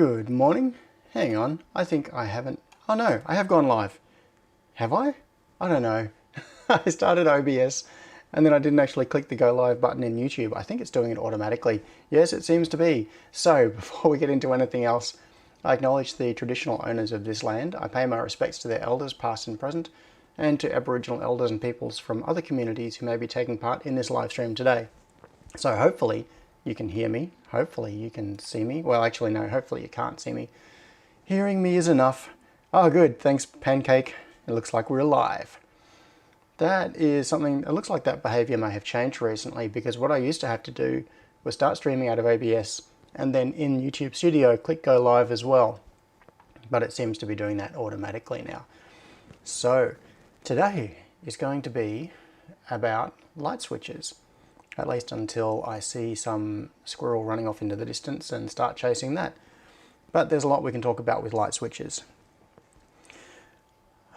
Good morning. Hang on, I think I haven't... Oh no, I have gone live. Have I? I don't know. I started OBS and then I didn't actually click the go live button in YouTube. I think it's doing it automatically. Yes, it seems to be. So before we get into anything else, I acknowledge the traditional owners of this land. I pay my respects to their elders, past and present, and to Aboriginal elders and peoples from other communities who may be taking part in this live stream today. So hopefully you can hear me. Hopefully you can see me. Well, actually, no, hopefully you can't see me. Hearing me is enough. Oh, good. Thanks, Pancake. It looks like we're live. That is something, it looks like that behavior may have changed recently, because what I used to have to do was start streaming out of OBS and then in YouTube Studio click go live as well. But it seems to be doing that automatically now. So today is going to be about light switches, at least until I see some squirrel running off into the distance and start chasing that. But there's a lot we can talk about with light switches.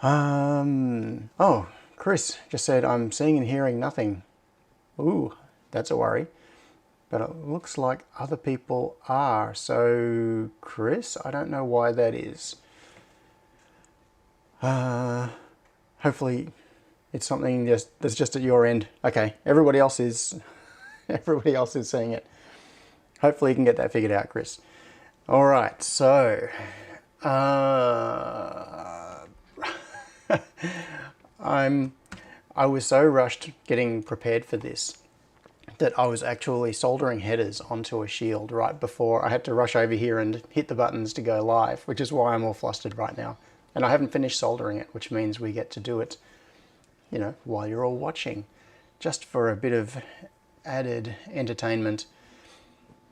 Oh, Chris just said, I'm seeing and hearing nothing. Ooh, that's a worry. But it looks like other people are. So, Chris, I don't know why that is. Hopefully it's something that's just at your end. Okay, everybody else is seeing it. Hopefully you can get that figured out, Chris. All right, so I was so rushed getting prepared for this that I was actually soldering headers onto a shield right before I had to rush over here and hit the buttons to go live, which is why I'm all flustered right now. And I haven't finished soldering it, which means we get to do it, you know, while you're all watching, just for a bit of added entertainment.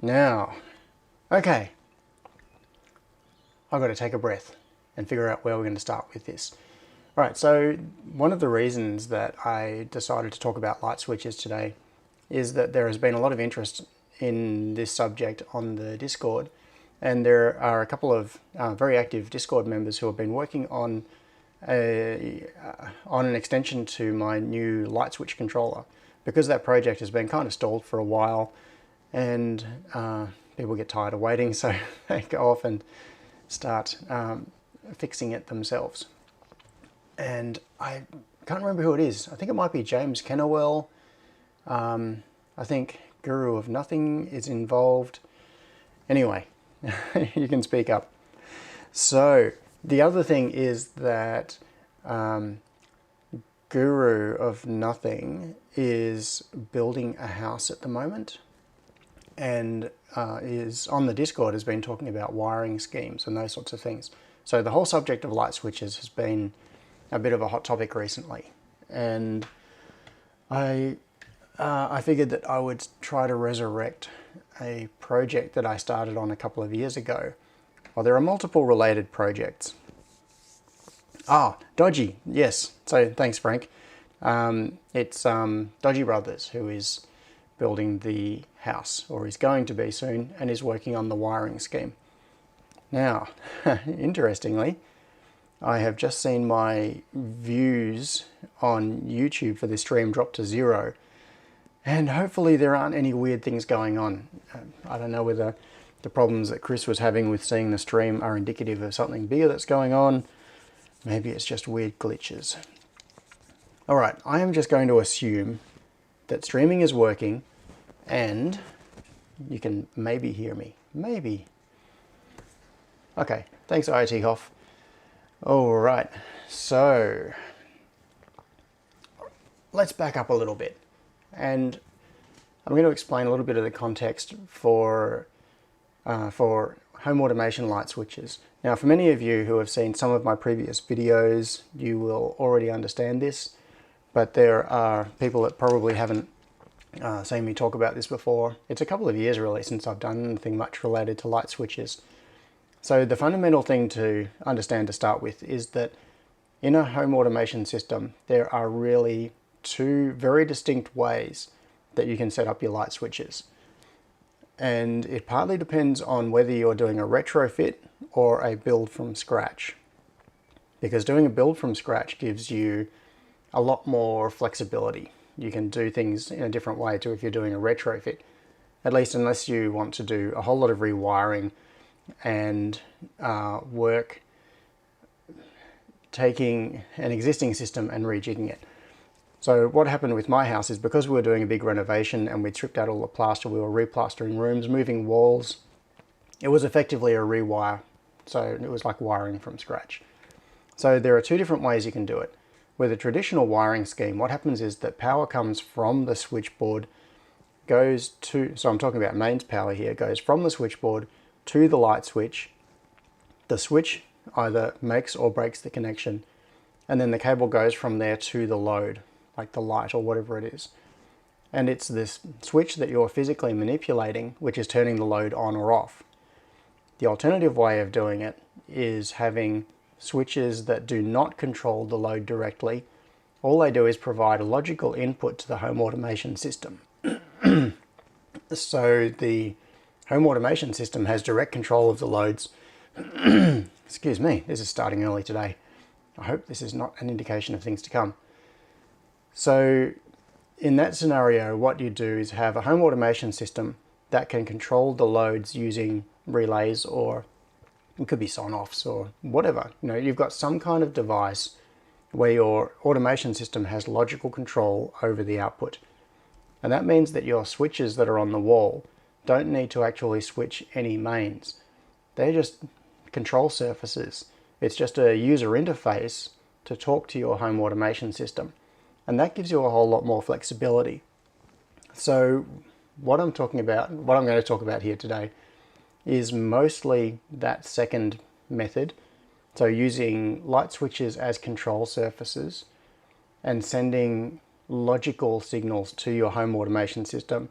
Now, okay, I've got to take a breath and figure out where we're going to start with this. All right, so one of the reasons that I decided to talk about light switches today is that there has been a lot of interest in this subject on the Discord, and there are a couple of very active Discord members who have been working on an extension to my new light switch controller, because that project has been kind of stalled for a while, and people get tired of waiting, so they go off and start fixing it themselves. And I can't remember who it is. I think it might be James Kennewell. I think Guru of Nothing is involved. Anyway, you can speak up. So the other thing is that Guru of Nothing is building a house at the moment, and is on the Discord, has been talking about wiring schemes and those sorts of things. So the whole subject of light switches has been a bit of a hot topic recently, and I figured that I would try to resurrect a project that I started on a couple of years ago. Well, there are multiple related projects. Ah, Dodgy, yes. So thanks, Frank. It's Dodgy Brothers who is building the house, or is going to be soon, and is working on the wiring scheme. Now, interestingly, I have just seen my views on YouTube for this stream drop to 0, and hopefully there aren't any weird things going on. I don't know whether the problems that Chris was having with seeing the stream are indicative of something bigger that's going on. Maybe it's just weird glitches. All right, I am just going to assume that streaming is working and you can maybe hear me. Maybe. Okay, thanks IoT Hoff. All right, so let's back up a little bit, and I'm going to explain a little bit of the context for home automation light switches. Now, for many of you who have seen some of my previous videos, you will already understand this, but there are people that probably haven't seen me talk about this before. It's a couple of years really since I've done anything much related to light switches. So the fundamental thing to understand to start with is that in a home automation system, there are really two very distinct ways that you can set up your light switches. And it partly depends on whether you're doing a retrofit or a build from scratch. Because doing a build from scratch gives you a lot more flexibility. You can do things in a different way to if you're doing a retrofit, at least unless you want to do a whole lot of rewiring and work taking an existing system and rejigging it. So what happened with my house is, because we were doing a big renovation and we'd stripped out all the plaster, we were replastering rooms, moving walls, it was effectively a rewire. So it was like wiring from scratch. So there are two different ways you can do it. With a traditional wiring scheme, what happens is that power comes from the switchboard, goes to, so I'm talking about mains power here, goes from the switchboard to the light switch. The switch either makes or breaks the connection, and then the cable goes from there to the load, like the light or whatever it is. And it's this switch that you're physically manipulating which is turning the load on or off. The alternative way of doing it is having switches that do not control the load directly. All they do is provide a logical input to the home automation system. So the home automation system has direct control of the loads. Excuse me, this is starting early today. I hope this is not an indication of things to come. So in that scenario, what you do is have a home automation system that can control the loads using relays, or it could be Sonoffs or whatever. You know, you've got some kind of device where your automation system has logical control over the output. And that means that your switches that are on the wall don't need to actually switch any mains. They're just control surfaces. It's just a user interface to talk to your home automation system. And that gives you a whole lot more flexibility. So what I'm going to talk about here today is mostly that second method. So using light switches as control surfaces and sending logical signals to your home automation system,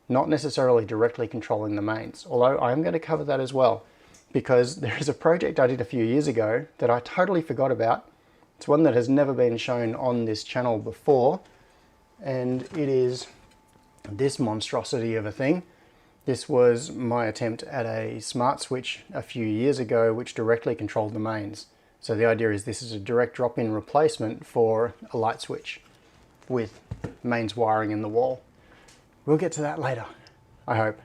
not necessarily directly controlling the mains. Although I'm going to cover that as well, because there is a project I did a few years ago that I totally forgot about. It's one that has never been shown on this channel before, and it is this monstrosity of a thing. This was my attempt at a smart switch a few years ago which directly controlled the mains. So the idea is this is a direct drop-in replacement for a light switch with mains wiring in the wall. We'll get to that later, I hope.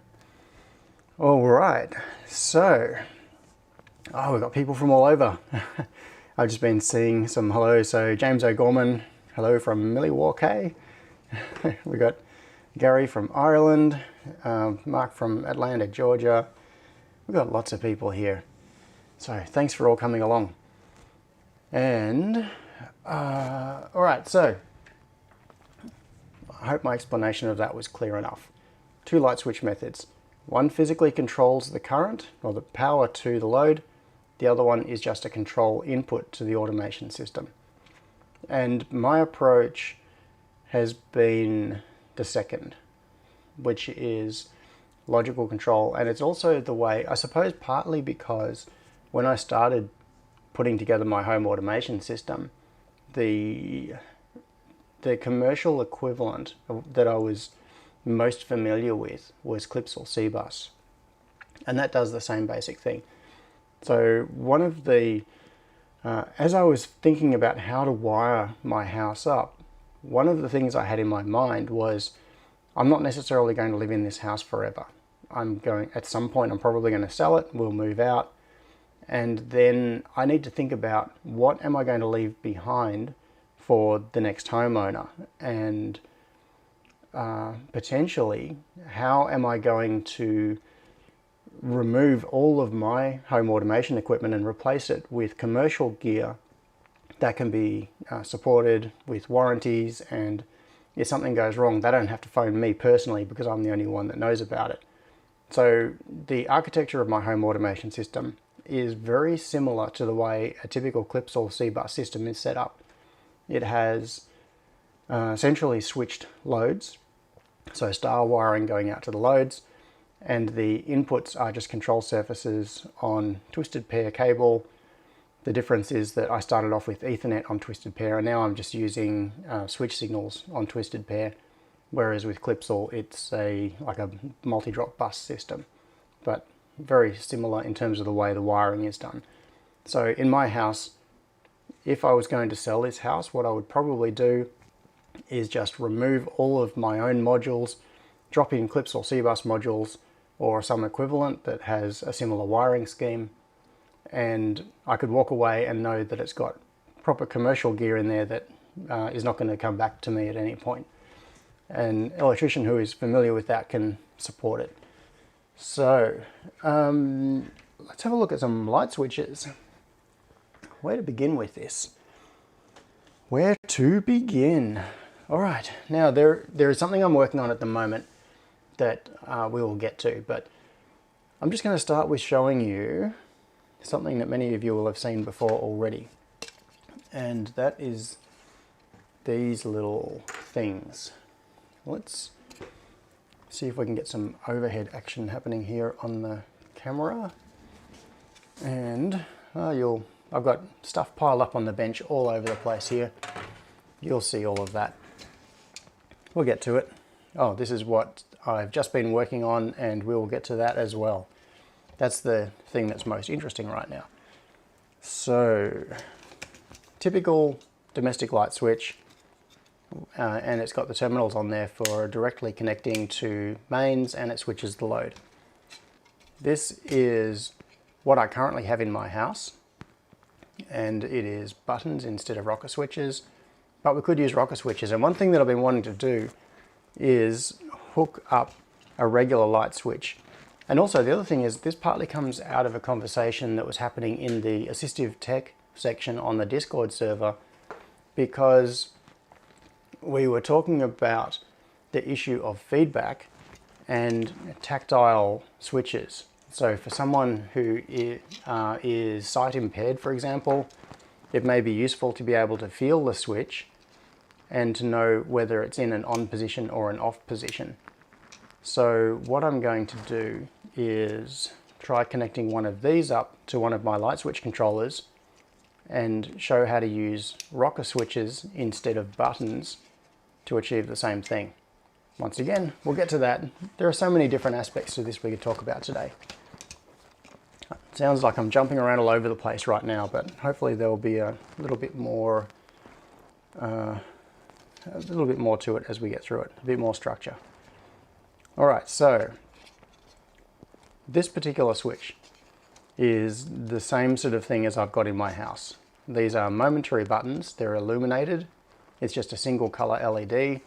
All right, so, we've got people from all over. I've just been seeing some hello. So James O'Gorman, hello from Milwaukee. We got Gary from Ireland, Mark from Atlanta, Georgia. We've got lots of people here. So thanks for all coming along. And, all right, so I hope my explanation of that was clear enough. Two light switch methods. One physically controls the current or the power to the load. The other one is just a control input to the automation system. And my approach has been the second, which is logical control. And it's also the way, I suppose partly because when I started putting together my home automation system, the commercial equivalent that I was most familiar with was Clipsal C-Bus. And that does the same basic thing. So one of the, as I was thinking about how to wire my house up, one of the things I had in my mind was, I'm not necessarily going to live in this house forever. At some point I'm probably going to sell it, we'll move out, and then I need to think about what am I going to leave behind for the next homeowner, and potentially how am I going to remove all of my home automation equipment and replace it with commercial gear that can be supported with warranties, and if something goes wrong they don't have to phone me personally because I'm the only one that knows about it. So the architecture of my home automation system is very similar to the way a typical Clipsal C-Bus system is set up. It has centrally switched loads, so star wiring going out to the loads, and the inputs are just control surfaces on twisted pair cable. The difference is that I started off with Ethernet on twisted pair, and now I'm just using switch signals on twisted pair, whereas with Clipsal it's like a multi-drop bus system, but very similar in terms of the way the wiring is done. So in my house, if I was going to sell this house, what I would probably do is just remove all of my own modules, drop in Clipsal C-Bus modules, or some equivalent that has a similar wiring scheme, and I could walk away and know that it's got proper commercial gear in there that is not going to come back to me at any point. An electrician who is familiar with that can support it. So let's have a look at some light switches. Where to begin with this? Where to begin? All right, now there is something I'm working on at the moment that we will get to, but I'm just going to start with showing you something that many of you will have seen before already, and that is these little things. Let's see if we can get some overhead action happening here on the camera. And I've got stuff piled up on the bench all over the place here. You'll see all of that. We'll get to it. Oh, this is what I've just been working on, and we'll get to that as well. That's the thing that's most interesting right now. So, typical domestic light switch, and it's got the terminals on there for directly connecting to mains, and it switches the load. This is what I currently have in my house, and it is buttons instead of rocker switches, but we could use rocker switches. And one thing that I've been wanting to do is hook up a regular light switch. And also the other thing is, this partly comes out of a conversation that was happening in the assistive tech section on the Discord server, because we were talking about the issue of feedback and tactile switches. So for someone who is sight impaired, for example, it may be useful to be able to feel the switch and to know whether it's in an on position or an off position. So what I'm going to do is try connecting one of these up to one of my light switch controllers and show how to use rocker switches instead of buttons to achieve the same thing. Once again, we'll get to that. There are so many different aspects to this we could talk about today. It sounds like I'm jumping around all over the place right now, but hopefully there will be a little bit more to it as we get through it, a bit more structure. All right, so this particular switch is the same sort of thing as I've got in my house. These are momentary buttons. They're illuminated. It's just a single color LED,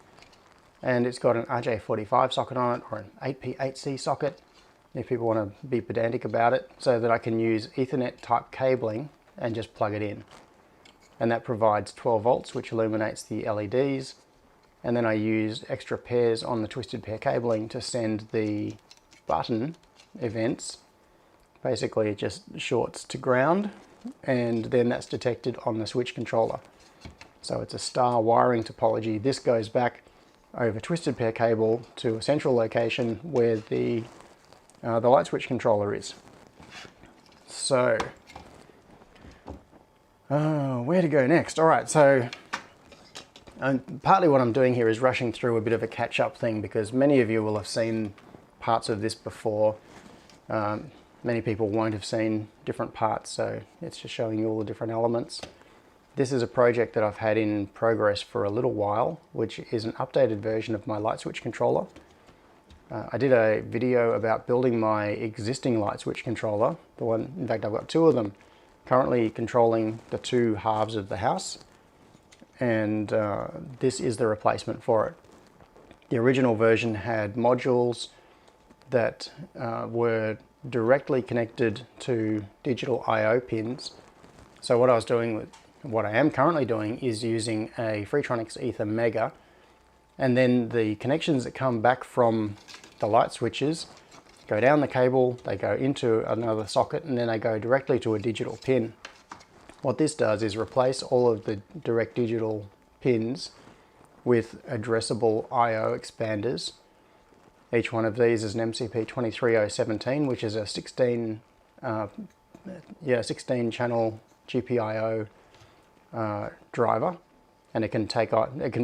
and it's got an RJ45 socket on it, or an 8P8C socket, if people want to be pedantic about it, so that I can use Ethernet type cabling and just plug it in. And that provides 12 volts, which illuminates the LEDs. And then I use extra pairs on the twisted pair cabling to send the button events. Basically, it just shorts to ground, and then that's detected on the switch controller. So it's a star wiring topology. This goes back over twisted pair cable to a central location where the light switch controller is. So, where to go next? All right, so partly what I'm doing here is rushing through a bit of a catch-up thing, because many of you will have seen parts of this before. Many people won't have seen different parts, so it's just showing you all the different elements. This is a project that I've had in progress for a little while, which is an updated version of my light switch controller. I did a video about building my existing light switch controller. In fact, I've got two of them currently controlling the two halves of the house, and this is the replacement for it. The original version had modules that were directly connected to digital I/O pins. So what I am currently doing is using a Freetronics Ether Mega, and then the connections that come back from the light switches go down the cable, they go into another socket, and then they go directly to a digital pin. What this does is replace all of the direct digital pins with addressable I/O expanders. Each one of these is an MCP23017, which is a 16 channel GPIO driver, and it can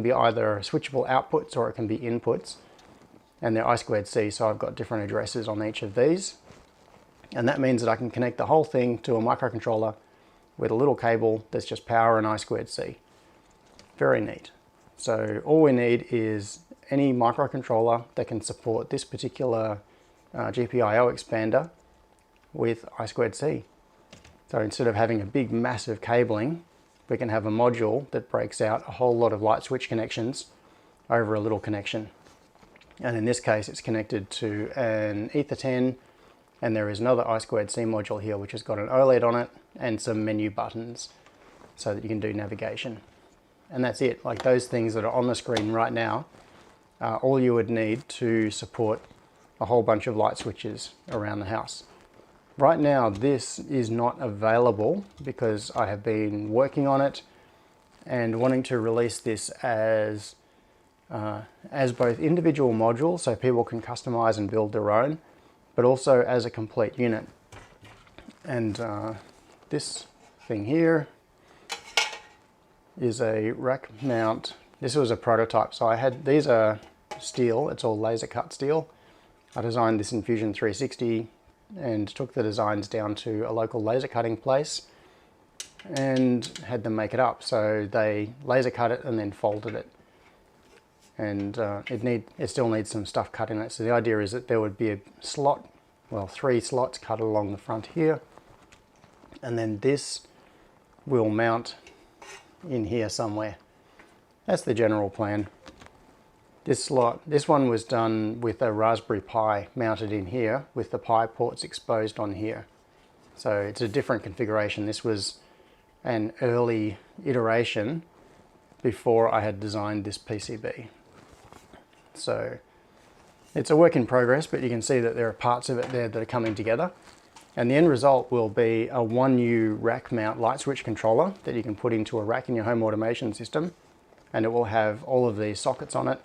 be either switchable outputs or it can be inputs, and they're I2C, so I've got different addresses on each of these, and that means that I can connect the whole thing to a microcontroller with a little cable that's just power and I2C. Very neat. So all we need is any microcontroller that can support this particular GPIO expander with I2C. So instead of having a big massive cabling, we can have a module that breaks out a whole lot of light switch connections over a little connection. And in this case, it's connected to an Ether 10, and there is another I2C module here which has got an OLED on it and some menu buttons so that you can do navigation. And that's it. Like, those things that are on the screen right now are all you would need to support a whole bunch of light switches around the house. Right now, this is not available because I have been working on it and wanting to release this as both individual modules so people can customize and build their own, but also as a complete unit. And this thing here is a rack mount. This was a prototype, so these are steel, it's all laser cut steel. I designed this in Fusion 360 and took the designs down to a local laser cutting place and had them make it up. So they laser cut it and then folded it. And it still needs some stuff cut in it. So the idea is that there would be a slot, well, 3 slots cut along the front here. And then this will mount in here somewhere. That's the general plan. This one was done with a Raspberry Pi mounted in here with the Pi ports exposed on here. So it's a different configuration. This was an early iteration before I had designed this PCB. So it's a work in progress, but you can see that there are parts of it there that are coming together. And the end result will be a 1U rack mount light switch controller that you can put into a rack in your home automation system. And it will have all of these sockets on it.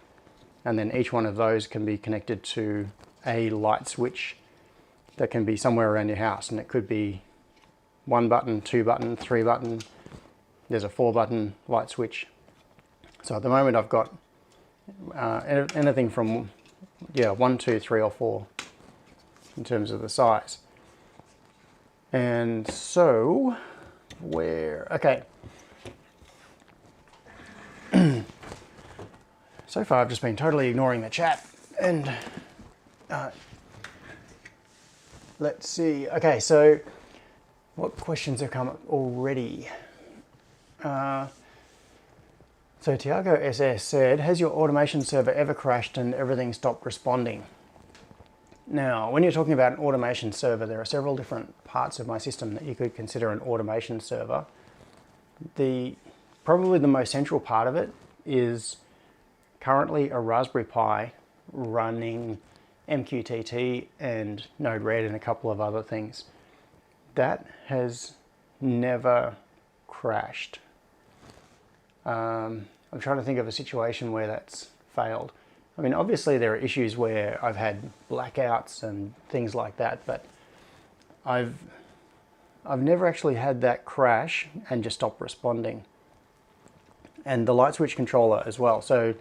And then each one of those can be connected to a light switch that can be somewhere around your house. And it could be 1 button, 2 button, 3 button. There's a 4 button light switch. So at the moment I've got anything from 1, 2, 3 or 4 in terms of the size. And so okay. So far I've just been totally ignoring the chat, and let's see. Okay, so what questions have come up already? So Tiago SS said, has your automation server ever crashed and everything stopped responding? Now, when you're talking about an automation server, there are several different parts of my system that you could consider an automation server. Probably the most central part of it is currently a Raspberry Pi running Mqtt and Node-RED and a couple of other things. That has never crashed. I'm trying to think of a situation where that's failed. I mean, obviously there are issues where I've had blackouts and things like that, but I've never actually had that crash and just stop responding. And the light switch controller as well. So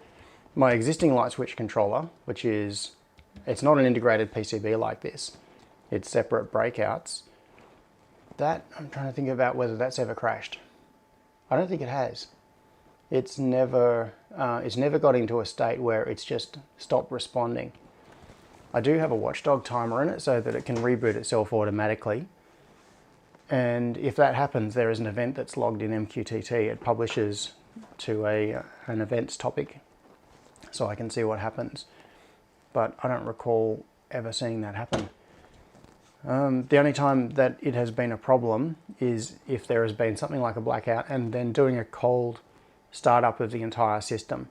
my existing light switch controller, which is, it's not an integrated PCB like this, it's separate breakouts. That, I'm trying to think about whether that's ever crashed. I don't think it has. It's never got into a state where it's just stopped responding. I do have a watchdog timer in it so that it can reboot itself automatically. And if that happens, there is an event that's logged in Mqtt. It publishes to an events topic so I can see what happens. But I don't recall ever seeing that happen. The only time that it has been a problem is if there has been something like a blackout and then doing a cold startup of the entire system,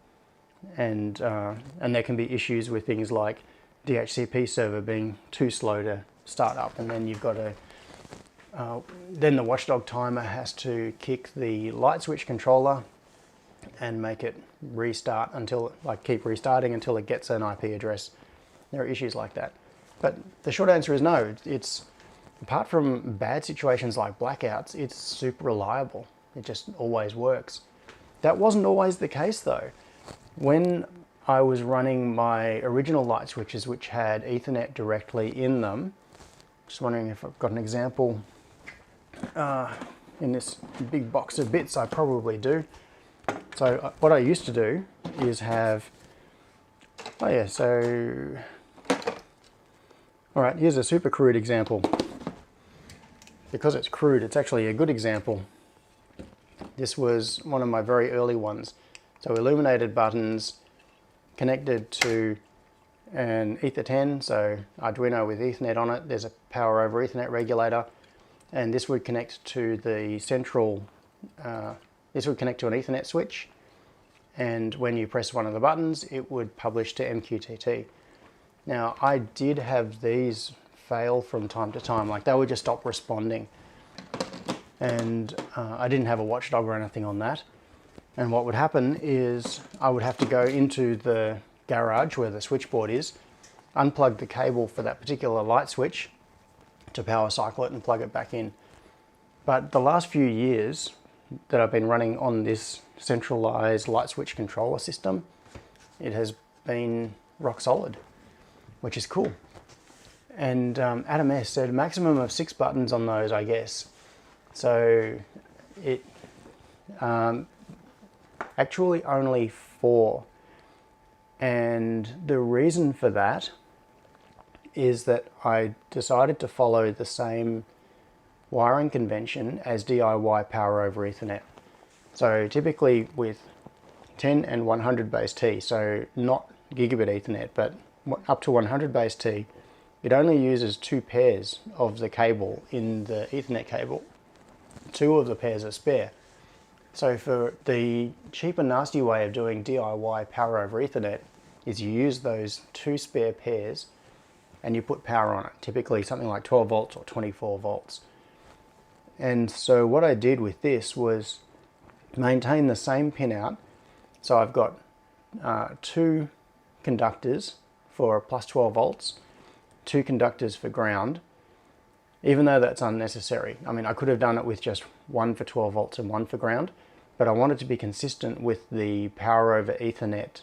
and there can be issues with things like DHCP server being too slow to start up, and then you've got to then the watchdog timer has to kick the light switch controller and make it restart until, like, keep restarting until it gets an IP address. There are issues like that, but the short answer is no. It's, apart from bad situations like blackouts, it's super reliable. It just always works. That wasn't always the case though. When I was running my original light switches, which had Ethernet directly in them, just wondering if I've got an example in this big box of bits. I probably do. So what I used to do is have, so All right, here's a super crude example. Because it's crude, it's actually a good example. This was one of my very early ones. So illuminated buttons connected to an Ether 10, so Arduino with Ethernet on it. There's a power over Ethernet regulator, and this would connect to the central, this would connect to an Ethernet switch, and when you press one of the buttons, it would publish to MQTT. Now, I did have these fail from time to time, like they would just stop responding, and I didn't have a watchdog or anything on that. And what would happen is I would have to go into the garage where the switchboard is, unplug the cable for that particular light switch to power cycle it and plug it back in. But the last few years that I've been running on this centralized light switch controller system, it has been rock solid, which is cool. And Adam S said maximum of 6 buttons on those, I guess. So it actually only 4. And the reason for that is that I decided to follow the same wiring convention as DIY power over Ethernet. So typically with 10 and 100 base T, so not gigabit Ethernet, but up to 100 base T, it only uses 2 pairs of the cable in the Ethernet cable. 2 of the pairs are spare. So for the cheap and nasty way of doing DIY power over Ethernet is you use those 2 spare pairs and you put power on it, typically something like 12 volts or 24 volts. And so what I did with this was maintain the same pinout. So I've got 2 conductors for plus 12 volts, 2 conductors for ground, even though that's unnecessary. I mean, I could have done it with just 1 for 12 volts and 1 for ground, but I wanted to be consistent with the power over Ethernet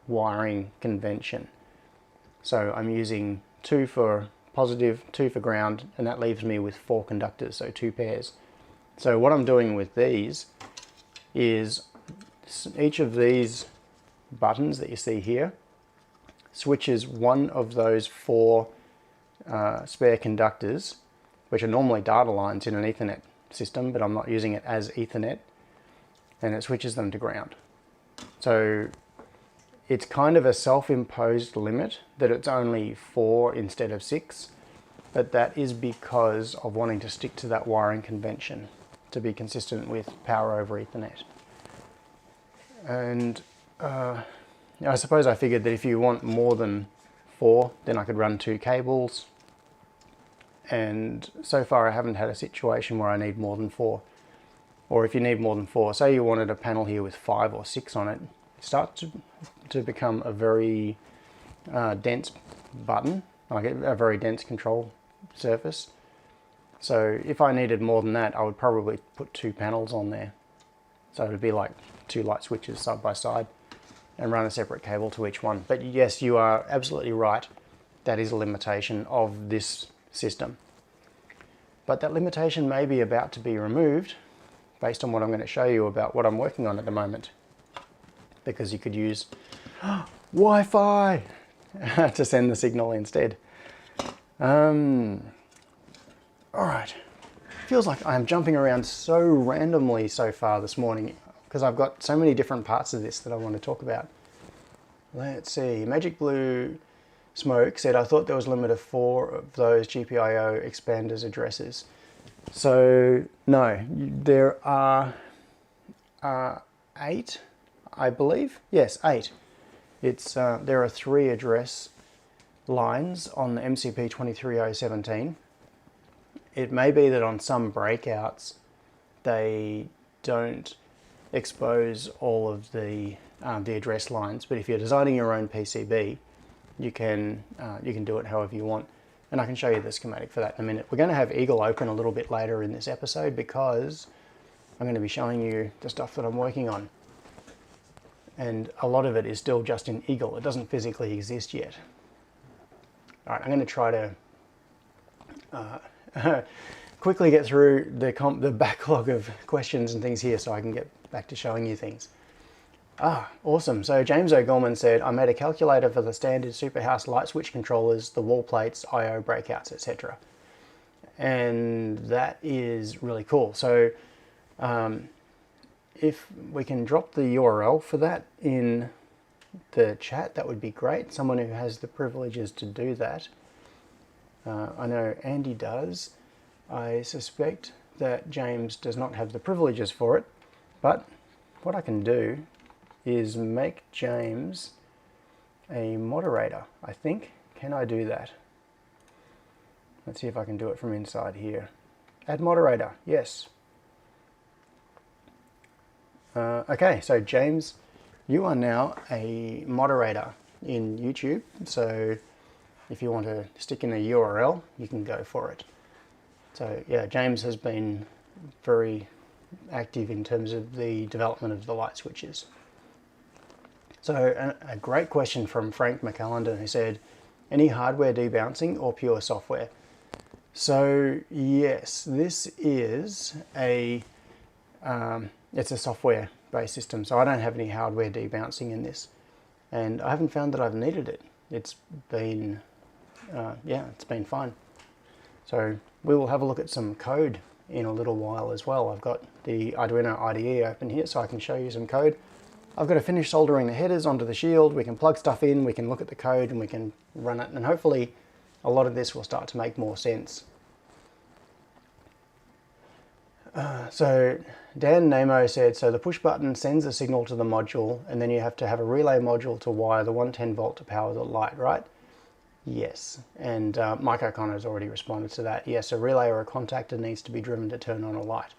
wiring convention. So I'm using 2 for positive, 2 for ground, and that leaves me with 4 conductors, so 2 pairs. So what I'm doing with these is each of these buttons that you see here switches one of those 4 spare conductors, which are normally data lines in an Ethernet system, but I'm not using it as Ethernet, and it switches them to ground. So it's kind of a self-imposed limit that it's only 4 instead of 6, but that is because of wanting to stick to that wiring convention to be consistent with power over Ethernet. And I suppose I figured that if you want more than 4, then I could run 2 cables. And so far I haven't had a situation where I need more than 4. Or if you need more than 4, say you wanted a panel here with 5 or 6 on it, it starts to become a very dense button, like a very dense control surface. So if I needed more than that, I would probably put 2 panels on there. So it would be like 2 light switches side by side and run a separate cable to each one. But yes, you are absolutely right. That is a limitation of this system. But that limitation may be about to be removed based on what I'm going to show you about what I'm working on at the moment. Because you could use Wi-Fi to send the signal instead. Alright, feels like I'm jumping around so randomly so far this morning because I've got so many different parts of this that I want to talk about. Let's see, Magic Blue Smoke said, I thought there was a limit of 4 of those GPIO expanders addresses. So, no, there are 8, I believe. Yes, 8. It's there are 3 address lines on the MCP 23017. It may be that on some breakouts they don't expose all of the address lines, but if you're designing your own PCB, you can do it however you want. And I can show you the schematic for that in a minute. We're going to have Eagle open a little bit later in this episode because I'm going to be showing you the stuff that I'm working on. And a lot of it is still just in Eagle. It doesn't physically exist yet. All right, I'm going to try to quickly get through the backlog of questions and things here so I can get back to showing you things. Ah, awesome. So James O'Gorman said, I made a calculator for the standard Superhouse light switch controllers, the wall plates, I/O breakouts, etc. And that is really cool. So if we can drop the URL for that in the chat, that would be great. Someone who has the privileges to do that. I know Andy does. I suspect that James does not have the privileges for it, but what I can do is make James a moderator, I think. Can I do that? Let's see if I can do it from inside here. Add moderator, yes. Okay, so James, you are now a moderator in YouTube. So if you want to stick in a URL, you can go for it. So yeah, James has been very active in terms of the development of the light switches. So a great question from Frank McCallendon, who said, any hardware debouncing or pure software? So yes, this is it's a software-based system, so I don't have any hardware debouncing in this, and I haven't found that I've needed it. It's been, it's been fine. So we will have a look at some code in a little while as well. I've got the Arduino IDE open here so I can show you some code. I've got to finish soldering the headers onto the shield. We can plug stuff in, we can look at the code, and we can run it, and hopefully a lot of this will start to make more sense. So Dan Namo said, so the push button sends a signal to the module, and then you have to have a relay module to wire the 110 volt to power the light, right? Yes, and Mike O'Connor has already responded to that. Yes, a relay or a contactor needs to be driven to turn on a light.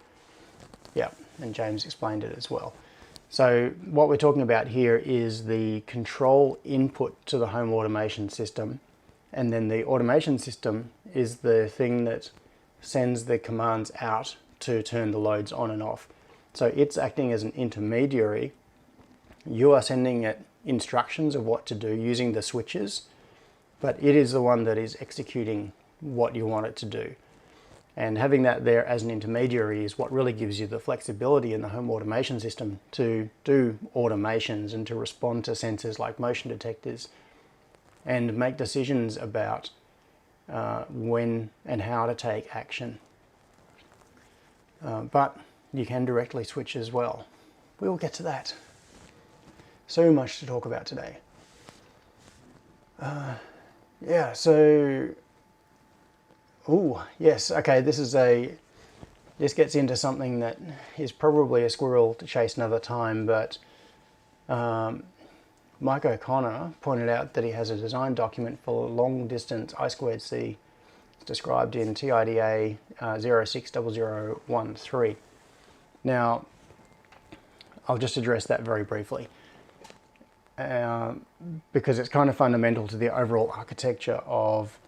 Yeah, and James explained it as well. So what we're talking about here is the control input to the home automation system, and then the automation system is the thing that sends the commands out to turn the loads on and off. So it's acting as an intermediary. You are sending it instructions of what to do using the switches, but it is the one that is executing what you want it to do. And having that there as an intermediary is what really gives you the flexibility in the home automation system to do automations and to respond to sensors like motion detectors and make decisions about when and how to take action. But you can directly switch as well. We will get to that. So much to talk about today. Yeah, so... Oh, yes, okay, this gets into something that is probably a squirrel to chase another time, but Mike O'Connor pointed out that he has a design document for long distance I2C. It's described in TIDA 060013. Now, I'll just address that very briefly, because it's kind of fundamental to the overall architecture of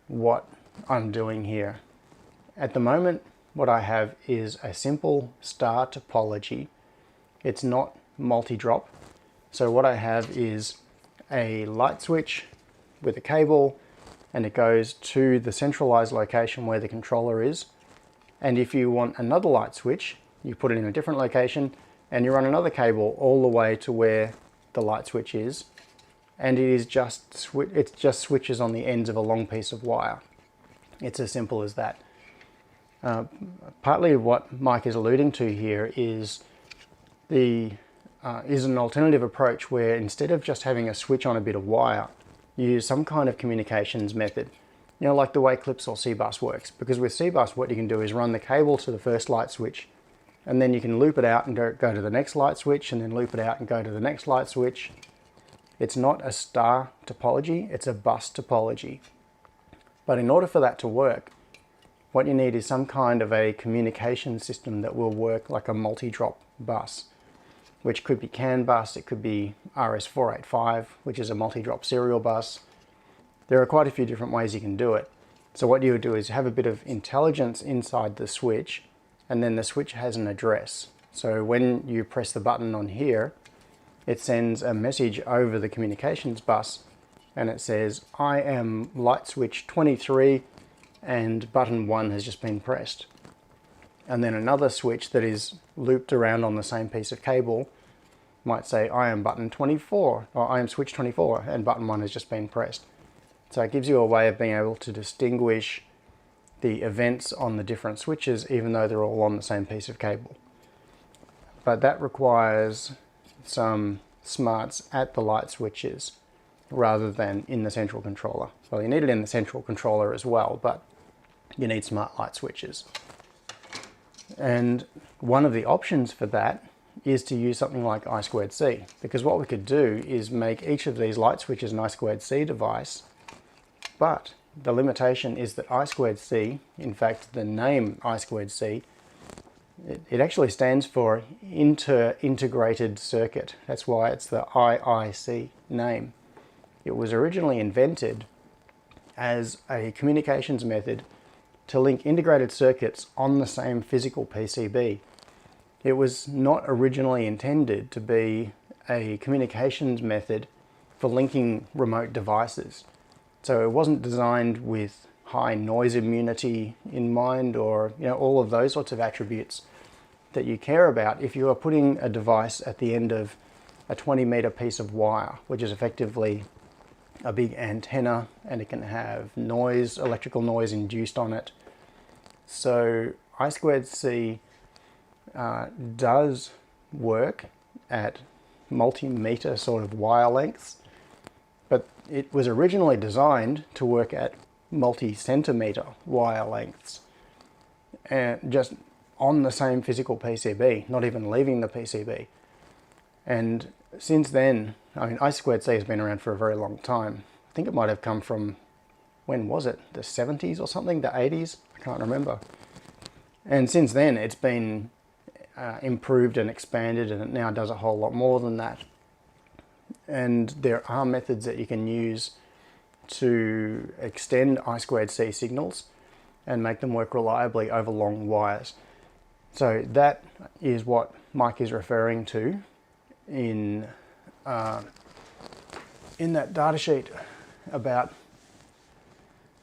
what I'm doing here. At the moment, what I have is a simple star topology. It's not multi-drop. So what I have is a light switch with a cable, and it goes to the centralized location where the controller is. And if you want another light switch, you put it in a different location and you run another cable all the way to where the light switch is. And it just switches on the ends of a long piece of wire. It's as simple as that. Partly what Mike is alluding to here is an alternative approach where instead of just having a switch on a bit of wire, you use some kind of communications method, like the way Clips or C-Bus works. Because with C-Bus, what you can do is run the cable to the first light switch, and then you can loop it out and go to the next light switch, and then loop it out and go to the next light switch. It's not a star topology, it's a bus topology. But in order for that to work, what you need is some kind of a communication system that will work like a multi-drop bus, which could be CAN bus, it could be RS485, which is a multi-drop serial bus. There are quite a few different ways you can do it. So what you would do is have a bit of intelligence inside the switch, and then the switch has an address. So when you press the button on here, it sends a message over the communications bus, and it says, I am light switch 23 and button 1 has just been pressed. And then another switch that is looped around on the same piece of cable might say I am button 24 or I am switch 24 and button 1 has just been pressed. So it gives you a way of being able to distinguish the events on the different switches even though they're all on the same piece of cable. But that requires some smarts at the light switches rather than in the central controller. Well, you need it in the central controller as well, but you need smart light switches. And one of the options for that is to use something like I2C, because what we could do is make each of these light switches an I2C device, but the limitation is that I2C, in fact the name I2C, it actually stands for integrated circuit. That's why it's the IIC name. It was originally invented as a communications method to link integrated circuits on the same physical PCB. It was not originally intended to be a communications method for linking remote devices. So it wasn't designed with high noise immunity in mind, or all of those sorts of attributes that you care about if you are putting a device at the end of a 20-meter piece of wire, which is effectively a big antenna, and it can have noise, electrical noise induced on it. So I2C does work at multi-meter sort of wire lengths, but it was originally designed to work at multi-centimeter wire lengths, and just on the same physical PCB, not even leaving the PCB. And since then, I mean, I2C has been around for a very long time. I think it might have come from, when was it? The 70s or something? The 80s? I can't remember. And since then, it's been improved and expanded, and it now does a whole lot more than that. And there are methods that you can use to extend I2C signals and make them work reliably over long wires. So that is what Mike is referring to in that data sheet about,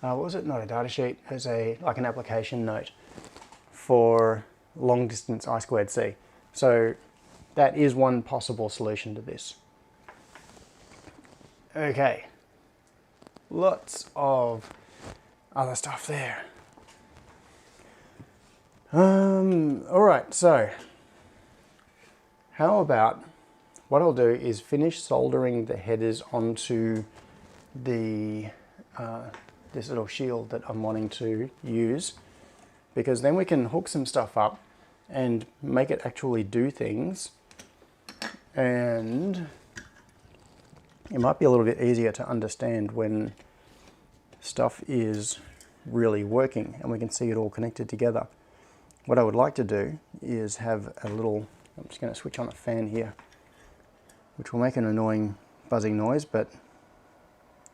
what was it? Not a data sheet, as like an application note for long distance I2C. So that is one possible solution to this. Okay, lots of other stuff there. Alright, so how about, what I'll do is finish soldering the headers onto the this little shield that I'm wanting to use, because then we can hook some stuff up and make it actually do things, and it might be a little bit easier to understand when stuff is really working and we can see it all connected together. What I would like to do is have a little, I'm just going to switch on a fan here, which will make an annoying buzzing noise, but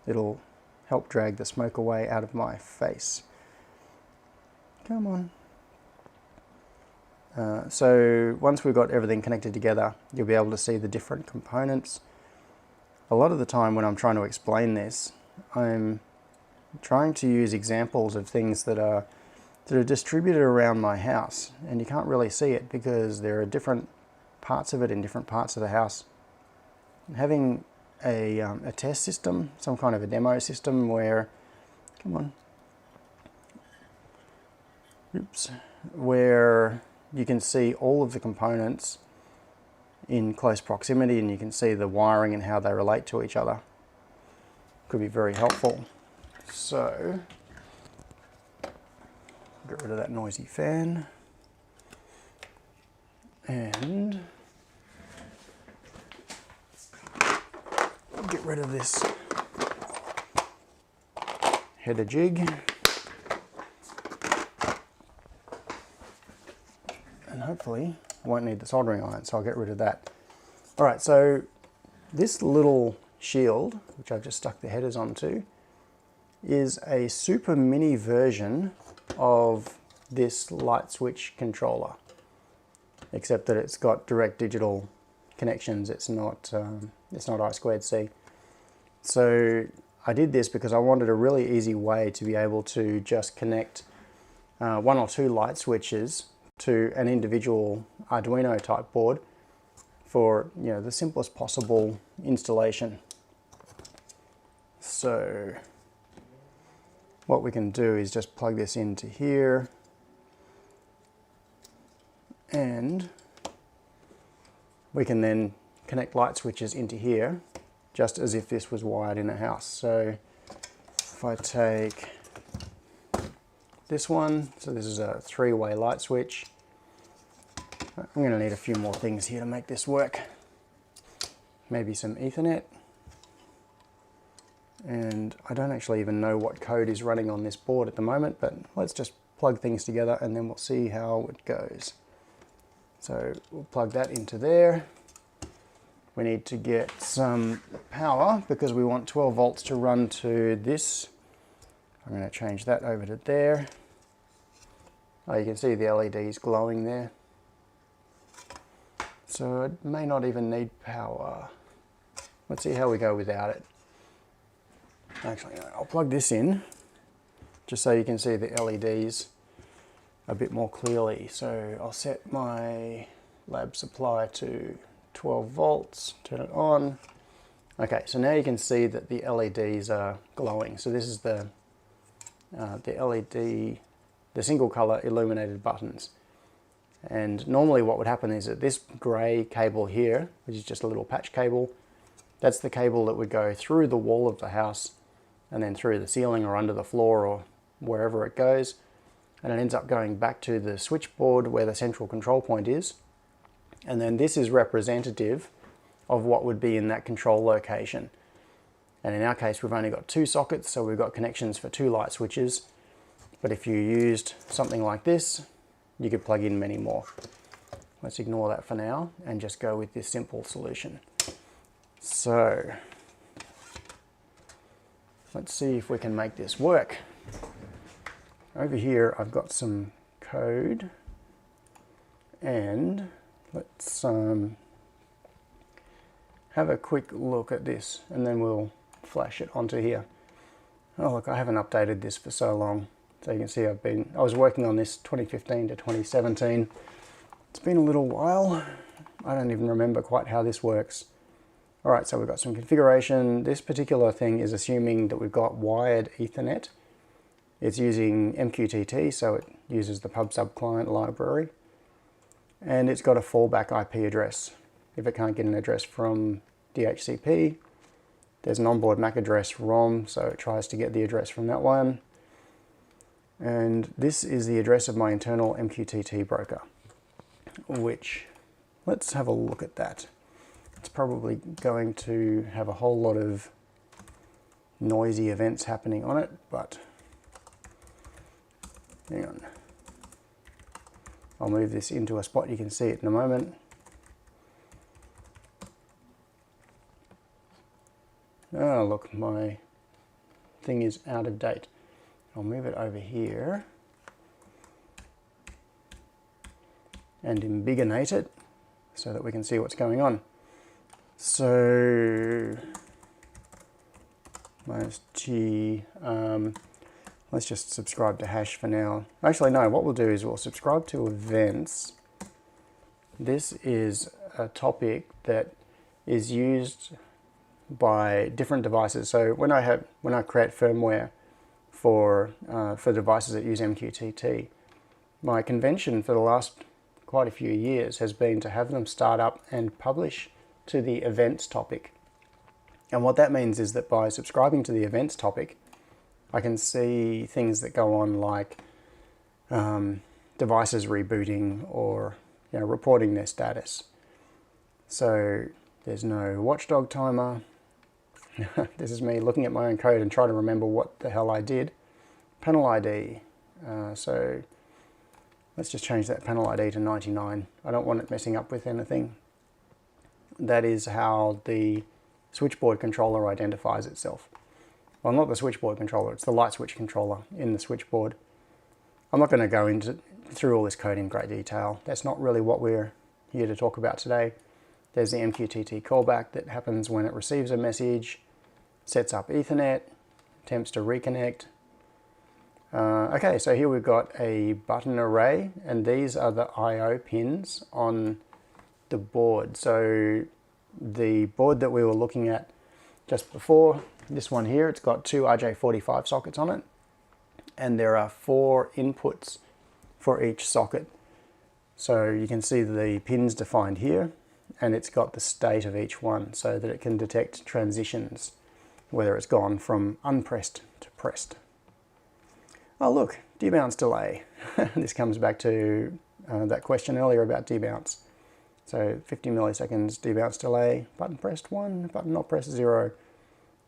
it'll help drag the smoke away out of my face. Come on. So once we've got everything connected together, you'll be able to see the different components. A lot of the time when I'm trying to explain this, I'm trying to use examples of things that are distributed around my house, and you can't really see it because there are different parts of it in different parts of the house. Having a test system, some kind of a demo system where, come on, oops, where you can see all of the components in close proximity and you can see the wiring and how they relate to each other, could be very helpful. So get rid of that noisy fan, and get rid of this header jig, and hopefully I won't need the soldering iron, so I'll get rid of that. Alright, so this little shield, which I've just stuck the headers onto, is a super mini version of this light switch controller, except that it's got direct digital connections. It's not I2C. So I did this because I wanted a really easy way to be able to just connect one or two light switches to an individual Arduino type board for, you know, the simplest possible installation. So what we can do is just plug this into here, and we can then connect light switches into here just as if this was wired in a house. So if I take this one, so this is a 3-way light switch. I'm going to need a few more things here to make this work. Maybe some Ethernet. And I don't actually even know what code is running on this board at the moment, but let's just plug things together and then we'll see how it goes. So we'll plug that into there. We need to get some power because we want 12 volts to run to this. I'm going to change that over to there. Oh, you can see the LEDs glowing there. So it may not even need power. Let's see how we go without it. Actually, no, I'll plug this in just so you can see the LEDs a bit more clearly. So I'll set my lab supply to 12 volts, turn it on. Okay, so now you can see that the LEDs are glowing. So this is the LED, the single color illuminated buttons. And normally what would happen is that this grey cable here, which is just a little patch cable, that's the cable that would go through the wall of the house and then through the ceiling or under the floor or wherever it goes. And it ends up going back to the switchboard where the central control point is. And then this is representative of what would be in that control location. And in our case, we've only got 2 sockets, so we've got connections for 2 light switches. But if you used something like this, you could plug in many more. Let's ignore that for now and just go with this simple solution. So let's see if we can make this work. Over here, I've got some code, and let's have a quick look at this, and then we'll flash it onto here. Oh look, I haven't updated this for so long. So you can see I was working on this 2015 to 2017. It's been a little while. I don't even remember quite how this works. All right, so we've got some configuration. This particular thing is assuming that we've got wired Ethernet. It's using MQTT, so it uses the pub sub client library. And it's got a fallback IP address. If it can't get an address from DHCP, there's an onboard MAC address ROM, so it tries to get the address from that one. And this is the address of my internal MQTT broker, which, let's have a look at that. It's probably going to have a whole lot of noisy events happening on it, but hang on. I'll move this into a spot you can see it in a moment. Oh look, my thing is out of date. I'll move it over here and embiggenate it so that we can see what's going on. So minus G, let's just subscribe to hash for now. Actually no, what we'll do is we'll subscribe to events. This is a topic that is used by different devices. So when I create firmware for devices that use MQTT, my convention for the last quite a few years has been to have them start up and publish to the events topic. And what that means is that by subscribing to the events topic, I can see things that go on like devices rebooting or reporting their status. So there's no watchdog timer. This is me looking at my own code and trying to remember what the hell I did. Panel ID. So let's just change that panel ID to 99. I don't want it messing up with anything. That is how the switchboard controller identifies itself. Well, not the switchboard controller, it's the light switch controller in the switchboard. I'm not going to go through all this code in great detail. That's not really what we're here to talk about today. There's the Mqtt callback that happens when it receives a message, sets up Ethernet, attempts to reconnect. Okay, so here we've got a button array, and these are the I/O pins on the board. So the board that we were looking at just before, this one here, it's got two RJ45 sockets on it, and there are 4 inputs for each socket. So you can see the pins defined here, and it's got the state of each one so that it can detect transitions, whether it's gone from unpressed to pressed. Oh look, debounce delay. This comes back to that question earlier about debounce. So 50 milliseconds debounce delay, button pressed 1, button not pressed 0.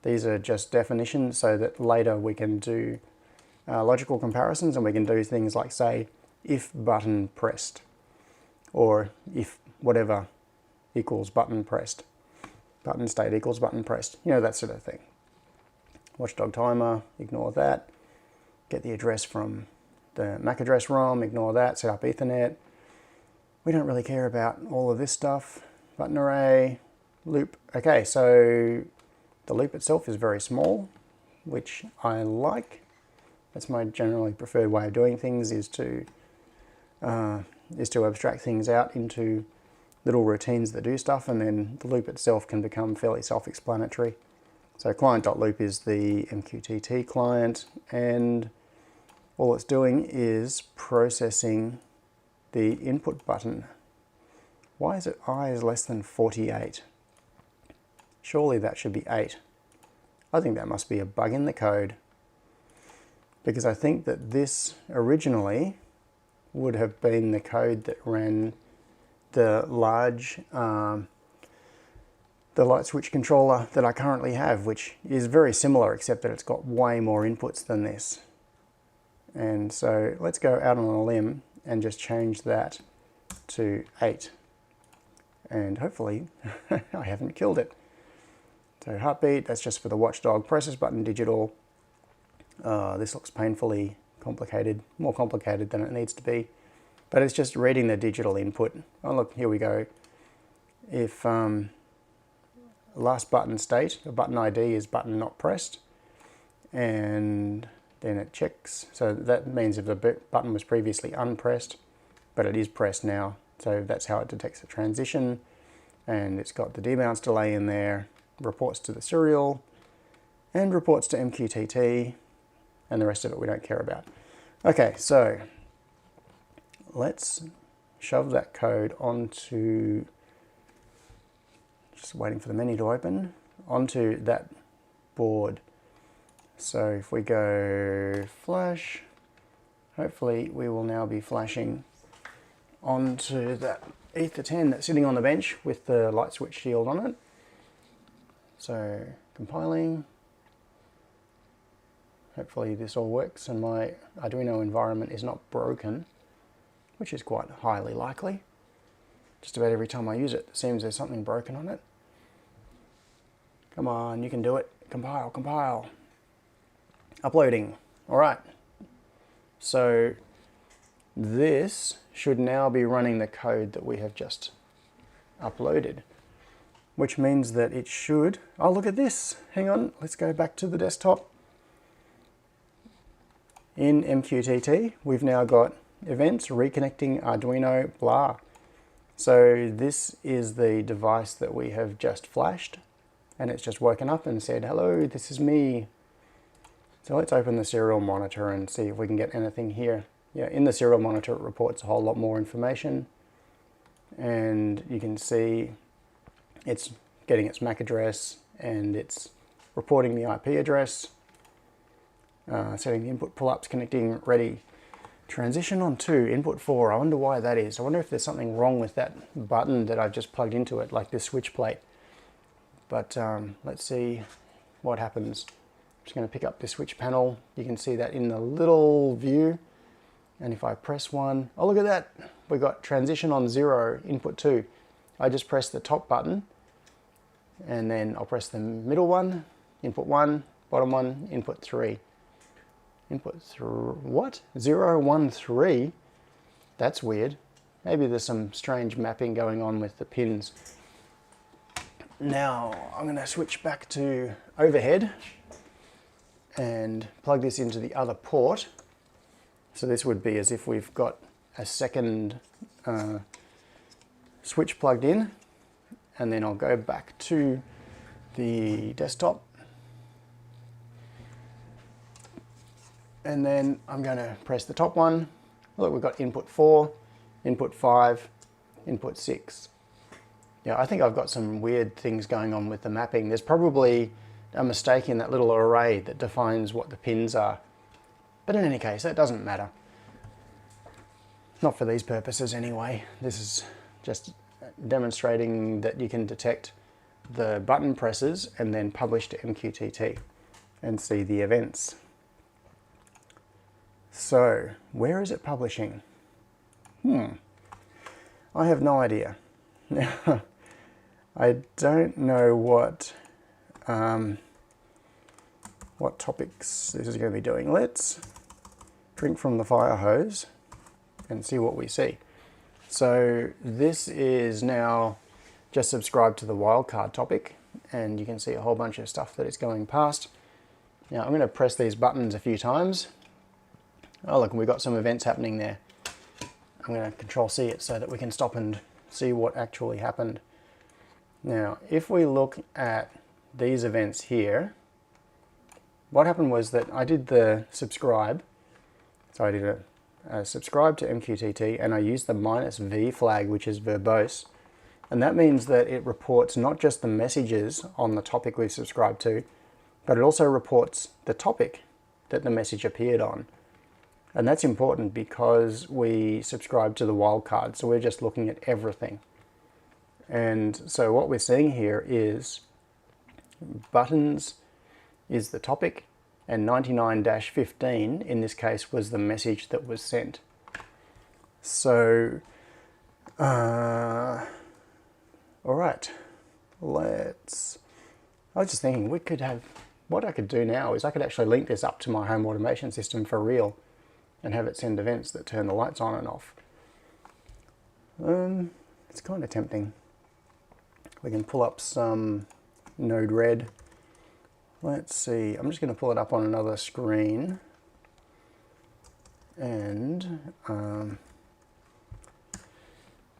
These are just definitions so that later we can do logical comparisons, and we can do things like say if button pressed, or if whatever equals button pressed, button state equals button pressed, you know, that sort of thing. Watchdog timer, ignore that. Get the address from the MAC address ROM, ignore that. Set up Ethernet. We don't really care about all of this stuff. Button array, loop. Okay, so the loop itself is very small, which I like. That's my generally preferred way of doing things, is to abstract things out into little routines that do stuff, and then the loop itself can become fairly self-explanatory. So client.loop is the MQTT client, and all it's doing is processing the input button. Why is it I is less than 48? Surely that should be 8. I think that must be a bug in the code, because I think that this originally would have been the code that ran the large the light switch controller that I currently have, which is very similar except that it's got way more inputs than this. And so let's go out on a limb and just change that to 8. And hopefully I haven't killed it. So heartbeat, that's just for the watchdog. Process button digital. This looks painfully complicated, more complicated than it needs to be. But it's just reading the digital input. Oh look, here we go. If last button state, the button ID is button not pressed, and then it checks. So that means if the button was previously unpressed, but it is pressed now. So that's how it detects the transition. And it's got the debounce delay in there, reports to the serial, and reports to MQTT, and the rest of it we don't care about. Okay, so let's shove that code onto, just waiting for the menu to open, onto that board. So if we go flash, hopefully we will now be flashing onto that Ether 10 that's sitting on the bench with the light switch shield on it. So compiling. Hopefully this all works and my Arduino environment is not broken, which is quite highly likely. Just about every time I use it, it seems there's something broken on it. Come on, you can do it. Compile, compile. Uploading. All right. So this should now be running the code that we have just uploaded, which means that it should, oh look at this, hang on, let's go back to the desktop. In MQTT, we've now got events, reconnecting Arduino, blah. So this is the device that we have just flashed, and it's just woken up and said, hello, this is me. So let's open the serial monitor and see if we can get anything here. Yeah, in the serial monitor it reports a whole lot more information, and you can see it's getting its MAC address and it's reporting the IP address, setting the input pull-ups, connecting, ready. Transition on 2, input 4. I wonder why that is. I wonder if there's something wrong with that button that I've just plugged into it, like this switch plate. But let's see what happens. I'm just going to pick up this switch panel. You can see that in the little view. And if I press 1, oh look at that. We got transition on 0, input 2. I just press the top button, and then I'll press the middle one, input 1, bottom one, input 3. Input 3, what? 0, 1, 3? That's weird. Maybe there's some strange mapping going on with the pins. Now I'm going to switch back to overhead and plug this into the other port. So this would be as if we've got a second switch plugged in, and then I'll go back to the desktop. And then I'm going to press the top one. Look, we've got input 4, input 5, input 6. Yeah, I think I've got some weird things going on with the mapping. There's probably a mistake in that little array that defines what the pins are. But in any case, that doesn't matter. Not for these purposes anyway. This is just demonstrating that you can detect the button presses and then publish to MQTT and see the events. So, where is it publishing? I have no idea. Now, I don't know what topics this is going to be doing. Let's drink from the fire hose and see what we see. So this is now just subscribed to the wildcard topic, and you can see a whole bunch of stuff that is going past. Now I'm going to press these buttons a few times. Oh look, we've got some events happening there. I'm going to Control C it so that we can stop and see what actually happened. Now if we look at these events here, what happened was that I did the subscribe. So I did a subscribe to MQTT, and I used the -v flag, which is verbose. And that means that it reports not just the messages on the topic we've subscribed to, but it also reports the topic that the message appeared on. And that's important because we subscribe to the wildcard, so we're just looking at everything. And so what we're seeing here is buttons is the topic, and 99-15 in this case was the message that was sent. So, all right, I was just thinking we could have, what I could do now is I could actually link this up to my home automation system for real and have it send events that turn the lights on and off. It's kind of tempting. We can pull up some Node-RED. Let's see, I'm just going to pull it up on another screen and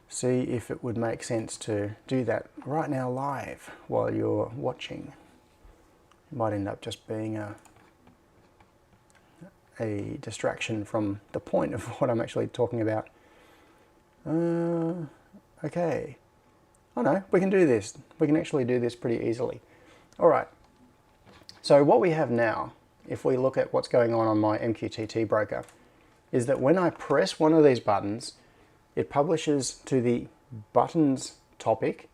see if it would make sense to do that right now live while you're watching. It might end up just being a distraction from the point of what I'm actually talking about. Okay. Oh no, we can do this. We can actually do this pretty easily. All right. So what we have now, if we look at what's going on my MQTT broker, is that when I press one of these buttons, it publishes to the buttons topic,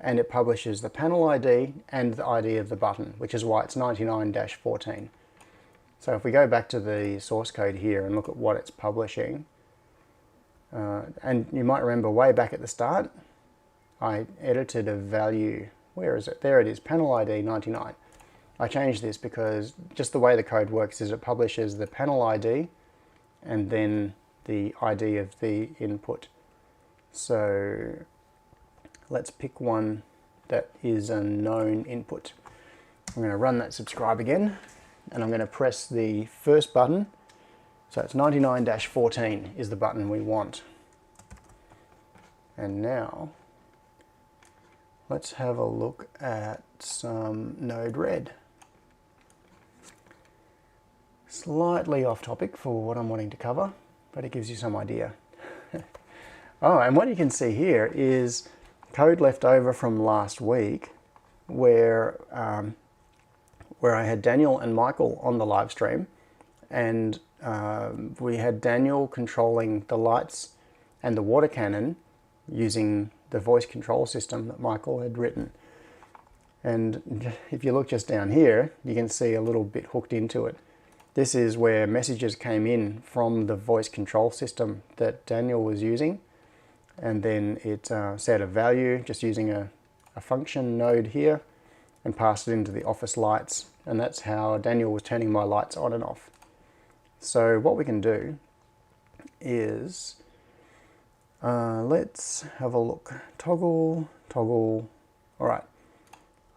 and it publishes the panel ID and the ID of the button, which is why it's 99-14. So if we go back to the source code here and look at what it's publishing, and you might remember way back at the start, I edited a value. Where is it? There it is, panel ID 99. I changed this because just the way the code works is it publishes the panel ID and then the ID of the input. So let's pick one that is a known input. I'm going to run that subscribe again, and I'm going to press the first button. So it's 99-14 is the button we want. And now let's have a look at some Node-RED. Slightly off topic for what I'm wanting to cover, but it gives you some idea. Oh, and what you can see here is code left over from last week where I had Daniel and Michael on the live stream, and we had Daniel controlling the lights and the water cannon using the voice control system that Michael had written. And if you look just down here, you can see a little bit hooked into it. This is where messages came in from the voice control system that Daniel was using, and then it set a value just using a function node here and passed it into the office lights, and that's how Daniel was turning my lights on and off. So what we can do is let's have a look. Toggle. All right,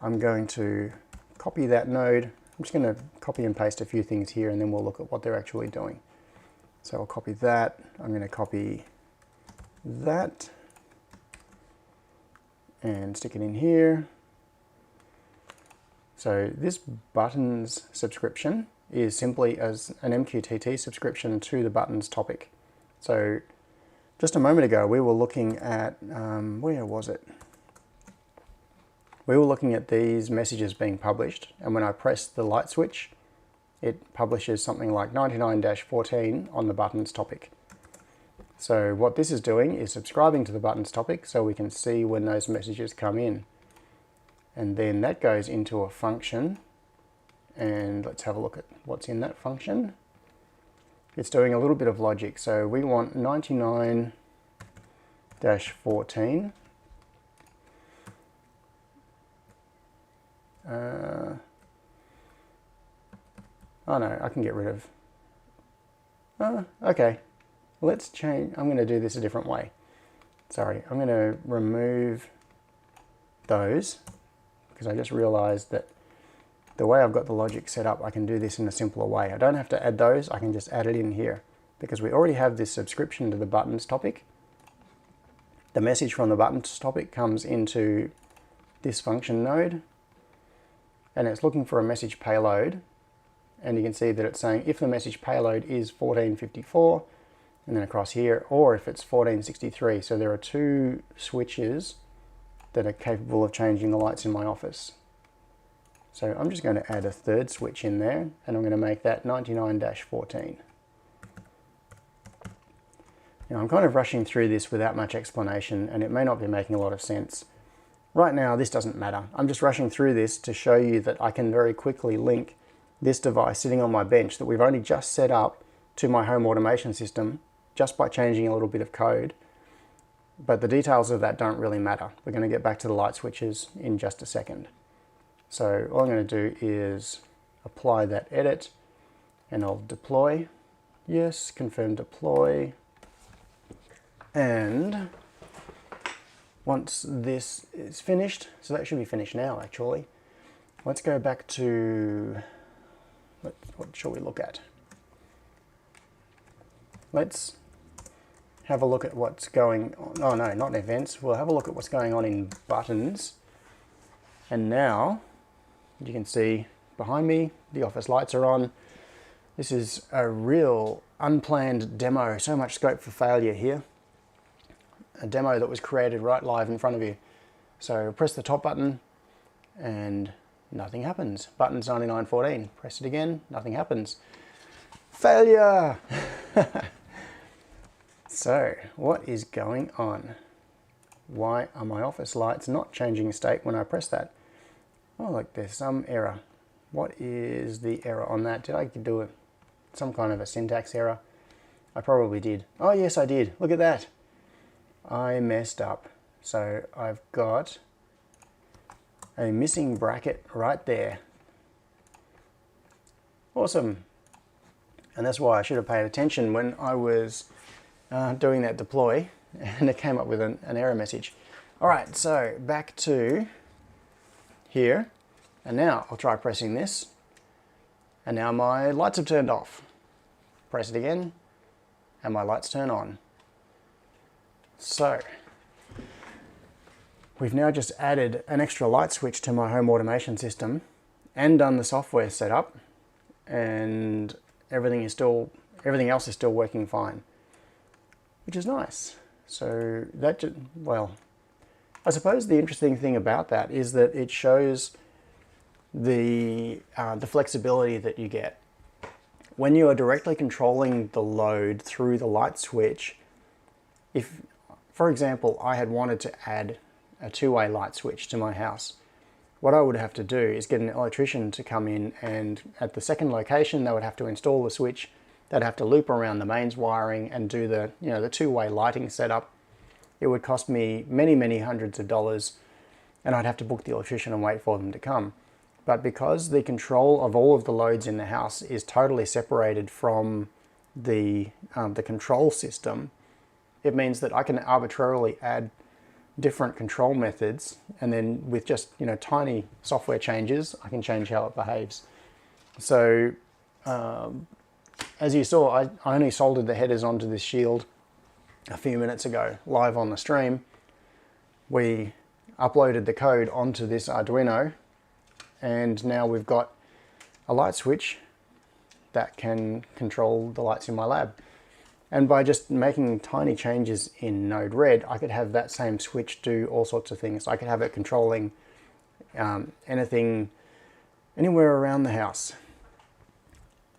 I'm going to copy that node. I'm just going to copy and paste a few things here, and then we'll look at what they're actually doing. So I'll copy that. I'm going to copy that. and stick it in here. So this buttons subscription is simply as an MQTT subscription to the buttons topic. So just a moment ago we were looking at, where was it? We were looking at these messages being published, and when I press the light switch, it publishes something like 99-14 on the buttons topic. So what this is doing is subscribing to the buttons topic so we can see when those messages come in. And then that goes into a function, and let's have a look at what's in that function. It's doing a little bit of logic. So we want 99-14. Oh no, I can get rid of, okay. Let's change, I'm going to do this a different way. Sorry, I'm going to remove those because I just realized that the way I've got the logic set up, I can do this in a simpler way. I don't have to add those, I can just add it in here because we already have this subscription to the buttons topic. The message from the buttons topic comes into this function node, and it's looking for a message payload, and you can see that it's saying if the message payload is 1454, and then across here, or if it's 1463. So there are two switches that are capable of changing the lights in my office. So I'm just going to add a third switch in there, and I'm going to make that 99-14. Now I'm kind of rushing through this without much explanation, and it may not be making a lot of sense. Right now this doesn't matter. I'm just rushing through this to show you that I can very quickly link this device sitting on my bench that we've only just set up to my home automation system just by changing a little bit of code. But the details of that don't really matter. We're going to get back to the light switches in just a second. So all I'm going to do is apply that edit, and I'll deploy. Yes, confirm deploy. And once this is finished, so that should be finished now actually, let's go back to, what shall we look at? Let's have a look at what's going on. Oh no, not in events. We'll have a look at what's going on in buttons. And now you can see behind me, the office lights are on. This is a real unplanned demo. So much scope for failure here. A demo that was created right live in front of you. So press the top button and nothing happens. Buttons 99-14. Press it again, nothing happens. Failure! So, what is going on? Why are my office lights not changing state when I press that? Oh, look, there's some error. What is the error on that? Did I do some kind of a syntax error? I probably did. Oh yes, I did. Look at that. I messed up. So I've got a missing bracket right there. Awesome. And that's why I should have paid attention when I was doing that deploy, and it came up with an error message. All right, so back to here, and now I'll try pressing this, and now my lights have turned off. Press it again, and my lights turn on. So we've now just added an extra light switch to my home automation system and done the software setup, and everything else is still working fine, which is nice. So that well, I suppose the interesting thing about that is that it shows the flexibility that you get when you are directly controlling the load through the light switch. If, for example, I had wanted to add a two-way light switch to my house, what I would have to do is get an electrician to come in, and at the second location they would have to install the switch. They'd have to loop around the mains wiring and do the, the two-way lighting setup. It would cost me many, many hundreds of dollars, and I'd have to book the electrician and wait for them to come. But because the control of all of the loads in the house is totally separated from the control system, it means that I can arbitrarily add different control methods, and then with just tiny software changes, I can change how it behaves. So as you saw, I only soldered the headers onto this shield a few minutes ago, live on the stream. We uploaded the code onto this Arduino, and now we've got a light switch that can control the lights in my lab. And by just making tiny changes in Node-RED, I could have that same switch do all sorts of things. I could have it controlling anything, anywhere around the house.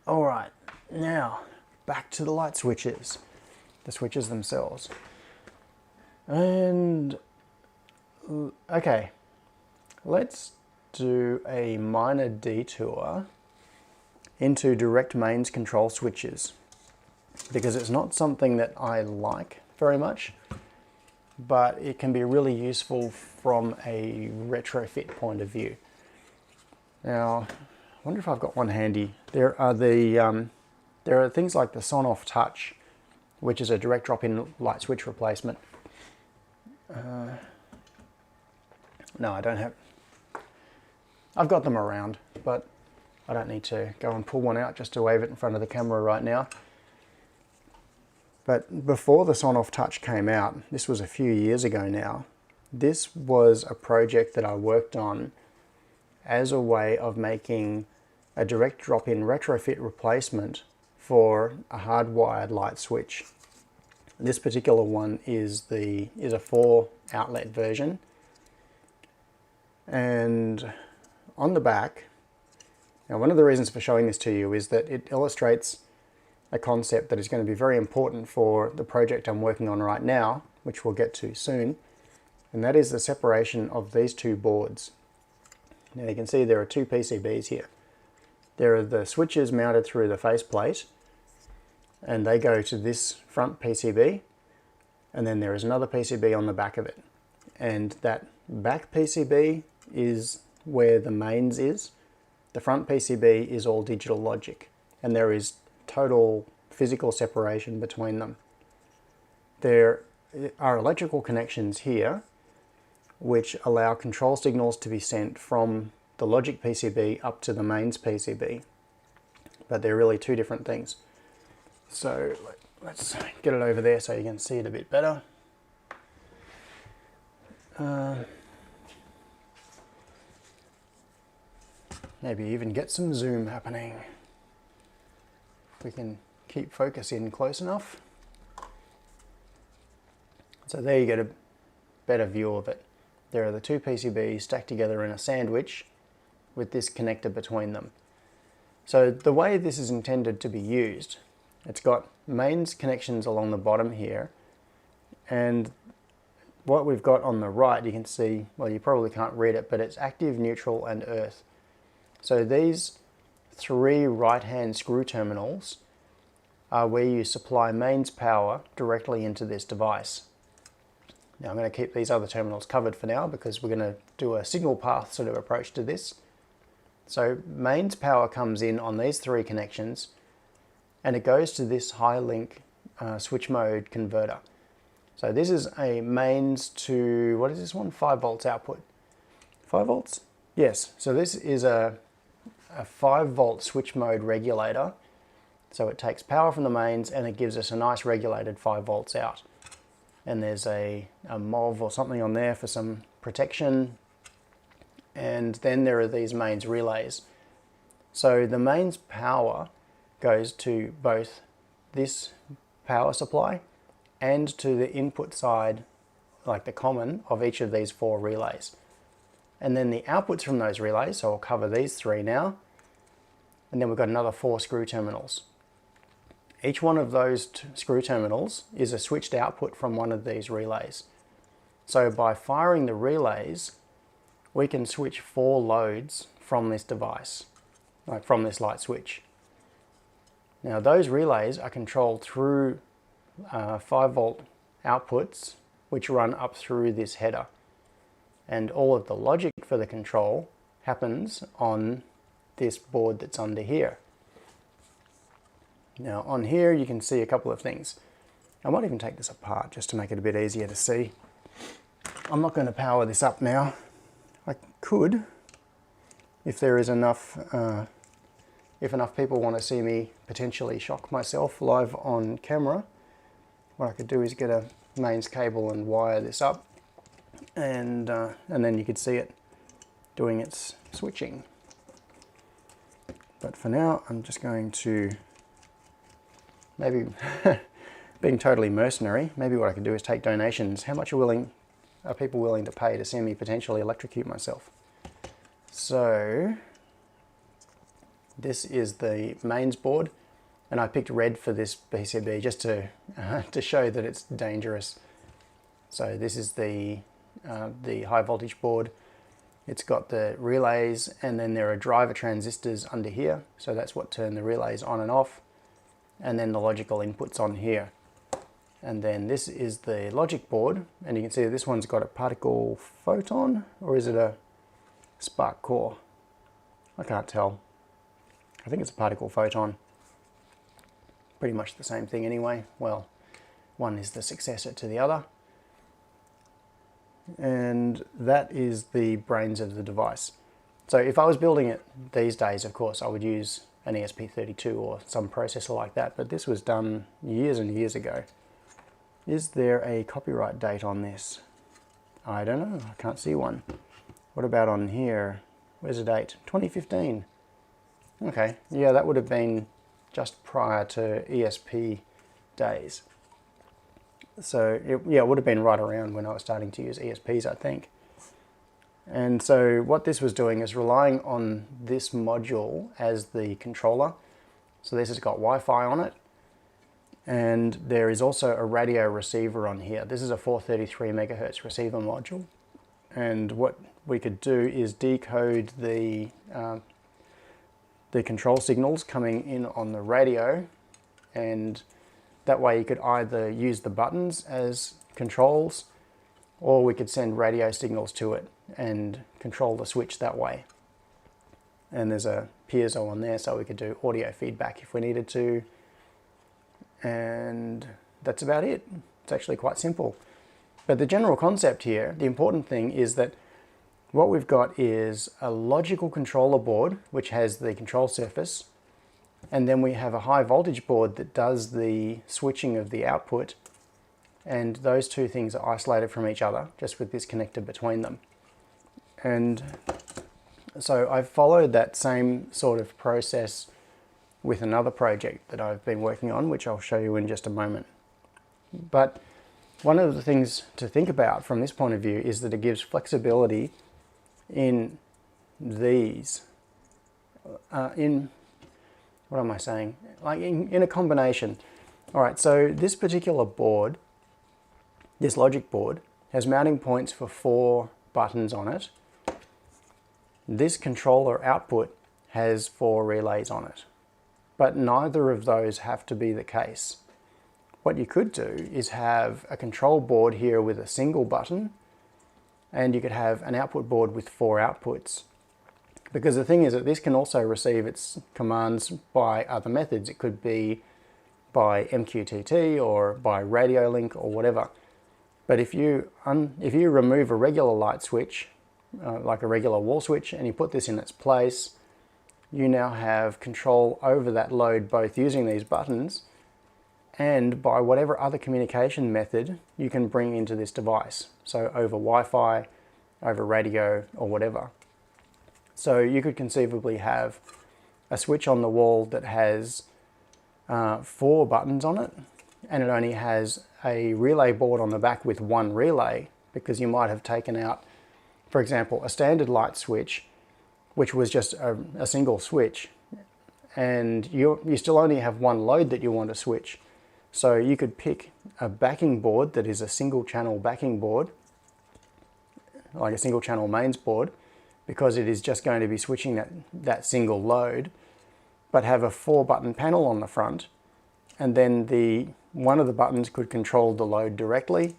All right, now back to the light switches, the switches themselves. And okay, let's do a minor detour into direct mains control switches, because it's not something that I like very much, but it can be really useful from a retrofit point of view. Now, I wonder if I've got one handy. There are things like the Sonoff Touch, which is a direct drop-in light switch replacement. No, I don't have. I've got them around, but I don't need to go and pull one out just to wave it in front of the camera right now. But before the Sonoff Touch came out, this was a few years ago now, this was a project that I worked on as a way of making a direct drop-in retrofit replacement for a hardwired light switch. This particular one is a 4 outlet version, and on the back, now one of the reasons for showing this to you is that it illustrates a concept that is going to be very important for the project I'm working on right now, which we'll get to soon, and that is the separation of these two boards. Now you can see there are two PCBs here. There are the switches mounted through the faceplate, and they go to this front PCB, and then there is another PCB on the back of it. And that back PCB is where the mains is. The front PCB is all digital logic, and there is total physical separation between them. There are electrical connections here which allow control signals to be sent from the logic PCB up to the mains PCB, but they're really two different things. So let's get it over there so you can see it a bit better. Maybe even get some zoom happening. If we can keep focus in close enough. So there you get a better view of it. There are the two PCBs stacked together in a sandwich with this connector between them. So the way this is intended to be used, it's got mains connections along the bottom here, and what we've got on the right, you can see, well, you probably can't read it, but it's active, neutral, and earth. So these 3 right-hand screw terminals are where you supply mains power directly into this device. Now I'm going to keep these other terminals covered for now because we're going to do a signal path sort of approach to this. So mains power comes in on these 3 connections, and it goes to this high link switch mode converter. So this is a mains to, what is this one? 5 volts output. 5 volts? Yes, so this is a 5 volt switch mode regulator. So it takes power from the mains and it gives us a nice regulated 5 volts out. And there's a MOV or something on there for some protection. And then there are these mains relays. So the mains power goes to both this power supply and to the input side, like the common, of each of these 4 relays. And then the outputs from those relays, so I'll cover these 3 now, and then we've got another 4 screw terminals. Each one of those screw terminals is a switched output from one of these relays. So by firing the relays, we can switch 4 loads from this device, like from this light switch. Now those relays are controlled through 5 volt outputs which run up through this header. And all of the logic for the control happens on this board that's under here. Now on here you can see a couple of things. I might even take this apart just to make it a bit easier to see. I'm not going to power this up now. I could, if there is enough, if enough people want to see me potentially shock myself live on camera. What I could do is get a mains cable and wire this up. and then you could see it doing its switching. But for now, I'm just going to maybe, being totally mercenary, maybe what I could do is take donations. How much are people willing to pay to see me potentially electrocute myself? So this is the mains board, and I picked red for this PCB just to show that it's dangerous. So this is the high voltage board. It's got the relays, and then there are driver transistors under here. So that's what turn the relays on and off. And then the logical inputs on here. And then this is the logic board. And you can see this one's got a particle photon, or is it a spark core? I can't tell. I think it's a particle photon. Pretty much the same thing anyway. Well, one is the successor to the other. And that is the brains of the device. So if I was building it these days, of course, I would use an ESP32 or some processor like that, but this was done years and years ago. Is there a copyright date on this? I don't know, I can't see one. What about on here? Where's the date? 2015. Okay, yeah, that would have been just prior to ESP days. So it would have been right around when I was starting to use ESPs, I think. And so what this was doing is relying on this module as the controller. So this has got Wi-Fi on it, and there is also a radio receiver on here. This is a 433 megahertz receiver module, and what we could do is decode the control signals coming in on the radio, and that way you could either use the buttons as controls, or we could send radio signals to it and control the switch that way. And there's a piezo on there, so we could do audio feedback if we needed to. And that's about it. It's actually quite simple. But the general concept here, the important thing is that what we've got is a logical controller board, which has the control surface, and then we have a high voltage board that does the switching of the output, and those two things are isolated from each other, just with this connector between them. And so I've followed that same sort of process with another project that I've been working on, which I'll show you in just a moment. But one of the things to think about from this point of view is that it gives flexibility in these, what am I saying? Like in a combination. All right, so this particular board, this logic board, has mounting points for 4 buttons on it. This controller output has 4 relays on it, but neither of those have to be the case. What you could do is have a control board here with a single button, and you could have an output board with 4 outputs. Because the thing is that this can also receive its commands by other methods. It could be by MQTT or by radio link or whatever. But if you remove a regular light switch, like a regular wall switch, and you put this in its place, you now have control over that load both using these buttons and by whatever other communication method you can bring into this device. So over Wi-Fi, over radio, or whatever. So you could conceivably have a switch on the wall that has 4 buttons on it, and it only has a relay board on the back with 1 relay, because you might have taken out, for example, a standard light switch, which was just a single switch, and you still only have 1 load that you want to switch. So you could pick a backing board that is a single channel backing board, like a single channel mains board, because it is just going to be switching that single load, but have a 4-button panel on the front, and then one of the buttons could control the load directly,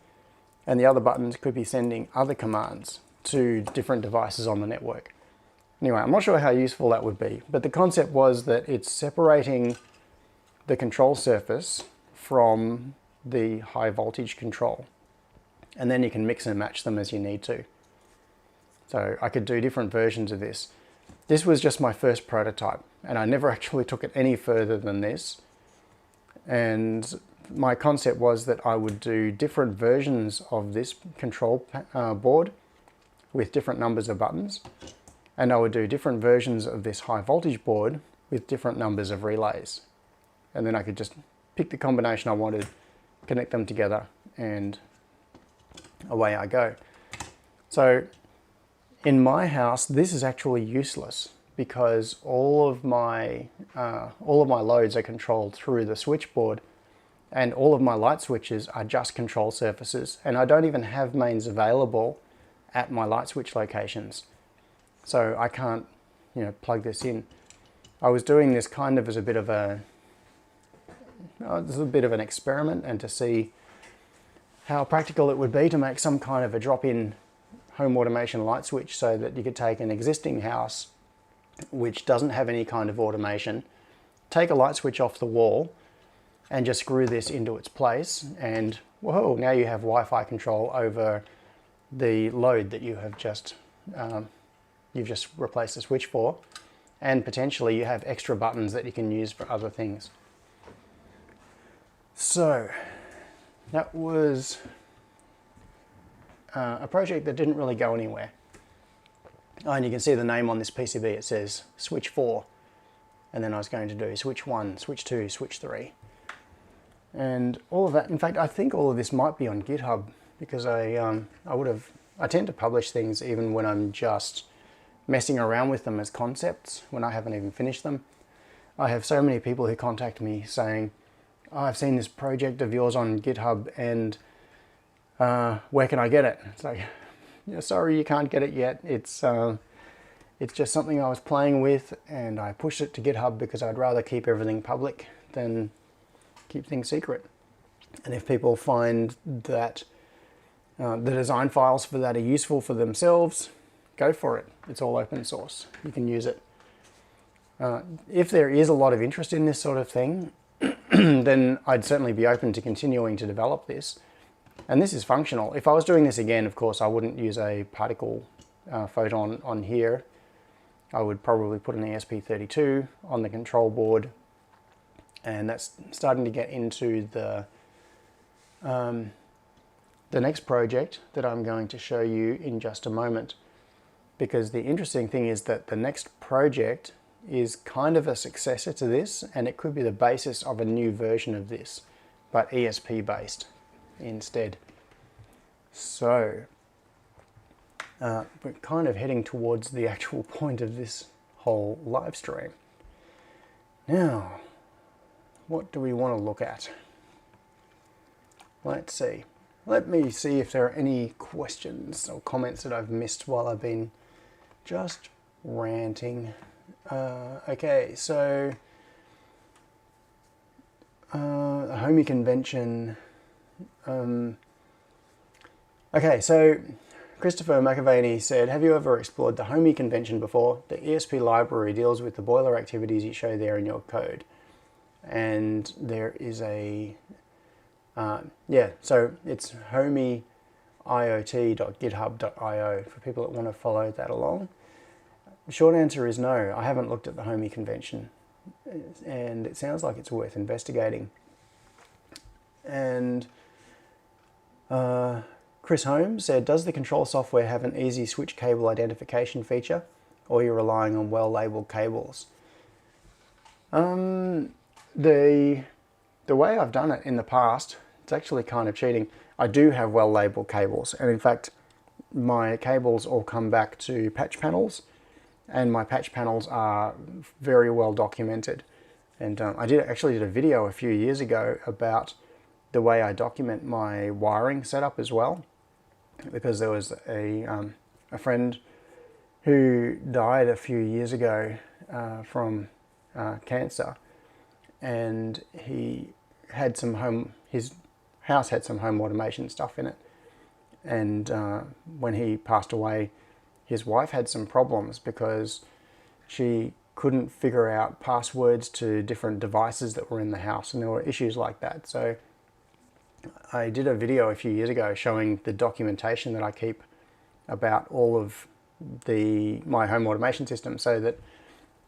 and the other buttons could be sending other commands to different devices on the network. Anyway, I'm not sure how useful that would be, but the concept was that it's separating the control surface from the high voltage control, and then you can mix and match them as you need to. So I could do different versions of this. This was just my first prototype, and I never actually took it any further than this. And my concept was that I would do different versions of this control board with different numbers of buttons, and I would do different versions of this high voltage board with different numbers of relays. And then I could just pick the combination I wanted, connect them together, and away I go. So in my house, this is actually useless because all of my loads are controlled through the switchboard, and all of my light switches are just control surfaces, and I don't even have mains available at my light switch locations. So I can't, plug this in. I was doing this kind of as a bit of an experiment, and to see how practical it would be to make some kind of a drop-in home automation light switch, so that you could take an existing house which doesn't have any kind of automation, take a light switch off the wall, and just screw this into its place, and whoa, now you have Wi-Fi control over the load that you have just you've just replaced the switch for, and potentially you have extra buttons that you can use for other things. So that was a project that didn't really go anywhere. Oh, and you can see the name on this PCB, it says switch 4, and then I was going to do switch 1, switch 2, switch 3, and all of that. In fact, I think all of this might be on GitHub, because I tend to publish things even when I'm just messing around with them as concepts, when I haven't even finished them. I have so many people who contact me saying, oh, I've seen this project of yours on GitHub, and where can I get it? It's like, sorry, you can't get it yet. It's just something I was playing with, and I pushed it to GitHub because I'd rather keep everything public than keep things secret. And if people find that the design files for that are useful for themselves, go for it. It's all open source. You can use it. If there is a lot of interest in this sort of thing, then I'd certainly be open to continuing to develop this. And this is functional. If I was doing this again, of course, I wouldn't use a particle photon on here. I would probably put an ESP32 on the control board, and that's starting to get into the next project that I'm going to show you in just a moment. Because the interesting thing is that the next project is kind of a successor to this, and it could be the basis of a new version of this, but ESP based instead. So we're kind of heading towards the actual point of this whole live stream. Now, what do we want to look at? Let's see. Let me see if there are any questions or comments that I've missed while I've been just ranting. Okay, so a homey convention. Okay, so Christopher McAvaney said, have you ever explored the homey convention before? The ESP library deals with the boiler activities you show there in your code. And there is a, yeah, so it's homeyIoT.github.io for people that want to follow that along. The short answer is no, I haven't looked at the homey convention, and it sounds like it's worth investigating. And Chris Holmes said, does the control software have an easy switch cable identification feature, or you're relying on well-labeled cables? The way I've done it in the past, it's actually kind of cheating. I do have well-labeled cables, and in fact my cables all come back to patch panels, and my patch panels are very well documented. And I actually did a video a few years ago about the way I document my wiring setup as well, because there was a friend who died a few years ago from cancer, and he had his house had some home automation stuff in it, and when he passed away, his wife had some problems because she couldn't figure out passwords to different devices that were in the house, and there were issues like that. So I did a video a few years ago showing the documentation that I keep about all of my home automation system, so that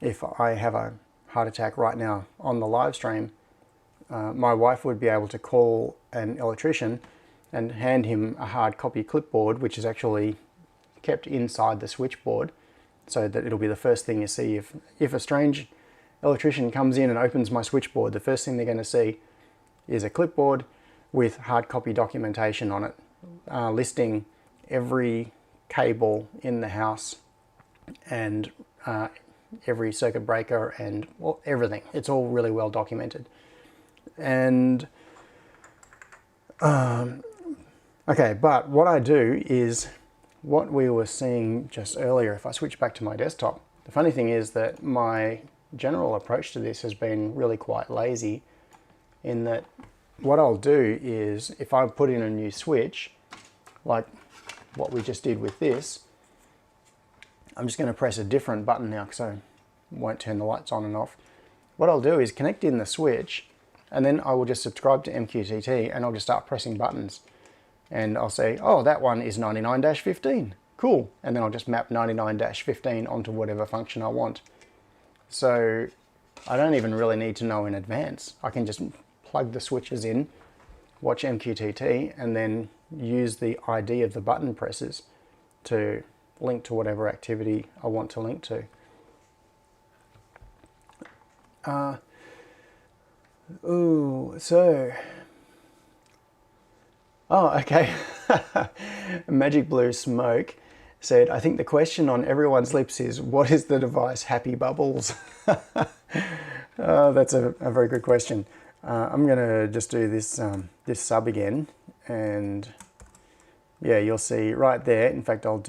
if I have a heart attack right now on the live stream, my wife would be able to call an electrician and hand him a hard copy clipboard, which is actually kept inside the switchboard, so that it'll be the first thing you see. If a strange electrician comes in and opens my switchboard, the first thing they're going to see is a clipboard with hard copy documentation on it, listing every cable in the house and every circuit breaker and everything. It's all really well documented. And okay, but what I do is what we were seeing just earlier. If I switch back to my desktop, the funny thing is that my general approach to this has been really quite lazy, in that what I'll do is, if I put in a new switch, like what we just did with this, I'm just going to press a different button now because I won't turn the lights on and off. What I'll do is connect in the switch, and then I will just subscribe to MQTT and I'll just start pressing buttons. And I'll say, oh, that one is 99-15. Cool. And then I'll just map 99-15 onto whatever function I want. So I don't even really need to know in advance. I can just plug the switches in, watch MQTT, and then use the ID of the button presses to link to whatever activity I want to link to. Okay. Magic Blue Smoke said, I think the question on everyone's lips is, what is the device Happy Bubbles? That's a very good question. I'm gonna just do this this sub again, and yeah, you'll see right there. In fact, I'll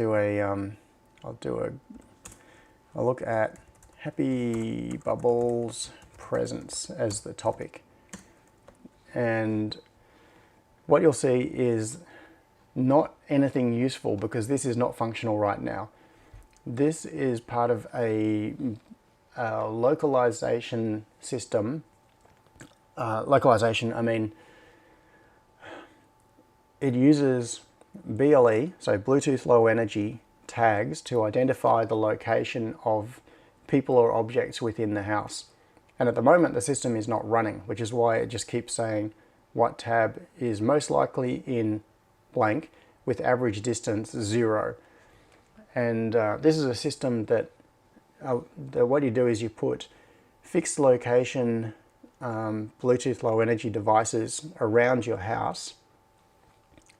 look at Happy Bubbles presents as the topic, and what you'll see is not anything useful, because this is not functional right now. This is part of a localization system. Localization, I mean, it uses BLE, so Bluetooth Low Energy tags, to identify the location of people or objects within the house. And at the moment the system is not running, which is why it just keeps saying what tab is most likely in blank with average distance 0. And this is a system that what you do is you put fixed location Bluetooth Low Energy devices around your house,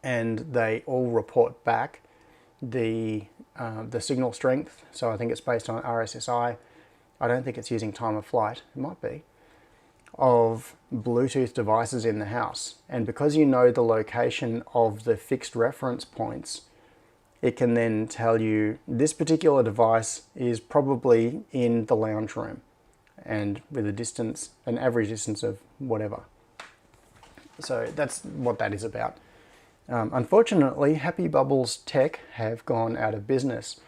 and they all report back the signal strength. So I think it's based on RSSI. I don't think it's using time of flight, it might be, of Bluetooth devices in the house. And because you know the location of the fixed reference points, it can then tell you this particular device is probably in the lounge room, and with a distance, an average distance of whatever. So that's what that is about. Unfortunately, Happy Bubbles Tech have gone out of business.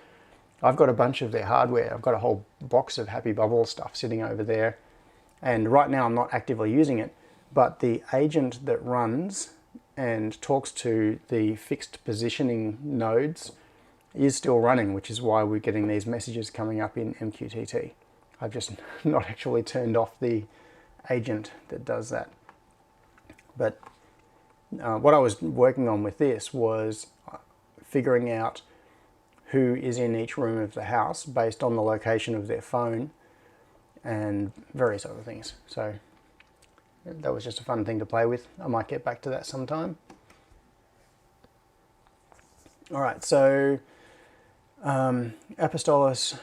I've got a bunch of their hardware. I've got a whole box of Happy Bubbles stuff sitting over there. And right now I'm not actively using it, but the agent that runs and talks to the fixed positioning nodes is still running, which is why we're getting these messages coming up in MQTT. I've just not actually turned off the agent that does that. But what I was working on with this was figuring out who is in each room of the house based on the location of their phone and various other things. So that was just a fun thing to play with. I might get back to that sometime. All right, so Apostolos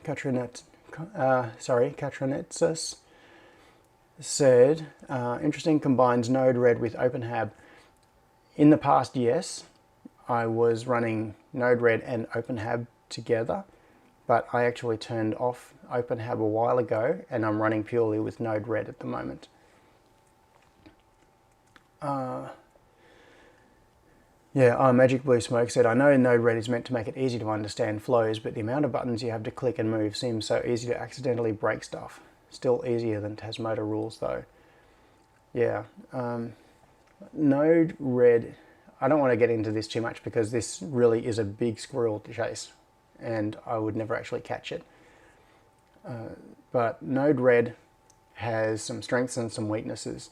Katranetsis said, interesting, combines Node-RED with OpenHAB. In the past, yes, I was running Node-RED and OpenHAB together, but I actually turned off OpenHAB a while ago, and I'm running purely with Node-RED at the moment. Magic Blue Smoke said, I know Node-RED is meant to make it easy to understand flows, but the amount of buttons you have to click and move seems so easy to accidentally break stuff. Still easier than Tasmota rules though. Yeah, Node-RED, I don't want to get into this too much because this really is a big squirrel to chase and I would never actually catch it. But Node-RED has some strengths and some weaknesses.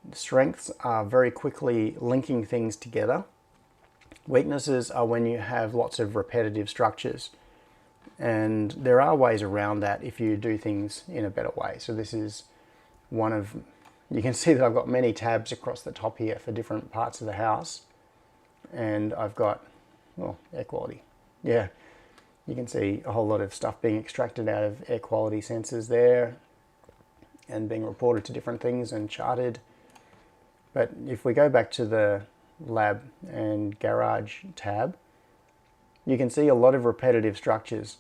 The strengths are very quickly linking things together. Weaknesses are when you have lots of repetitive structures. And there are ways around that if you do things in a better way. So this is one of, you can see that I've got many tabs across the top here for different parts of the house. And I've got, well, air quality. Yeah, you can see a whole lot of stuff being extracted out of air quality sensors there and being reported to different things and charted. But if we go back to the lab and garage tab, you can see a lot of repetitive structures.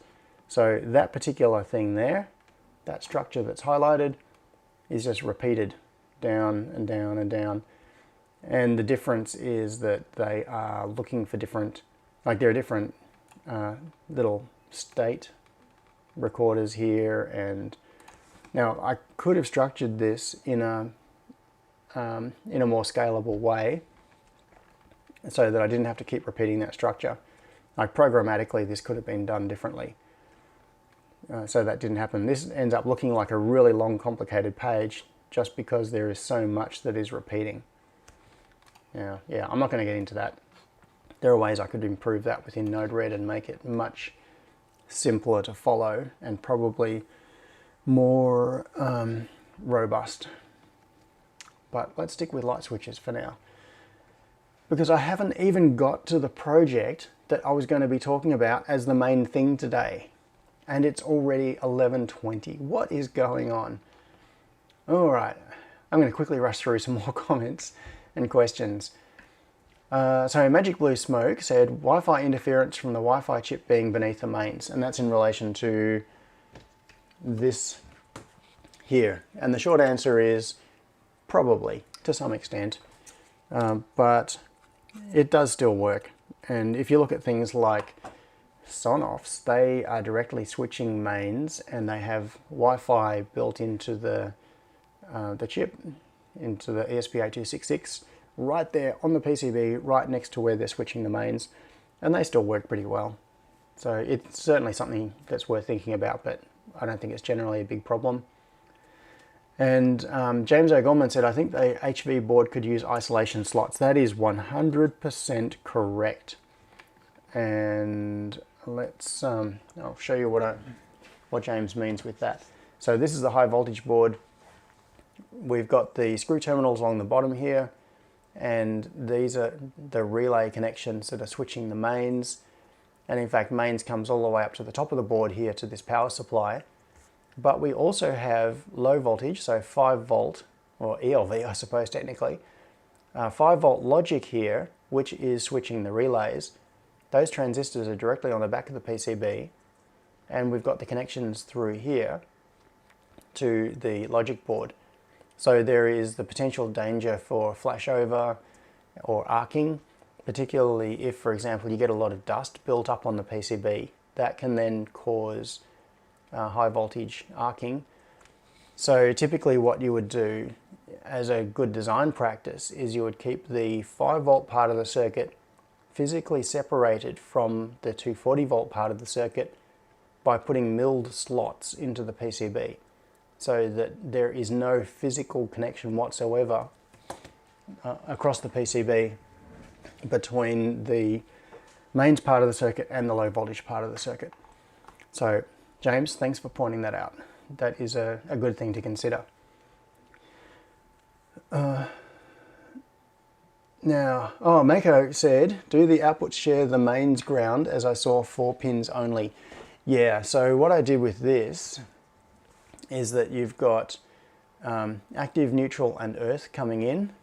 So that particular thing there, that structure that's highlighted, is just repeated down and down and down. And the difference is that they are looking for different, like there are different little state recorders here. And now I could have structured this in a more scalable way so that I didn't have to keep repeating that structure. Like programmatically, this could have been done differently. So that didn't happen. This ends up looking like a really long, complicated page just because there is so much that is repeating. Yeah, I'm not going to get into that. There are ways I could improve that within Node-RED and make it much simpler to follow and probably more robust. But let's stick with light switches for now, because I haven't even got to the project that I was going to be talking about as the main thing today. And it's already 11:20. What is going on? All right, I'm going to quickly rush through some more comments and questions. So Magic Blue Smoke said Wi-Fi interference from the Wi-Fi chip being beneath the mains, and that's in relation to this here. And the short answer is probably, to some extent, but it does still work. And if you look at things like Sonoffs, they are directly switching mains, and they have Wi-Fi built into the chip, into the ESP8266, right there on the PCB, right next to where they're switching the mains, and they still work pretty well. So it's certainly something that's worth thinking about, but I don't think it's generally a big problem. And James O'Gorman said, I think the HV board could use isolation slots. That is 100% correct. And let's, I'll show you what James means with that. So this is the high voltage board. We've got the screw terminals along the bottom here, and these are the relay connections that are switching the mains. And in fact, mains comes all the way up to the top of the board here to this power supply. But we also have low voltage, so 5 volt, or ELV I suppose technically, 5 volt logic here, which is switching the relays. Those transistors are directly on the back of the PCB, and we've got the connections through here to the logic board. So there is the potential danger for flashover or arcing, particularly if, for example, you get a lot of dust built up on the PCB. That can then cause high voltage arcing. So typically what you would do as a good design practice is you would keep the 5 volt part of the circuit physically separated from the 240 volt part of the circuit by putting milled slots into the PCB, so that there is no physical connection whatsoever across the PCB between the mains part of the circuit and the low voltage part of the circuit. So James, thanks for pointing that out. That is a good thing to consider. Now, Mako said, do the outputs share the mains ground, as I saw 4 pins only? Yeah, so what I did with this is that you've got active, neutral and earth coming in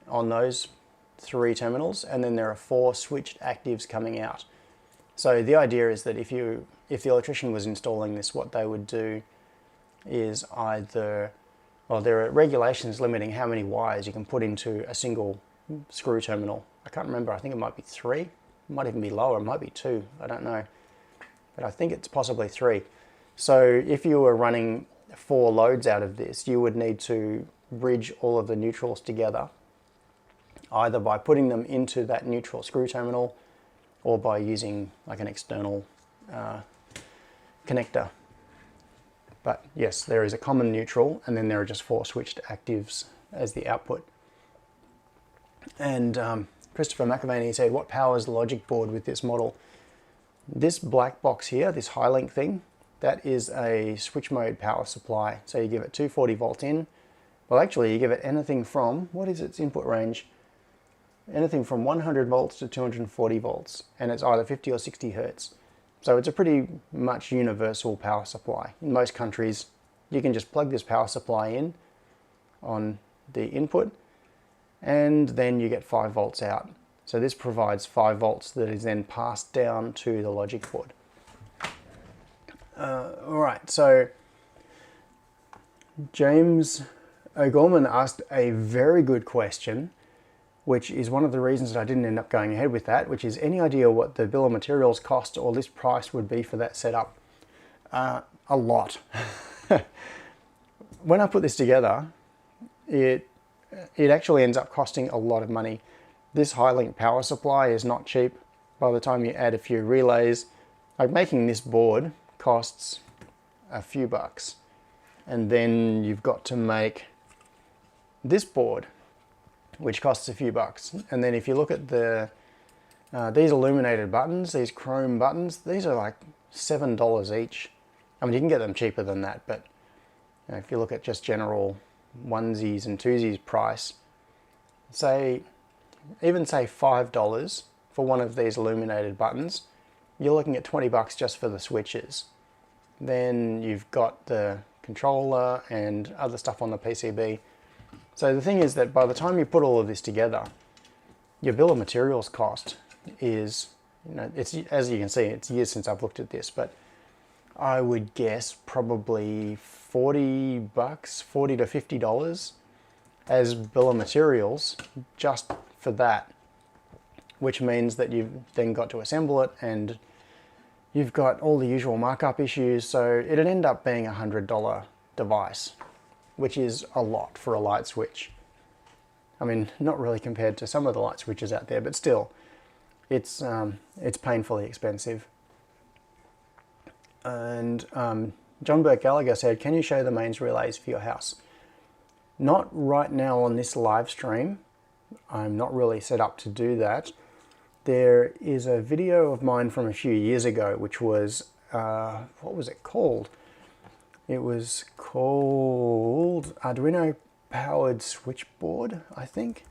on those 3 terminals, and then there are 4 switched actives coming out. So the idea is that if the electrician was installing this, what they would do is either, well, there are regulations limiting how many wires you can put into a single screw terminal. I can't remember, I think it might be 3, it might even be lower, it might be 2, I don't know. But I think it's possibly 3. So if you were running 4 loads out of this, you would need to bridge all of the neutrals together, either by putting them into that neutral screw terminal or by using like an external connector. But yes, there is a common neutral, and then there are just 4 switched actives as the output. And Christopher McAvaney said, what powers the logic board with this model? This black box here, this high link thing, that is a switch mode power supply. So you give it 240 volts in. Well, actually you give it anything from, what is its input range? Anything from 100 volts to 240 volts, and it's either 50 or 60 hertz. So it's a pretty much universal power supply. In most countries, you can just plug this power supply in on the input, and then you get 5 volts out. So this provides 5 volts that is then passed down to the logic board. Alright, so James O'Gorman asked a very good question, which is one of the reasons that I didn't end up going ahead with that, which is any idea what the bill of materials cost or list price would be for that setup? A lot. When I put this together, it actually ends up costing a lot of money. This high link power supply is not cheap. By the time you add a few relays, like making this board costs a few bucks. And then you've got to make this board, which costs a few bucks. And then if you look at the these illuminated buttons, these chrome buttons, these are like $7 each. I mean, you can get them cheaper than that, but you know, if you look at just general onesies and twosies price, even say $5 for one of these illuminated buttons, you're looking at 20 bucks just for the switches. Then you've got the controller and other stuff on the PCB. So the thing is that by the time you put all of this together, your bill of materials cost is, you know, it's, as you can see, it's years since I've looked at this, but I would guess probably 40 bucks, $40 to $50 as bill of materials just for that, which means that you've then got to assemble it and you've got all the usual markup issues. So it'd end up being $100 device, which is a lot for a light switch. I mean, not really compared to some of the light switches out there, but still, it's painfully expensive. And John Burke Gallagher said, can you show the mains relays for your house? Not right now on this live stream. I'm not really set up to do that. There is a video of mine from a few years ago, which was, what was it called? It was called Arduino Powered Switchboard, I think.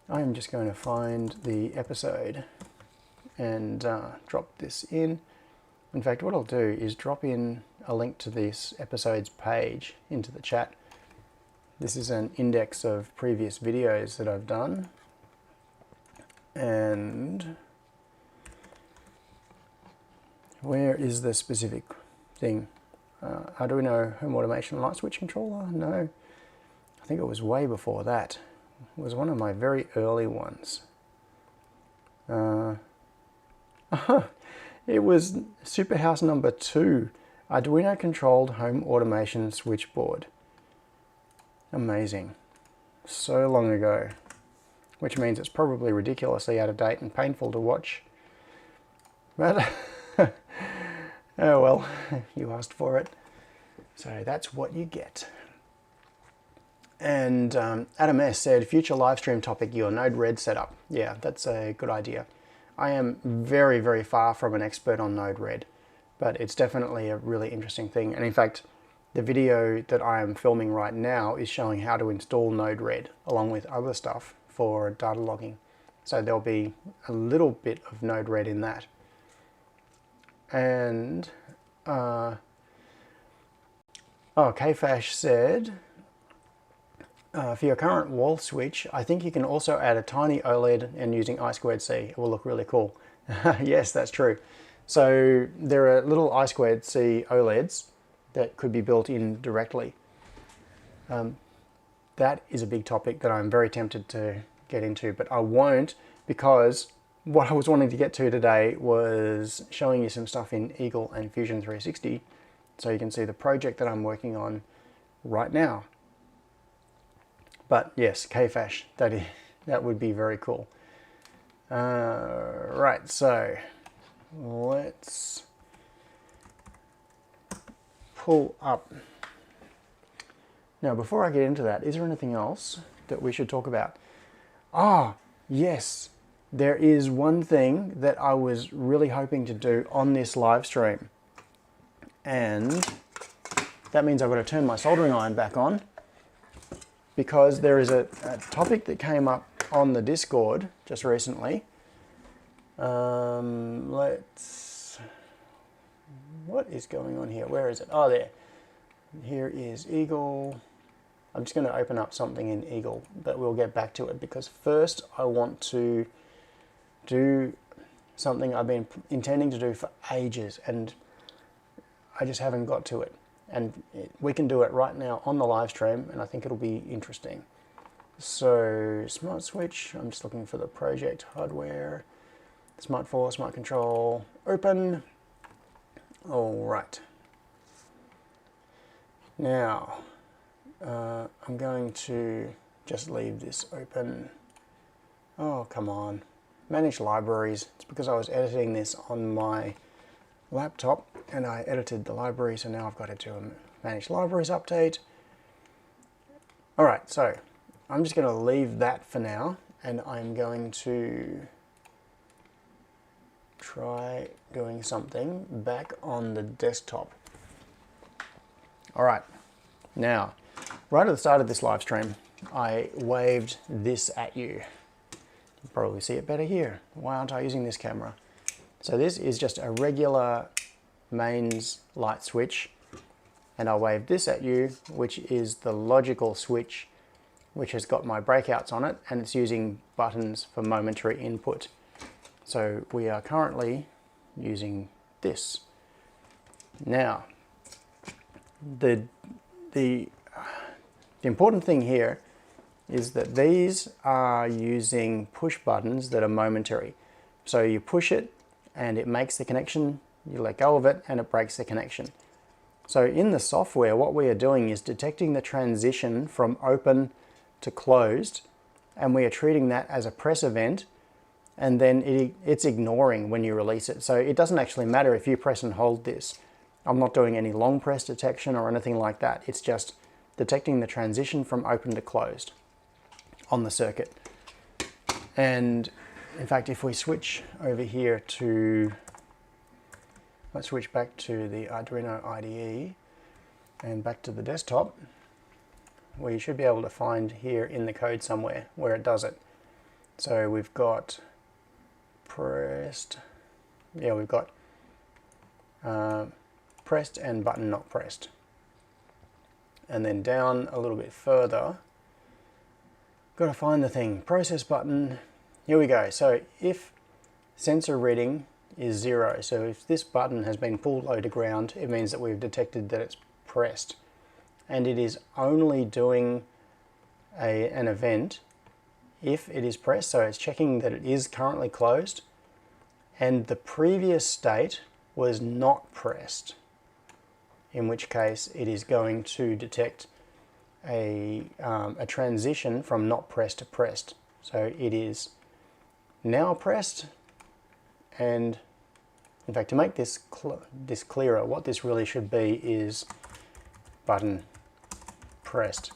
I'm just going to find the episode and drop this in. In fact, what I'll do is drop in a link to this episode's page into the chat. This is an index of previous videos that I've done. And where is the specific thing? Arduino home automation light switch controller? No, I think it was way before that. It was one of my very early ones. It was Superhouse number 2, Arduino controlled home automation switchboard. Amazing. So long ago. Which means it's probably ridiculously out of date and painful to watch. But, oh well, you asked for it. So that's what you get. And Adam S. said, future live stream topic, your Node-RED setup. Yeah, that's a good idea. I am very, very far from an expert on Node-RED, but it's definitely a really interesting thing. And in fact, the video that I am filming right now is showing how to install Node-RED along with other stuff for data logging. So there'll be a little bit of Node-RED in that. And, Kfash said, for your current wall switch, I think you can also add a tiny OLED and using I2C. It will look really cool. Yes, that's true. So there are little I2C OLEDs that could be built in directly. That is a big topic that I'm very tempted to get into, but I won't, because what I was wanting to get to today was showing you some stuff in Eagle and Fusion 360 so you can see the project that I'm working on right now. But yes, Kfash, that would be very cool. Right, so let's pull up. Now, before I get into that, is there anything else that we should talk about? Ah, yes, there is one thing that I was really hoping to do on this live stream. And that means I've got to turn my soldering iron back on, because there is a topic that came up on the Discord just recently. What is going on here? Where is it? Oh, there. Here is Eagle. I'm just going to open up something in Eagle, but we'll get back to it, because first I want to do something I've been intending to do for ages, and I just haven't got to it. And we can do it right now on the live stream, and I think it'll be interesting. So, Smart Switch, I'm just looking for the project hardware. Smart 4, Smart Control, open. All right. Now, I'm going to just leave this open. Oh, come on. Manage libraries. It's because I was editing this on my laptop and I edited the library, so now I've got to do a manage libraries update. All right, so I'm just going to leave that for now, and I'm going to try doing something back on the desktop. All right, now, right at the start of this live stream, I waved this at you. You probably see it better here. Why aren't I using this camera? So this is just a regular mains light switch, and I waved this at you, which is the logical switch, which has got my breakouts on it, and it's using buttons for momentary input. So we are currently using this. Now, the important thing here is that these are using push buttons that are momentary. So you push it and it makes the connection, you let go of it and it breaks the connection. So in the software, what we are doing is detecting the transition from open to closed, and we are treating that as a press event, and then it's ignoring when you release it. So it doesn't actually matter if you press and hold this. I'm not doing any long press detection or anything like that. It's just detecting the transition from open to closed on the circuit. And in fact, if we switch over here to, let's switch back to the Arduino IDE and back to the desktop, we should be able to find here in the code somewhere where it does it. So we've got pressed, yeah, we've got pressed and button not pressed. And then down a little bit further, got to find the thing, process button. Here we go. So if sensor reading is 0, so if this button has been pulled low to ground, it means that we've detected that it's pressed. And it is only doing an event if it is pressed, so it's checking that it is currently closed and the previous state was not pressed, in which case it is going to detect a transition from not pressed to pressed. So it is now pressed, and in fact, to make this clearer, what this really should be is button pressed.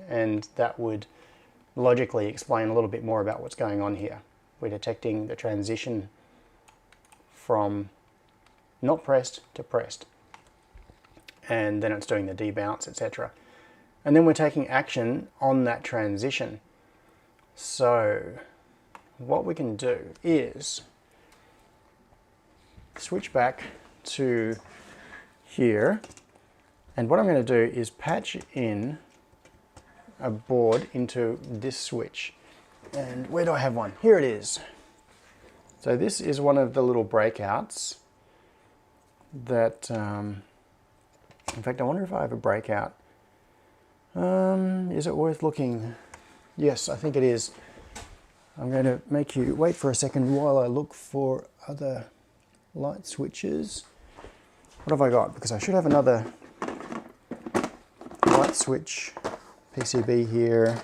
And that would logically explain a little bit more about what's going on here. We're detecting the transition from not pressed to pressed, and then it's doing the debounce, etc. And then we're taking action on that transition. So what we can do is switch back to here, and what I'm going to do is patch in a board into this switch. And where do I have one? Here it is. So this is one of the little breakouts that, in fact, I wonder if I have a breakout. Is it worth looking? Yes, I think it is. I'm going to make you wait for a second while I look for other light switches. What have I got? Because I should have another light switch PCB here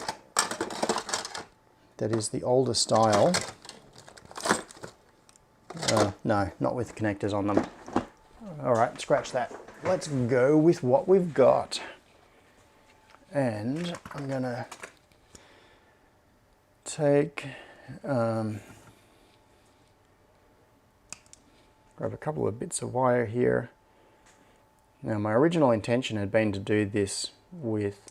that is the older style. No, not with connectors on them. All right, scratch that. Let's go with what we've got. And I'm gonna take, grab a couple of bits of wire here. Now my original intention had been to do this with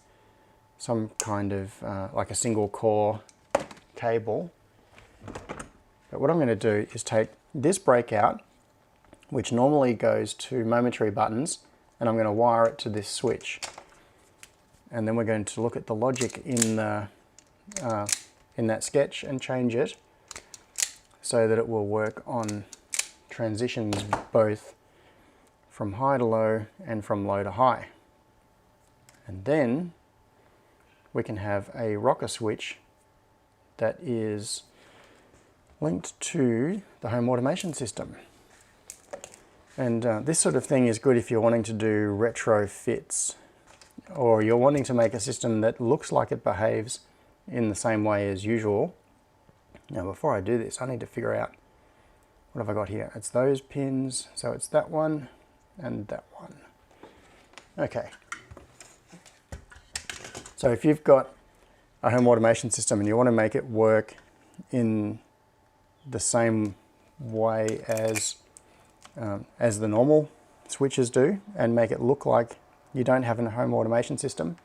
some kind of like a single core cable. But what I'm going to do is take this breakout, which normally goes to momentary buttons, and I'm going to wire it to this switch. And then we're going to look at the logic in that sketch and change it so that it will work on transitions both from high to low and from low to high. And then we can have a rocker switch that is linked to the home automation system. And this sort of thing is good if you're wanting to do retrofits, or you're wanting to make a system that looks like it behaves in the same way as usual. Now before I do this, I need to figure out, what have I got here? It's those pins, so it's that one and that one. Okay. So if you've got a home automation system and you want to make it work in the same way as the normal switches do, and make it look like you don't have a home automation system,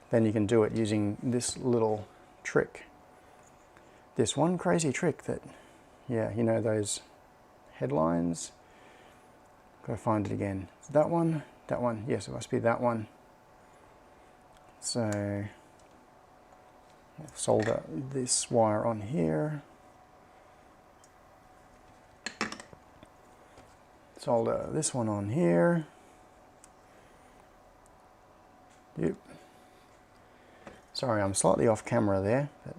then you can do it using this little trick. This one crazy trick that, yeah, you know those headlines? Gotta find it again. It's that one, yes, it must be that one. So, I'll solder this wire on here. Solder this one on here. Yep. Sorry, I'm slightly off camera there, but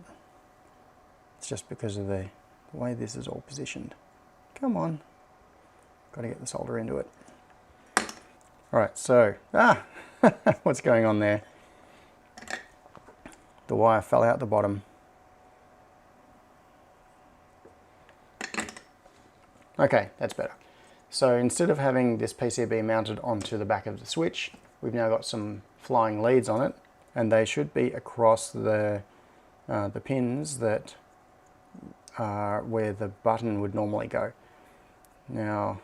it's just because of the way this is all positioned. Come on. Got to get the solder into it. Alright, so, what's going on there? The wire fell out the bottom. Okay, that's better. So instead of having this PCB mounted onto the back of the switch, we've now got some flying leads on it, and they should be across the pins that are where the button would normally go. Now,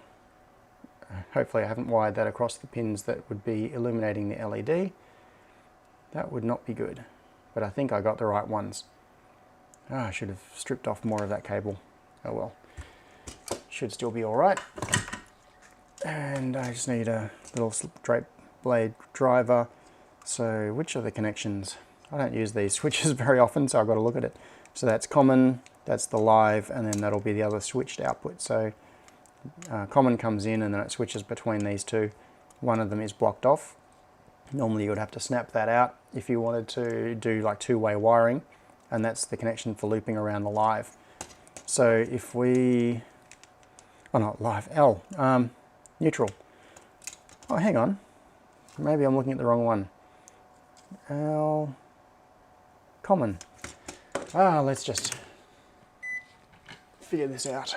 hopefully I haven't wired that across the pins that would be illuminating the LED. That would not be good, but I think I got the right ones. I should have stripped off more of that cable. Oh well. Should still be alright. And I just need a little straight blade driver. So which are the connections? I don't use these switches very often, so I've got to look at it. So that's common, that's the live, and then that'll be the other switched output. So common comes in and then it switches between these two. One of them is blocked off. Normally you would have to snap that out if you wanted to do like two-way wiring, and that's the connection for looping around the live. So if we, oh not live, L, neutral. Oh, hang on. Maybe I'm looking at the wrong one. L, common. Let's just figure this out.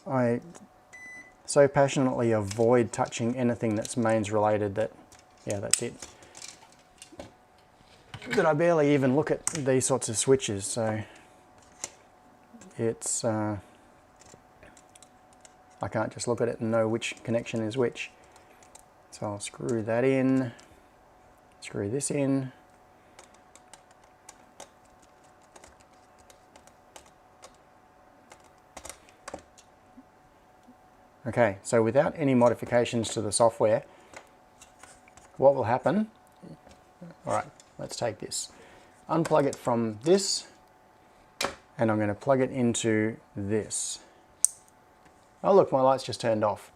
I so passionately avoid touching anything that's mains related that, yeah, that's it. That I barely even look at these sorts of switches, so it's, I can't just look at it and know which connection is which. So I'll screw that in, screw this in. Okay, so without any modifications to the software, what will happen, all right, let's take this, unplug it from this, and I'm going to plug it into this. Oh look, my light's just turned off.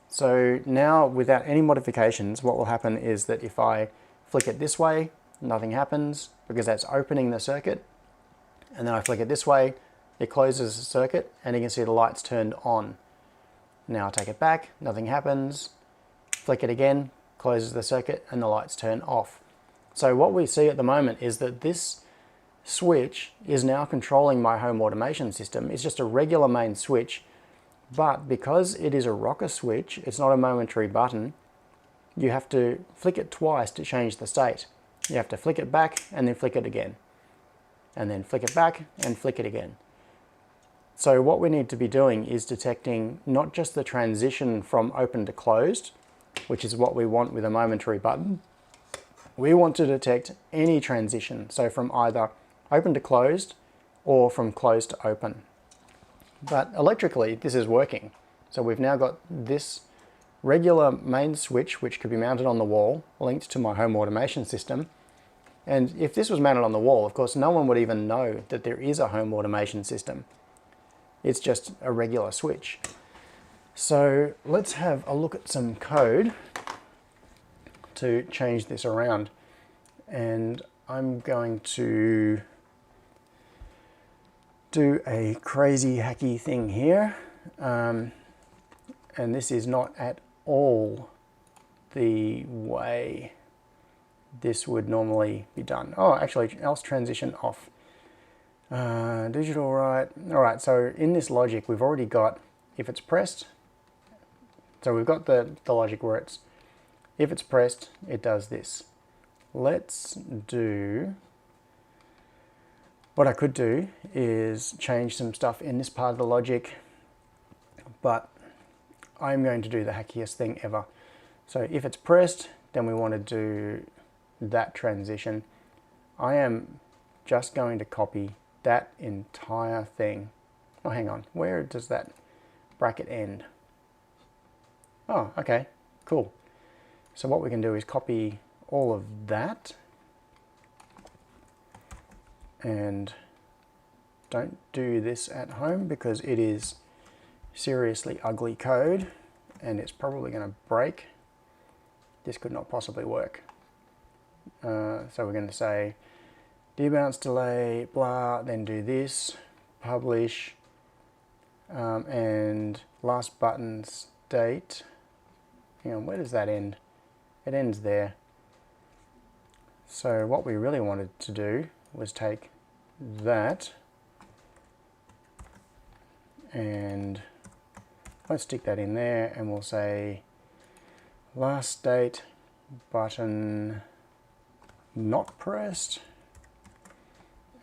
So now without any modifications, what will happen is that if I flick it this way, nothing happens because that's opening the circuit. And then I flick it this way, it closes the circuit, and you can see the light's turned on. Now I take it back, nothing happens, flick it again, closes the circuit, and the lights turn off. So what we see at the moment is that this switch is now controlling my home automation system. It's just a regular main switch, But because it is a rocker switch, it's not a momentary button, you have to flick it twice to change the state. You have to flick it back and then flick it again. And then flick it back and flick it again. So what we need to be doing is detecting not just the transition from open to closed, which is what we want with a momentary button. We want to detect any transition, so from either open to closed or from closed to open. But electrically, this is working. So we've now got this regular main switch, which could be mounted on the wall, linked to my home automation system. And if this was mounted on the wall, of course, no one would even know that there is a home automation system. It's just a regular switch. So let's have a look at some code to change this around. And I'm going to do a crazy hacky thing here. And this is not at all the way this would normally be done. Oh, actually, else transition off. Digital right. All right, so in this logic, we've already got, if it's pressed, so we've got the logic where it's, if it's pressed, it does this. Let's do, what I could do is change some stuff in this part of the logic, but I'm going to do the hackiest thing ever. So if it's pressed, then we want to do that transition. I am just going to copy that entire thing. Oh, hang on, where does that bracket end? Oh, okay, cool. So what we can do is copy all of that, and don't do this at home because it is seriously ugly code and it's probably going to break. This could not possibly work. So we're going to say debounce delay, blah, then do this, publish, and last button state. Hang on, where does that end? It ends there. So what we really wanted to do was take that and let's stick that in there, and we'll say last state button not pressed,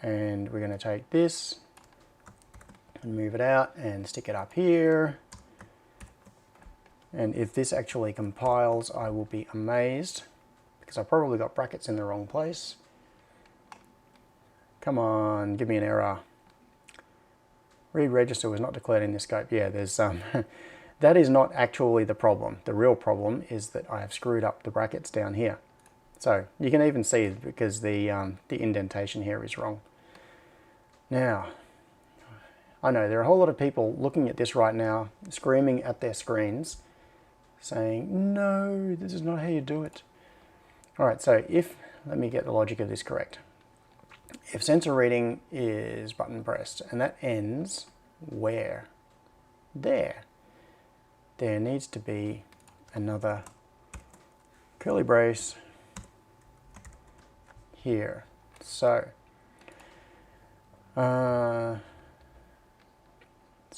and we're going to take this and move it out and stick it up here. And if this actually compiles, I will be amazed because I probably got brackets in the wrong place. Come on, give me an error. Read register was not declared in this scope. Yeah, there's that is not actually the problem. The real problem is that I have screwed up the brackets down here. So you can even see because the indentation here is wrong. Now, I know there are a whole lot of people looking at this right now, screaming at their screens, saying, no, this is not how you do it. All right, so if, let me get the logic of this correct. If sensor reading is button pressed, and that ends where? There. There needs to be another curly brace here. So, so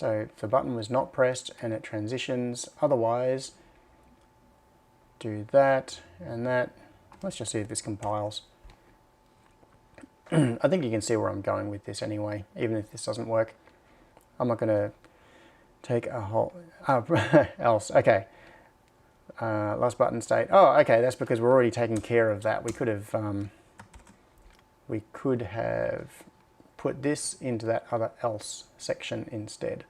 if the button was not pressed and it transitions, otherwise, do that and that. Let's just see if this compiles. I think you can see where I'm going with this anyway, even if this doesn't work. I'm not going to take a whole else. Okay. Last button state. Oh, okay, that's because we're already taking care of that. We could have put this into that other else section instead.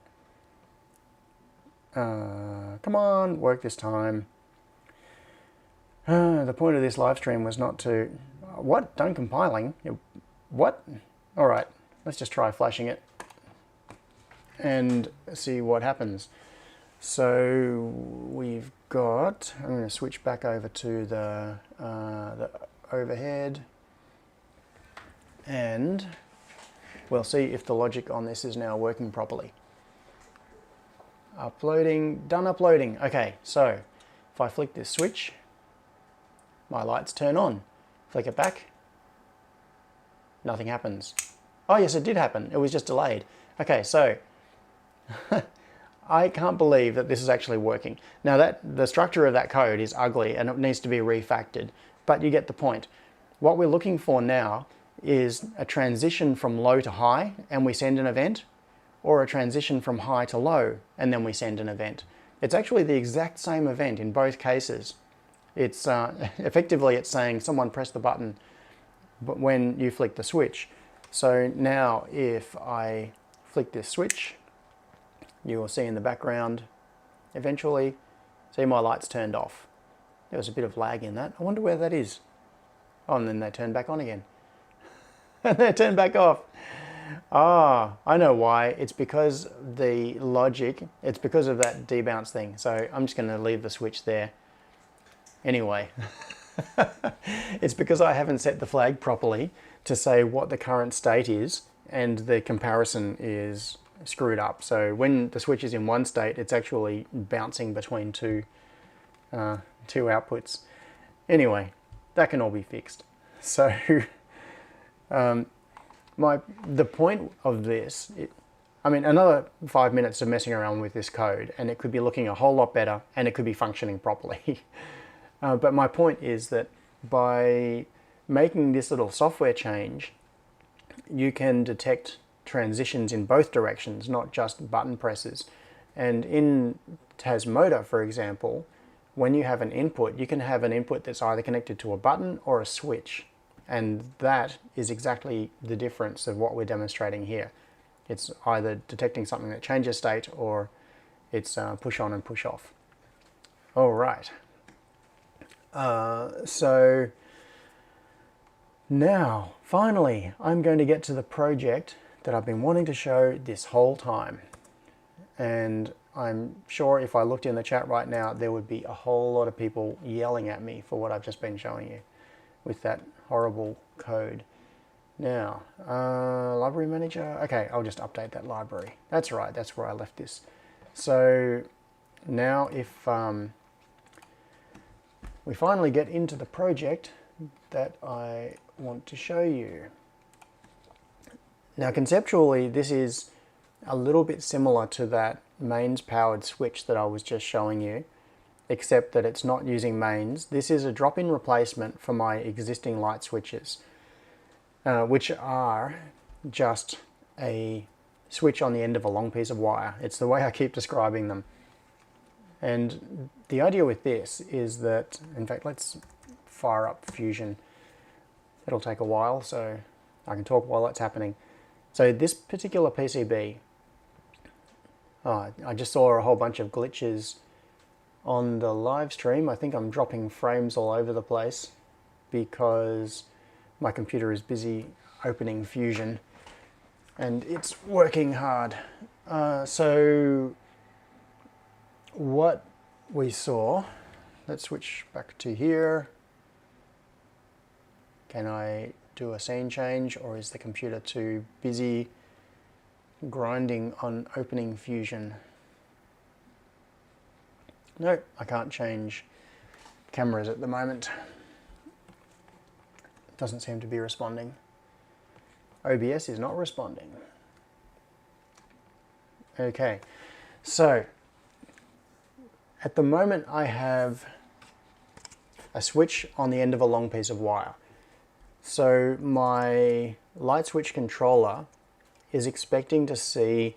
Come on, work this time. The point of this live stream was not to... What? Done compiling? What? All right, let's just try flashing it and see what happens. So we've got... I'm going to switch back over to the overhead, and we'll see if the logic on this is now working properly. Uploading, done uploading. Okay, so if I flick this switch, my lights turn on. Flick it back, nothing happens. Oh yes, it did happen. It was just delayed. Okay, so I can't believe that this is actually working. Now the structure of that code is ugly and it needs to be refactored, but you get the point. What we're looking for now is a transition from low to high and we send an event, or a transition from high to low and then we send an event. It's actually the exact same event in both cases. It's effectively it's saying someone pressed the button but when you flick the switch. So now if I flick this switch, you will see in the background eventually, see my lights turned off. There was a bit of lag in that. I wonder where that is. Oh, and then they turn back on again. And they turn back off. Ah, I know why. It's because the logic, it's because of that debounce thing. So I'm just going to leave the switch there. Anyway, it's because I haven't set the flag properly to say what the current state is, and the comparison is screwed up. So when the switch is in one state, it's actually bouncing between two outputs. Anyway, that can all be fixed. So the point of this, I mean, another 5 minutes of messing around with this code and it could be looking a whole lot better and it could be functioning properly. But my point is that by making this little software change, you can detect transitions in both directions, not just button presses. And in Tasmoda, for example, when you have an input, you can have an input that's either connected to a button or a switch. And that is exactly the difference of what we're demonstrating here. It's either detecting something that changes state or it's push on and push off. All right. So now, finally, I'm going to get to the project that I've been wanting to show this whole time. And I'm sure if I looked in the chat right now, there would be a whole lot of people yelling at me for what I've just been showing you with that horrible code. Now, library manager. Okay, I'll just update that library. That's right, that's where I left this. So now if we finally get into the project that I want to show you. Now conceptually, this is a little bit similar to that mains powered switch that I was just showing you, except that it's not using mains. This is a drop-in replacement for my existing light switches, which are just a switch on the end of a long piece of wire. It's the way I keep describing them. And the idea with this is that, in fact, let's fire up Fusion. It'll take a while, so I can talk while it's happening. So this particular PCB, I just saw a whole bunch of glitches on the live stream. I think I'm dropping frames all over the place because my computer is busy opening Fusion and it's working hard. So what we saw, let's switch back to here. Can I do a scene change, or is the computer too busy grinding on opening Fusion? No, I can't change cameras at the moment. It doesn't seem to be responding. OBS is not responding. Okay, so at the moment I have a switch on the end of a long piece of wire. So my light switch controller is expecting to see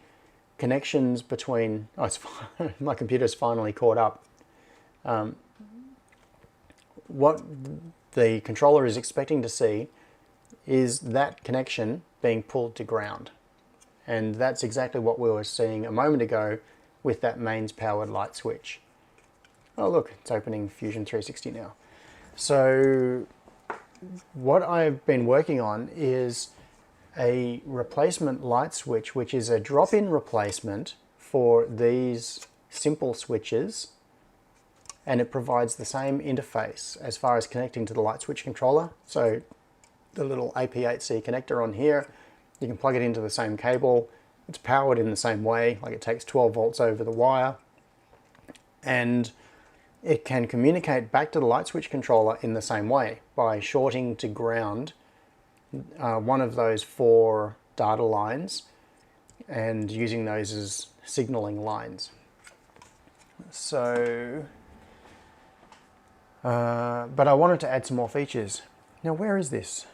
connections between, my computer's finally caught up. What the controller is expecting to see is that connection being pulled to ground. And that's exactly what we were seeing a moment ago with that mains powered light switch. Oh look, it's opening Fusion 360 now. So what I've been working on is a replacement light switch, which is a drop-in replacement for these simple switches, and it provides the same interface as far as connecting to the light switch controller. So the little AP8C connector on here, you can plug it into the same cable. It's powered in the same way, like it takes 12 volts over the wire, and it can communicate back to the light switch controller in the same way by shorting to ground one of those 4 data lines and using those as signaling lines. So, but I wanted to add some more features. Now, where is this?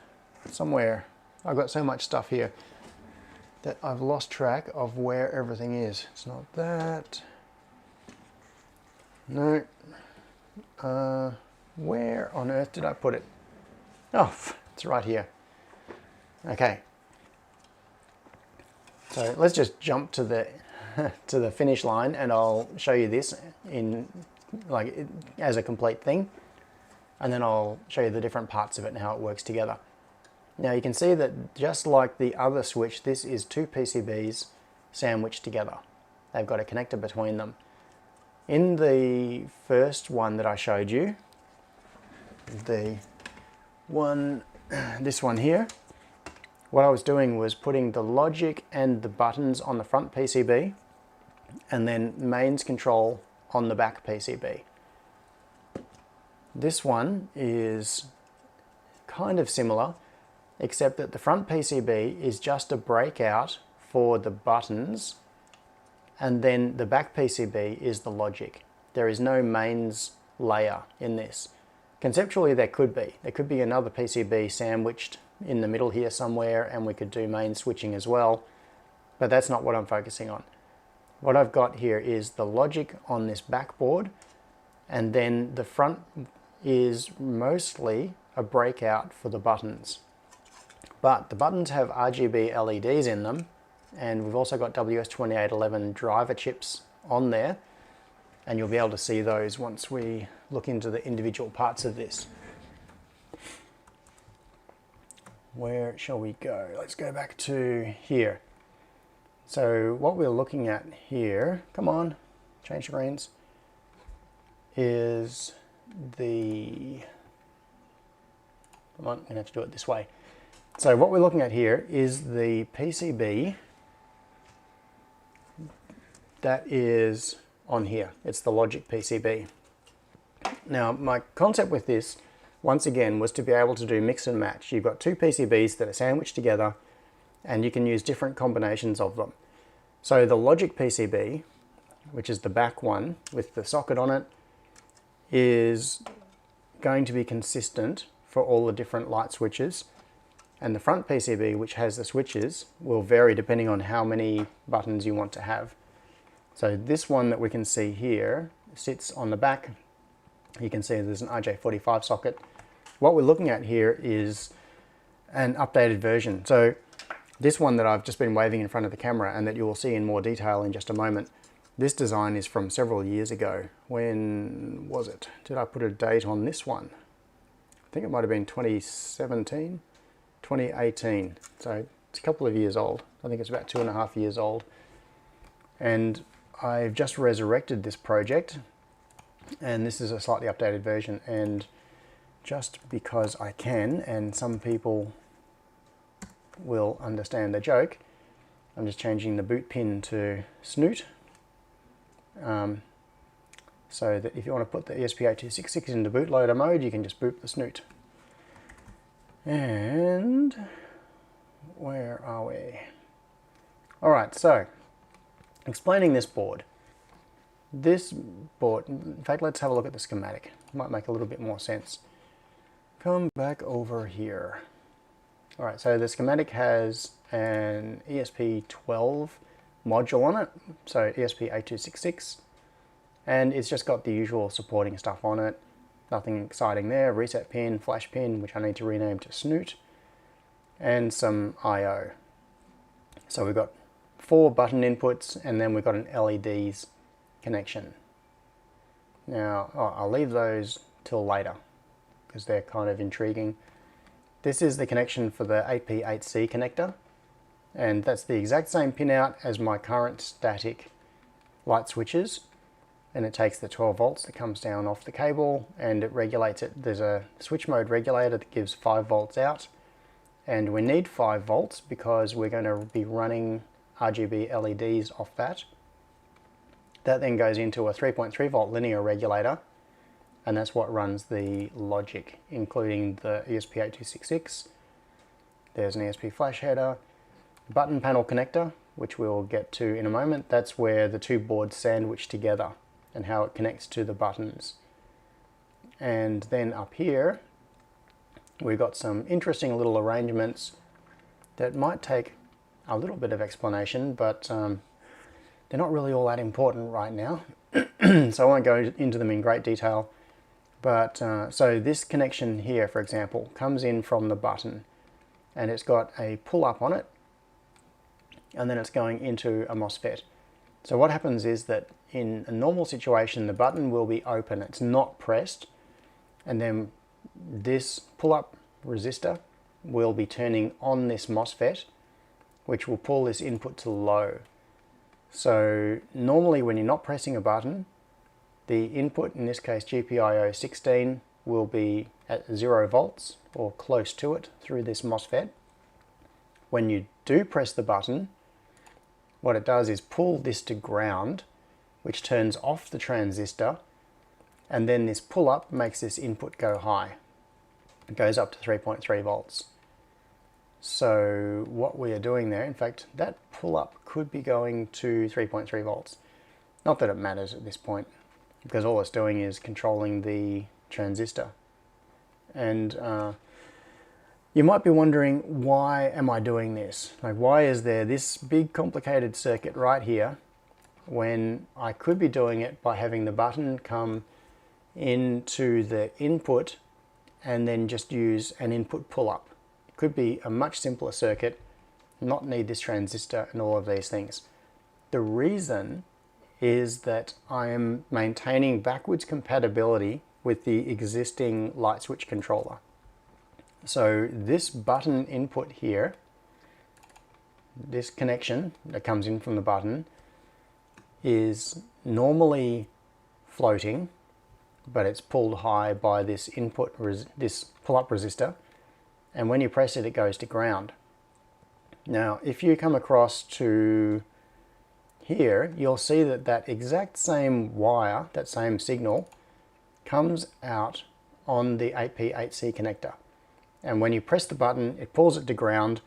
Somewhere. I've got so much stuff here that I've lost track of where everything is. It's not that. No. Where on earth did I put it? Oh, it's right here. Okay. So let's just jump to the to the finish line, and I'll show you this in as a complete thing, and then I'll show you the different parts of it and how it works together. Now you can see that just like the other switch, this is two PCBs sandwiched together. They've got a connector between them. In the first one that I showed you, the one, this one here, what I was doing was putting the logic and the buttons on the front PCB, and then mains control on the back PCB. This one is kind of similar, except that the front PCB is just a breakout for the buttons, and then the back PCB is the logic. There is no mains layer in this. Conceptually there could be. There could be another PCB sandwiched in the middle here somewhere, and we could do main switching as well, but that's not what I'm focusing on. What I've got here is the logic on this backboard, and then the front is mostly a breakout for the buttons. But the buttons have RGB LEDs in them, and we've also got WS2811 driver chips on there, and you'll be able to see those once we look into the individual parts of this. Where shall we go? Let's go back to here. So what we're looking at here, come on, change screens, is the, come on, I'm gonna have to do it this way. So what we're looking at here is the PCB that is on here. It's the logic PCB. Now my concept with this, once again, was to be able to do mix and match. You've got two PCBs that are sandwiched together, and you can use different combinations of them. So the logic PCB, which is the back one with the socket on it, is going to be consistent for all the different light switches. And the front PCB, which has the switches, will vary depending on how many buttons you want to have. So this one that we can see here sits on the back. You can see there's an RJ45 socket. What we're looking at here is an updated version. So this one that I've just been waving in front of the camera and that you will see in more detail in just a moment, this design is from several years ago. When was it? Did I put a date on this one? I think it might have been 2017, 2018. So it's a couple of years old. I think it's about 2.5 years old. And I've just resurrected this project, and this is a slightly updated version, and just because I can, and some people will understand the joke, I'm just changing the boot pin to snoot, so that if you want to put the ESP8266 into bootloader mode, you can just boot the snoot. And where are we? Alright, so explaining this board. This board, in fact, let's have a look at the schematic. It might make a little bit more sense. Come back over here. All right, so the schematic has an ESP12 module on it, so ESP8266, and it's just got the usual supporting stuff on it. Nothing exciting there. Reset pin, flash pin, which I need to rename to Snoot, and some I/O. So we've got 4 button inputs, and then we've got an LEDs connection. Now, I'll leave those till later because they're kind of intriguing. This is the connection for the AP8C connector, and that's the exact same pinout as my current static light switches, and it takes the 12 volts that comes down off the cable and it regulates it. There's a switch mode regulator that gives 5 volts out, and we need 5 volts because we're going to be running RGB LEDs off that. That then goes into a 3.3 volt linear regulator, and that's what runs the logic, including the ESP8266. There's an ESP flash header, button panel connector, which we'll get to in a moment. That's where the two boards sandwich together. and how it connects to the buttons. And then up here, we've got some interesting little arrangements that might take a little bit of explanation, but they're not really all that important right now. So I won't go into them in great detail. But so this connection here, for example, comes in from the button, and it's got a pull-up on it, and then it's going into a MOSFET. So what happens is that in a normal situation, the button will be open, it's not pressed, and then this pull-up resistor will be turning on this MOSFET, which will pull this input to low. So normally when you're not pressing a button, the input, in this case GPIO 16, will be at 0 volts or close to it through this MOSFET. When you do press the button, what it does is pull this to ground, which turns off the transistor, and then this pull-up makes this input go high. It goes up to 3.3 volts. So what we are doing there, in fact, that pull-up could be going to 3.3 volts. Not that it matters at this point, because all it's doing is controlling the transistor. And you might be wondering, why am I doing this? Like, why is there this big complicated circuit right here when I could be doing it by having the button come into the input and then just use an input pull-up? It could be a much simpler circuit, not need this transistor and all of these things. The reason is that I am maintaining backwards compatibility with the existing light switch controller. So this button input here, this connection that comes in from the button, is normally floating, but it's pulled high by this input, this pull-up resistor, and when you press it, it goes to ground. Now, if you come across to here, you'll see that that exact same wire, that same signal, comes out on the 8P8C connector. And when you press the button, it pulls it to ground,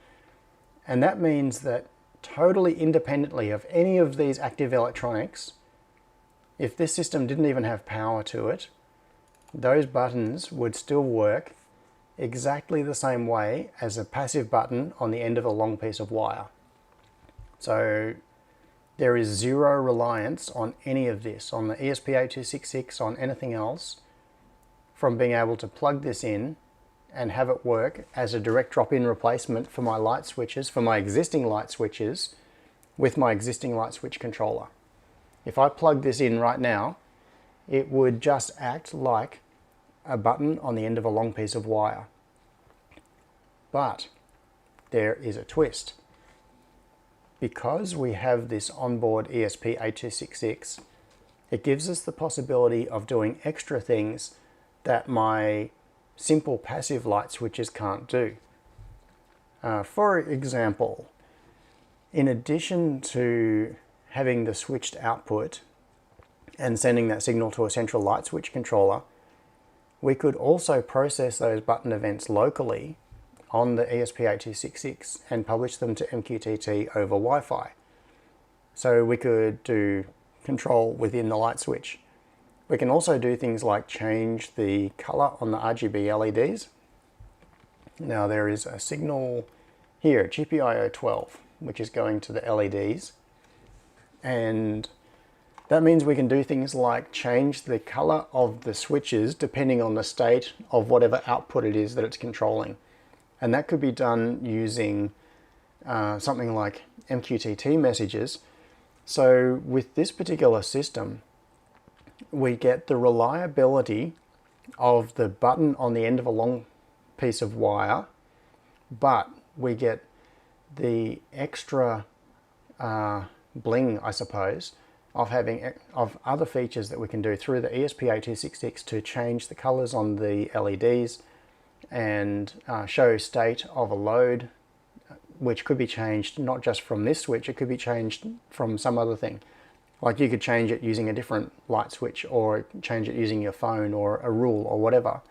and that means that totally independently of any of these active electronics, if this system didn't even have power to it, those buttons would still work exactly the same way as a passive button on the end of a long piece of wire. So there is zero reliance on any of this, on the ESP8266, on anything else, from being able to plug this in and have it work as a direct drop-in replacement for my light switches, for my existing light switches, with my existing light switch controller. If I plug this in right now, it would just act like a button on the end of a long piece of wire. But there is a twist. Because we have this onboard ESP8266, it gives us the possibility of doing extra things that my simple passive light switches can't do. For example, in addition to having the switched output and sending that signal to a central light switch controller, we could also process those button events locally on the ESP8266 and publish them to MQTT over Wi-Fi. So we could do control within the light switch. We can also do things like change the color on the RGB LEDs. Now there is a signal here, GPIO 12, which is going to the LEDs. And that means we can do things like change the color of the switches depending on the state of whatever output it is that it's controlling. And that could be done using something like MQTT messages. So with this particular system, we get the reliability of the button on the end of a long piece of wire, but we get the extra bling, I suppose, of other features that we can do through the ESP8266 to change the colors on the LEDs and show state of a load, which could be changed not just from this switch, it could be changed from some other thing. Like you could change it using a different light switch, or change it using your phone or a rule or whatever.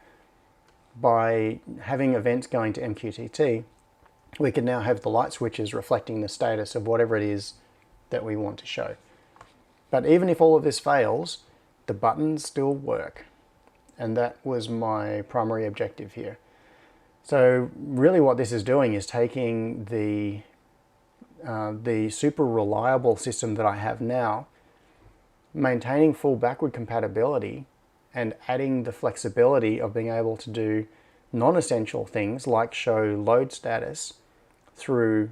By having events going to MQTT, we can now have the light switches reflecting the status of whatever it is that we want to show. But even if all of this fails, the buttons still work. And that was my primary objective here. So really what this is doing is taking the super reliable system that I have now, maintaining full backward compatibility and adding the flexibility of being able to do non-essential things like show load status through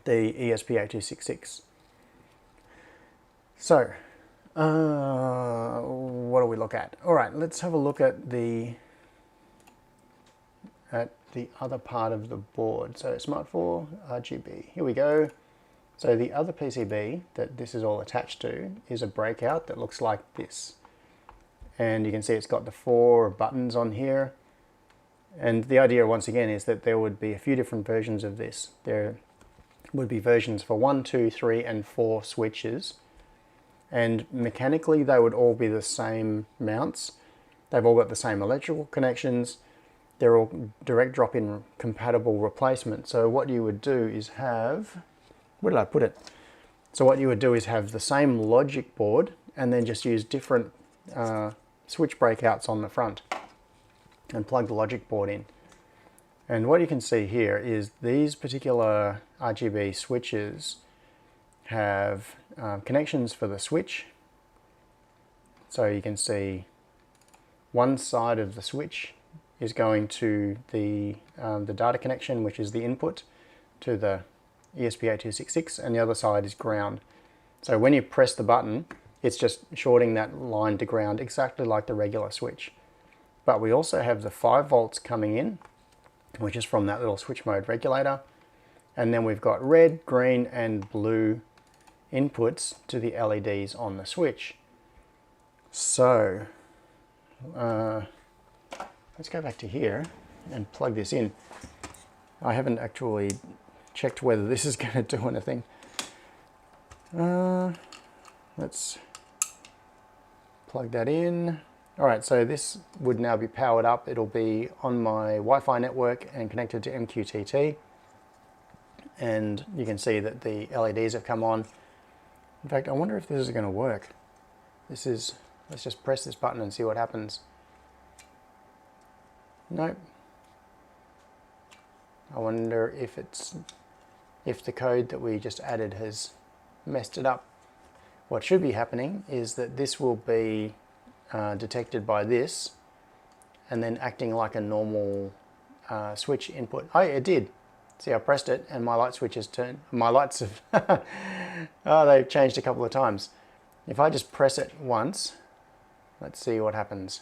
the ESP8266. So, what do we look at? All right, let's have a look at the other part of the board. So Smart 4 RGB, here we go. So the other PCB that this is all attached to is a breakout that looks like this. And you can see it's got the 4 buttons on here. And the idea once again is that there would be a few different versions of this. There would be versions for 1, 2, 3, and 4 switches. And mechanically they would all be the same mounts. They've all got the same electrical connections. They're all direct drop-in compatible replacement. So what you would do is have, where did I put it? So what you would do is have the same logic board and then just use different switch breakouts on the front and plug the logic board in. And what you can see here is these particular RGB switches have connections for the switch. So you can see one side of the switch is going to the data connection, which is the input to the ESP8266, and the other side is ground. So when you press the button, it's just shorting that line to ground exactly like the regular switch. But we also have the 5 volts coming in, which is from that little switch mode regulator. And then we've got red, green, and blue inputs to the LEDs on the switch. So, let's go back to here and plug this in. I haven't actually checked whether this is going to do anything. Let's plug that in. Alright, so this would now be powered up. It'll be on my Wi-Fi network and connected to MQTT. And you can see that the LEDs have come on. In fact, I wonder if this is going to work. Let's just press this button and see what happens. Nope. I wonder if the code that we just added has messed it up. What should be happening is that this will be detected by this and then acting like a normal switch input. Oh, it did. See, I pressed it and my light switch has turned. My lights have oh, they've changed a couple of times. If I just press it once, let's see what happens.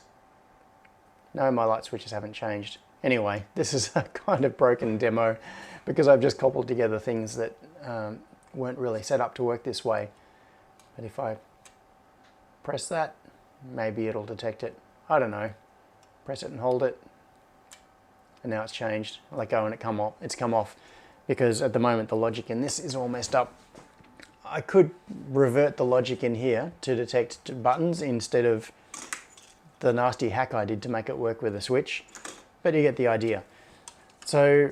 No, my light switches haven't changed. Anyway, this is a kind of broken demo because I've just cobbled together things that weren't really set up to work this way. But if I press that, maybe it'll detect it. I don't know. Press it and hold it. And now it's changed. I let go and it's come off because at the moment the logic in this is all messed up. I could revert the logic in here to detect buttons instead of the nasty hack I did to make it work with a switch, but you get the idea. So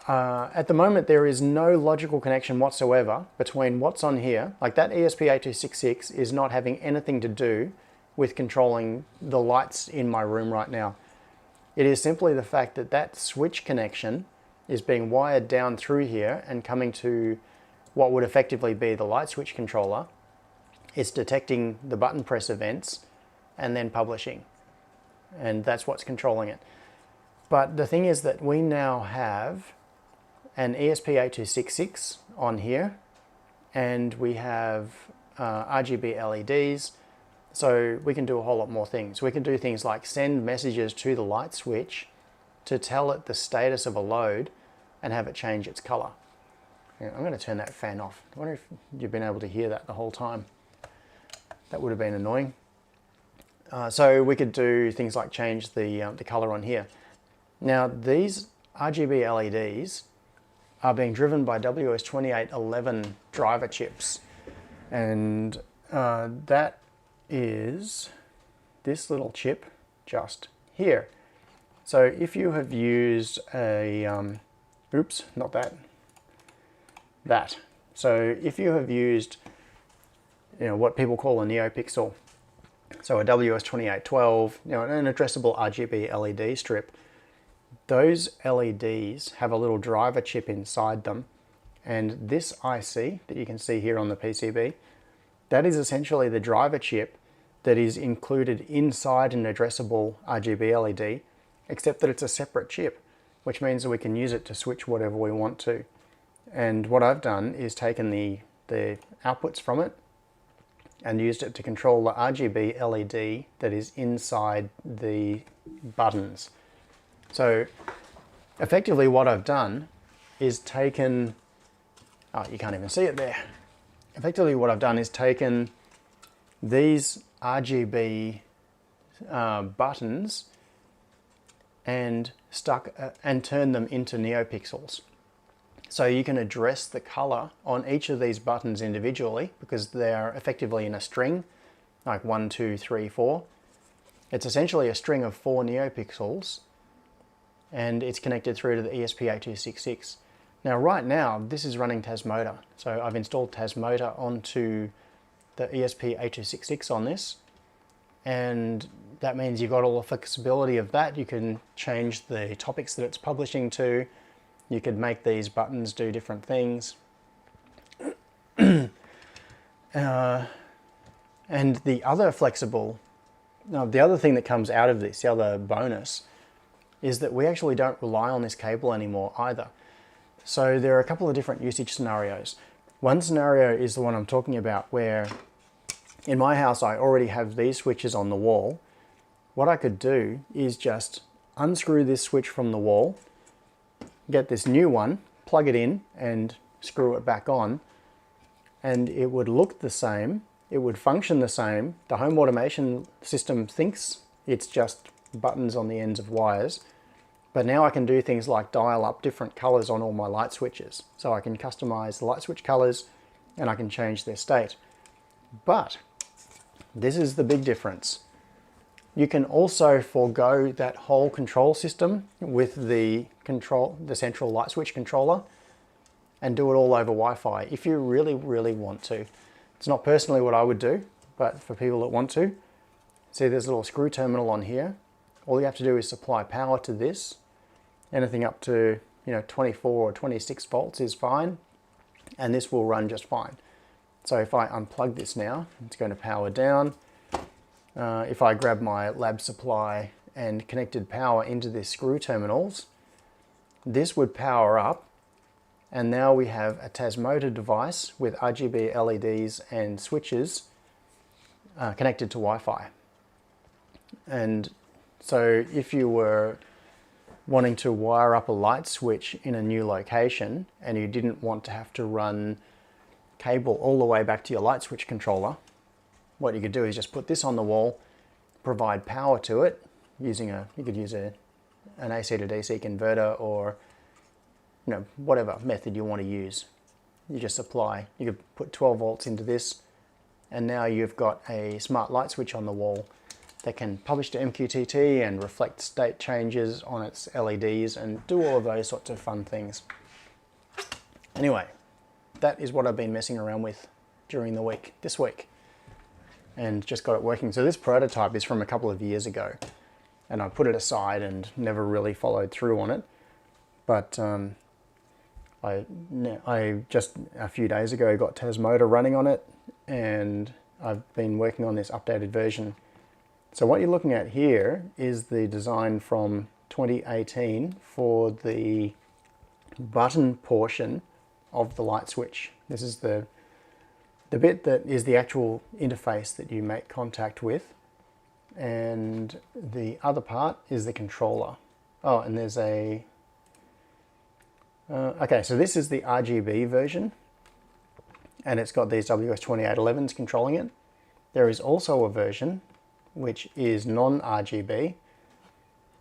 at the moment there is no logical connection whatsoever between what's on here. Like that ESP8266 is not having anything to do with controlling the lights in my room right now. It is simply the fact that that switch connection is being wired down through here and coming to what would effectively be the light switch controller. It's detecting the button press events and then publishing. And that's what's controlling it. But the thing is that we now have an ESP8266 on here, and we have RGB LEDs, so we can do a whole lot more things. We can do things like send messages to the light switch to tell it the status of a load and have it change its color. I'm going to turn that fan off. I wonder if you've been able to hear that the whole time. That would have been annoying. So we could do things like change the color on here. Now these RGB LEDs are being driven by WS2811 driver chips, and that is this little chip just here. So if you have used a, oops, not that, that. So if you have used, what people call a NeoPixel, So a WS2812, you know, an addressable RGB LED strip. Those LEDs have a little driver chip inside them, and this IC that you can see here on the PCB, that is essentially the driver chip that is included inside an addressable RGB LED, except that it's a separate chip, which means that we can use it to switch whatever we want to. And what I've done is taken the outputs from it and used it to control the RGB LED that is inside the buttons. So effectively what I've done is taken, oh, you can't even see it there. Effectively what I've done is taken these RGB buttons and turned them into neopixels. So you can address the color on each of these buttons individually because they're effectively in a string, like 1, 2, 3, 4. It's essentially a string of 4 neopixels, and it's connected through to the ESP8266. Now right now this is running Tasmotor, so I've installed Tasmotor onto the ESP8266 on this, and that means you've got all the flexibility of that. You can change the topics that it's publishing to. You could make these buttons do different things. And the other the other thing that comes out of this, the other bonus, is that we actually don't rely on this cable anymore either. So there are a couple of different usage scenarios. One scenario is the one I'm talking about, where in my house I already have these switches on the wall. What I could do is just unscrew this switch from the wall, get this new one, plug it in and screw it back on, and it would look the same, it would function the same. The home automation system thinks it's just buttons on the ends of wires, but now I can do things like dial up different colors on all my light switches. So I can customize the light switch colors and I can change their state. But this is the big difference. You can also forego that whole control system with the central light switch controller and do it all over Wi-Fi if you really, really want to. It's not personally what I would do, but for people that want to. See, there's a little screw terminal on here. All you have to do is supply power to this. Anything up to 24 or 26 volts is fine, and this will run just fine. So if I unplug this now, it's going to power down. If I grab my lab supply and connected power into this screw terminals, this would power up, and now we have a Tasmotor device with RGB LEDs and switches connected to Wi-Fi. And so if you were wanting to wire up a light switch in a new location and you didn't want to have to run cable all the way back to your light switch controller, what you could do is just put this on the wall, provide power to it using you could use an AC to DC converter, or whatever method you want to use. You just supply, you could put 12 volts into this, and now you've got a smart light switch on the wall that can publish to MQTT and reflect state changes on its LEDs and do all of those sorts of fun things. Anyway, that is what I've been messing around with during the week, this week, and just got it working. So this prototype is from a couple of years ago, and I put it aside and never really followed through on it. But I just a few days ago got Tasmotor running on it, and I've been working on this updated version. So what you're looking at here is the design from 2018 for the button portion of the light switch. This is the bit that is the actual interface that you make contact with, and the other part is the controller. Oh, and there's a okay, so this is the RGB version, and it's got these WS2811s controlling it. There is also a version which is non-RGB,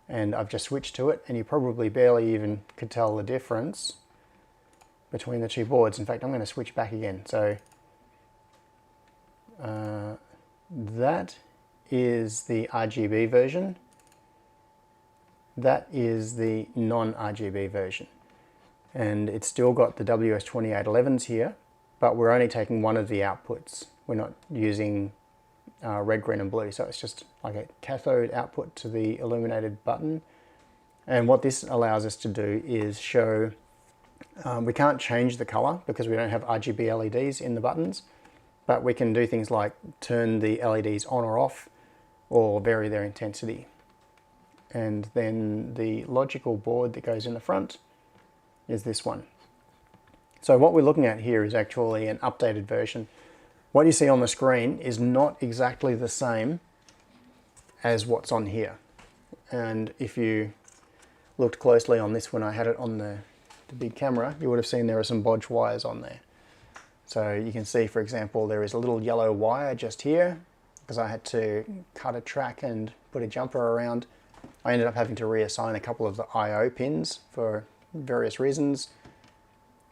and I've just switched to it, and you probably barely even could tell the difference between the two boards. In fact, I'm going to switch back again. So that is the RGB version. That is the non-RGB version. And it's still got the WS2811s here, but we're only taking one of the outputs. We're not using red, green and blue. So it's just like a cathode output to the illuminated button. And what this allows us to do is show, we can't change the color because we don't have RGB LEDs in the buttons, but we can do things like turn the LEDs on or off or vary their intensity. And then the logical board that goes in the front is this one. So what we're looking at here is actually an updated version. What you see on the screen is not exactly the same as what's on here. And if you looked closely on this when I had it on the big camera, you would have seen there are some bodge wires on there. So you can see, for example, there is a little yellow wire just here because I had to cut a track and put a jumper around. I ended up having to reassign a couple of the I/O pins for various reasons.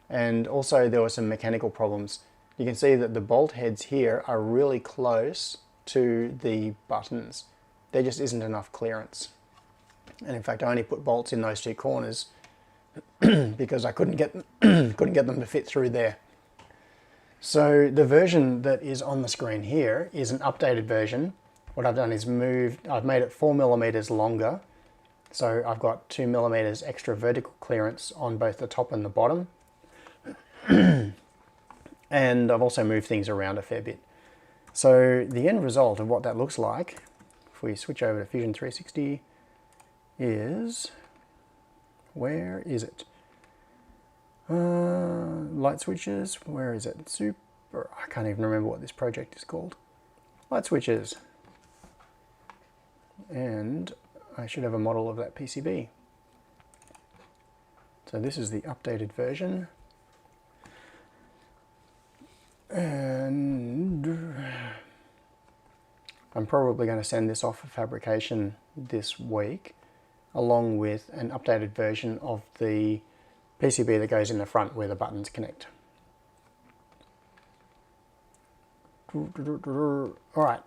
And also there were some mechanical problems. You can see that the bolt heads here are really close to the buttons. There just isn't enough clearance. And in fact, I only put bolts in those two corners because I couldn't get them to fit through there. So the version that is on the screen here is an updated version. What I've done is I've made it 4mm longer. So I've got 2mm extra vertical clearance on both the top and the bottom. And I've also moved things around a fair bit. So the end result of what that looks like, if we switch over to Fusion 360, is, where is it? Light switches, where is it? Super, I can't even remember what this project is called. Light switches. And I should have a model of that PCB. So this is the updated version. And I'm probably going to send this off for fabrication this week, along with an updated version of the PCB that goes in the front where the buttons connect. Alright,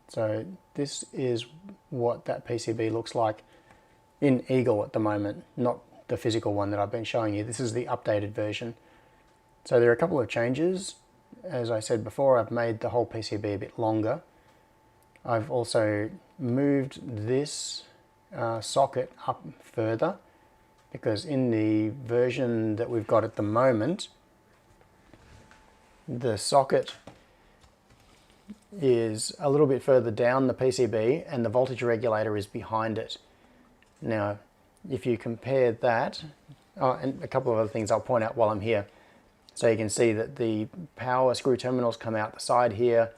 so this is what that PCB looks like in Eagle at the moment, not the physical one that I've been showing you. This is the updated version. So there are a couple of changes. As I said before, I've made the whole PCB a bit longer. I've also moved this socket up further because in the version that we've got at the moment, the socket is a little bit further down the PCB and the voltage regulator is behind it. Now, if you compare that, and a couple of other things I'll point out while I'm here. So you can see that the power screw terminals come out the side here.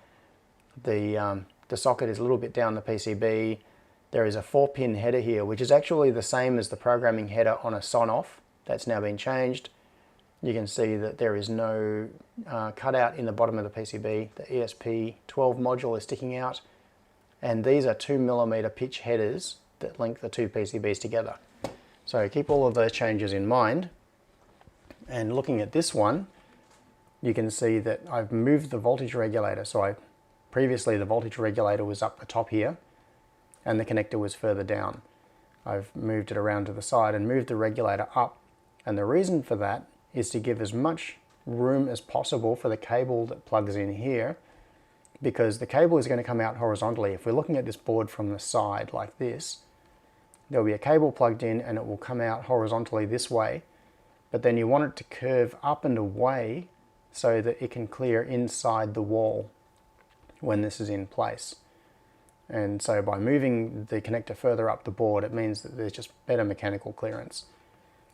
The socket is a little bit down the PCB. There is a 4-pin header here, which is actually the same as the programming header on a Sonoff. That's now been changed. You can see that there is no cutout in the bottom of the PCB. The ESP12 module is sticking out. And these are 2mm pitch headers that link the two PCBs together. So keep all of those changes in mind. And looking at this one, you can see that I've moved the voltage regulator. So previously the voltage regulator was up the top here and the connector was further down. I've moved it around to the side and moved the regulator up. And the reason for that is to give as much room as possible for the cable that plugs in here, because the cable is going to come out horizontally. If we're looking at this board from the side like this, there'll be a cable plugged in and it will come out horizontally this way. But then you want it to curve up and away so that it can clear inside the wall when this is in place. And so by moving the connector further up the board, it means that there's just better mechanical clearance.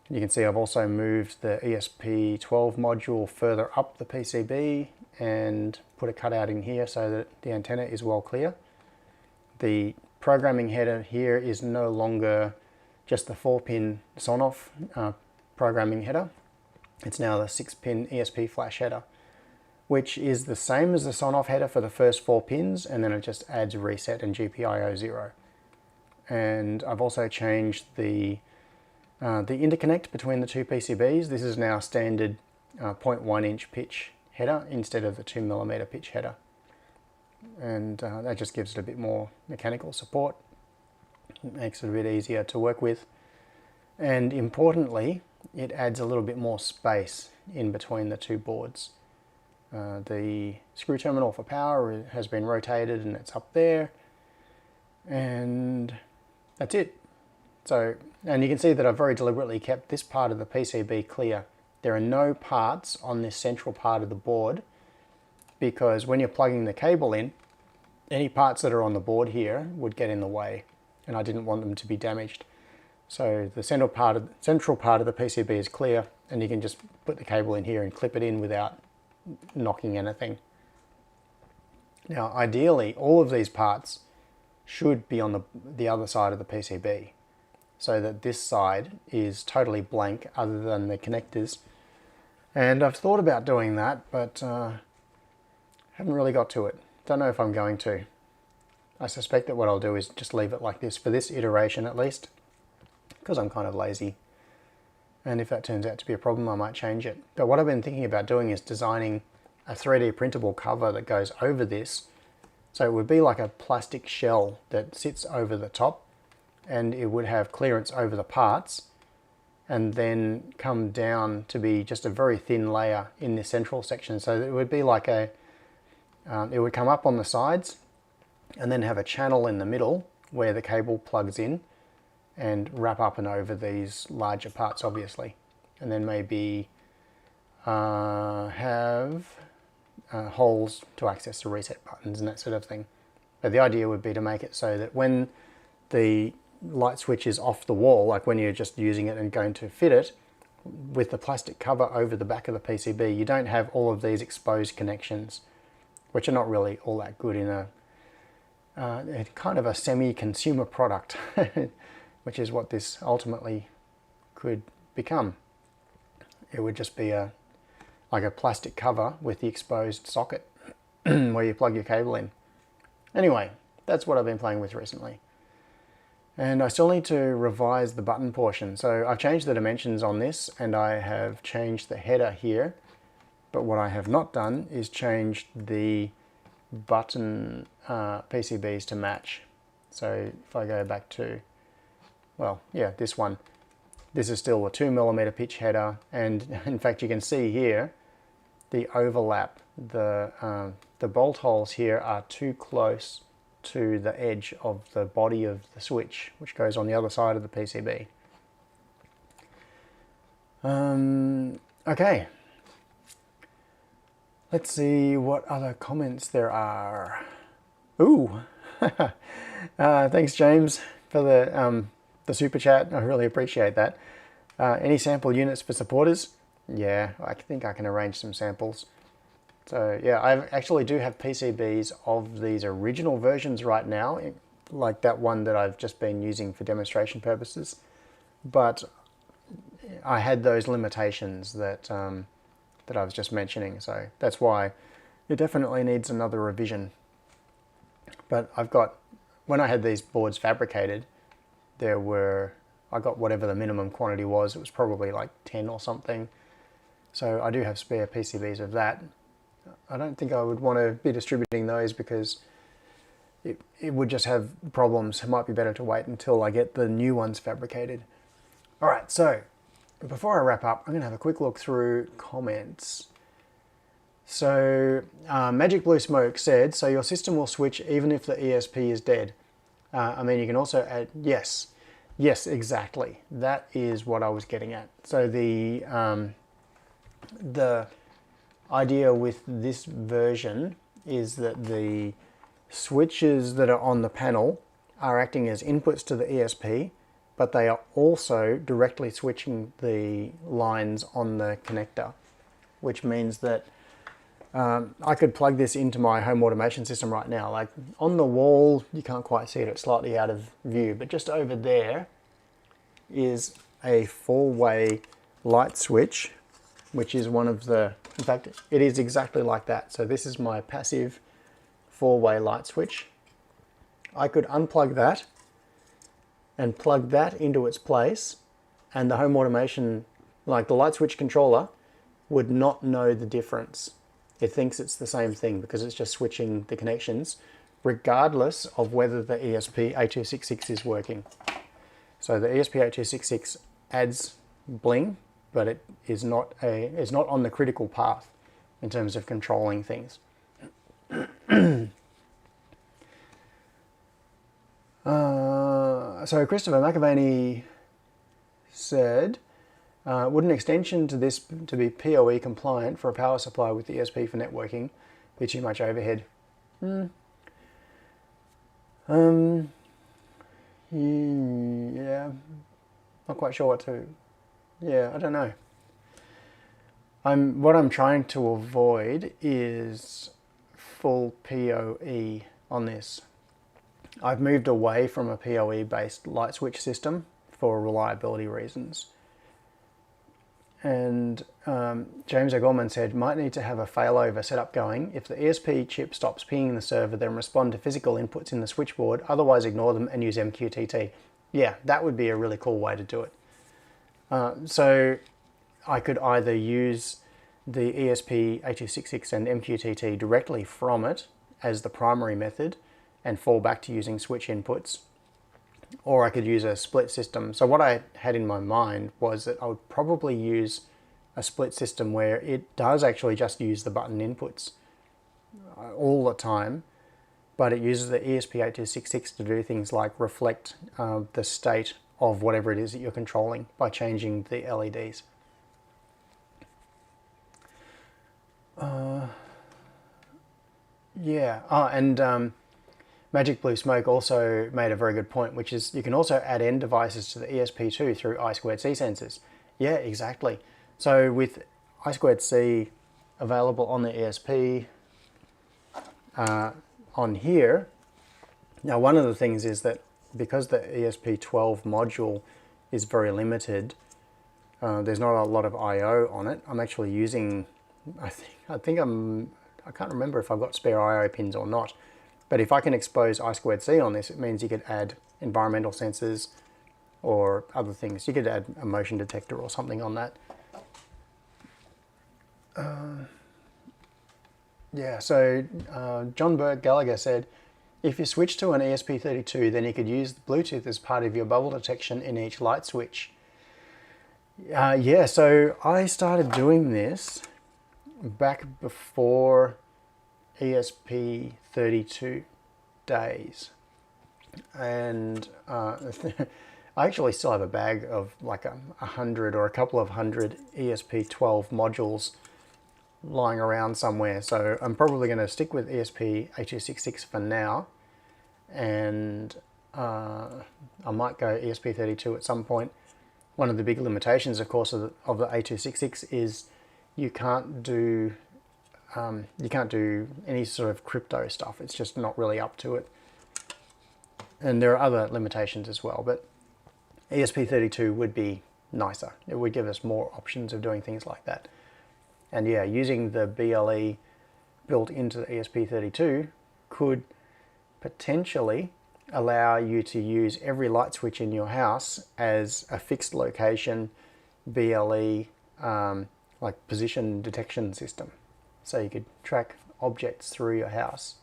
You can see I've also moved the ESP12 module further up the PCB and put a cutout in here so that the antenna is well clear. The programming header here is no longer just the 4-pin Sonoff programming header. It's now the 6-pin ESP flash header, which is the same as the Sonoff header for the first 4 pins, and then it just adds reset and GPIO 0. And I've also changed the interconnect between the two PCBs. This is now standard 0.1 inch pitch header instead of the 2mm pitch header. And that just gives it a bit more mechanical support. It makes it a bit easier to work with. And importantly, it adds a little bit more space in between the two boards. The screw terminal for power has been rotated and it's up there, and that's it. So, and you can see that I've very deliberately kept this part of the PCB clear. There are no parts on this central part of the board, because when you're plugging the cable in, any parts that are on the board here would get in the way, and I didn't want them to be damaged. So the central part of the PCB is clear, and you can just put the cable in here and clip it in without knocking anything. Now ideally all of these parts should be on the other side of the PCB, so that this side is totally blank other than the connectors. And I've thought about doing that, but haven't really got to it. Don't know if I'm going to. I suspect that what I'll do is just leave it like this for this iteration at least, because I'm kind of lazy. And if that turns out to be a problem, I might change it. But what I've been thinking about doing is designing a 3D printable cover that goes over this. So it would be like a plastic shell that sits over the top, and it would have clearance over the parts, and then come down to be just a very thin layer in this central section. So it would be like it would come up on the sides and then have a channel in the middle where the cable plugs in, and wrap up and over these larger parts obviously, and then maybe have holes to access the reset buttons and that sort of thing. But the idea would be to make it so that when the light switch is off the wall, like when you're just using it and going to fit it, with the plastic cover over the back of the PCB, you don't have all of these exposed connections, which are not really all that good in a kind of a semi-consumer product, which is what this ultimately could become. It would just be like a plastic cover with the exposed socket where you plug your cable in. Anyway, that's what I've been playing with recently. And I still need to revise the button portion. So I've changed the dimensions on this, and I have changed the header here. But what I have not done is changed the button PCBs to match. So if I go back to, well, yeah, this one. This is still a 2mm pitch header, and in fact you can see here the overlap. The bolt holes here are too close to the edge of the body of the switch, which goes on the other side of the PCB. Okay, let's see what other comments there are. Ooh, thanks James for the super chat. I really appreciate that. Any sample units for supporters? Yeah, I think I can arrange some samples. So yeah, I actually do have PCBs of these original versions right now, like that one that I've just been using for demonstration purposes. But I had those limitations that that I was just mentioning, so that's why it definitely needs another revision. But I've got, when I had these boards fabricated, I got whatever the minimum quantity was. It was probably like 10 or something. So I do have spare PCBs of that. I don't think I would want to be distributing those because it would just have problems. It might be better to wait until I get the new ones fabricated. All right, so before I wrap up, I'm going to have a quick look through comments. So Magic Blue Smoke said, so your system will switch even if the ESP is dead. I mean, you can also add, yes, exactly. That is what I was getting at. So the idea with this version is that the switches that are on the panel are acting as inputs to the ESP, but they are also directly switching the lines on the connector, which means that I could plug this into my home automation system right now. Like on the wall, you can't quite see it, it's slightly out of view, but just over there is a 4-way light switch, which is one of the, in fact, it is exactly like that. So this is my passive 4-way light switch. I could unplug that and plug that into its place, and the home automation, like the light switch controller, would not know the difference. It thinks it's the same thing because it's just switching the connections, regardless of whether the ESP8266 is working. So the ESP8266 adds bling, but it is not on the critical path. in terms of controlling things. So Christopher McAvaney said, would an extension to this to be PoE compliant for a power supply with the ESP for networking be too much overhead? Yeah, not quite sure what to. Yeah, I don't know. What I'm trying to avoid is full PoE on this. I've moved away from a PoE based light switch system for reliability reasons. And James O'Gorman said, might need to have a failover setup going. If the ESP chip stops pinging the server, then respond to physical inputs in the switchboard, otherwise ignore them and use Mqtt. Yeah, that would be a really cool way to do it. So I could either use the ESP8266 and Mqtt directly from it as the primary method and fall back to using switch inputs, or I could use a split system. So what I had in my mind was that I would probably use a split system where it does actually just use the button inputs all the time, but it uses the ESP8266 to do things like reflect the state of whatever it is that you're controlling by changing the LEDs. Magic Blue Smoke also made a very good point, which is you can also add end devices to the ESP2 through I2C sensors. Yeah, exactly. So with I2C available on the ESP on here, now one of the things is that because the ESP12 module is very limited, there's not a lot of I/O on it. I'm actually using, I can't remember if I've got spare I/O pins or not. But if I can expose I2C on this, it means you could add environmental sensors or other things. You could add a motion detector or something on that. John Burke Gallagher said, if you switch to an ESP32, then you could use Bluetooth as part of your bubble detection in each light switch. So I started doing this back before ESP32 days, and I actually still have a bag of like 100 or a couple of 100 ESP12 modules lying around somewhere, so I'm probably going to stick with ESP8266 for now, and I might go ESP32 at some point. One of the big limitations, of course, of the 8266 is you can't do any sort of crypto stuff. It's just not really up to it. And there are other limitations as well, but ESP32 would be nicer. It would give us more options of doing things like that. And yeah, using the BLE built into the ESP32 could potentially allow you to use every light switch in your house as a fixed location BLE like position detection system. So you could track objects through your house.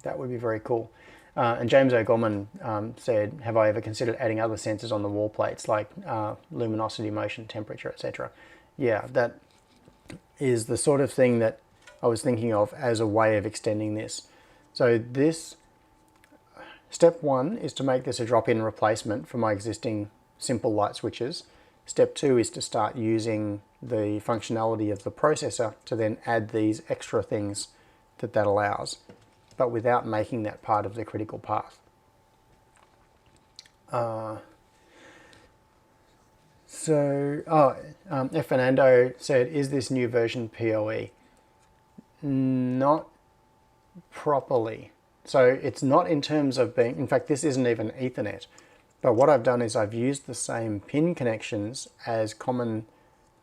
That would be very cool. And James O'Gorman said, have I ever considered adding other sensors on the wall plates like luminosity, motion, temperature, etc.? Yeah, that is the sort of thing that I was thinking of as a way of extending this. So this, step one is to make this a drop-in replacement for my existing simple light switches. Step two is to start using the functionality of the processor to then add these extra things that allows, but without making that part of the critical path. Fernando said, is this new version PoE? Not properly. So it's not in terms of being, in fact, this isn't even Ethernet. But what I've done is I've used the same pin connections as common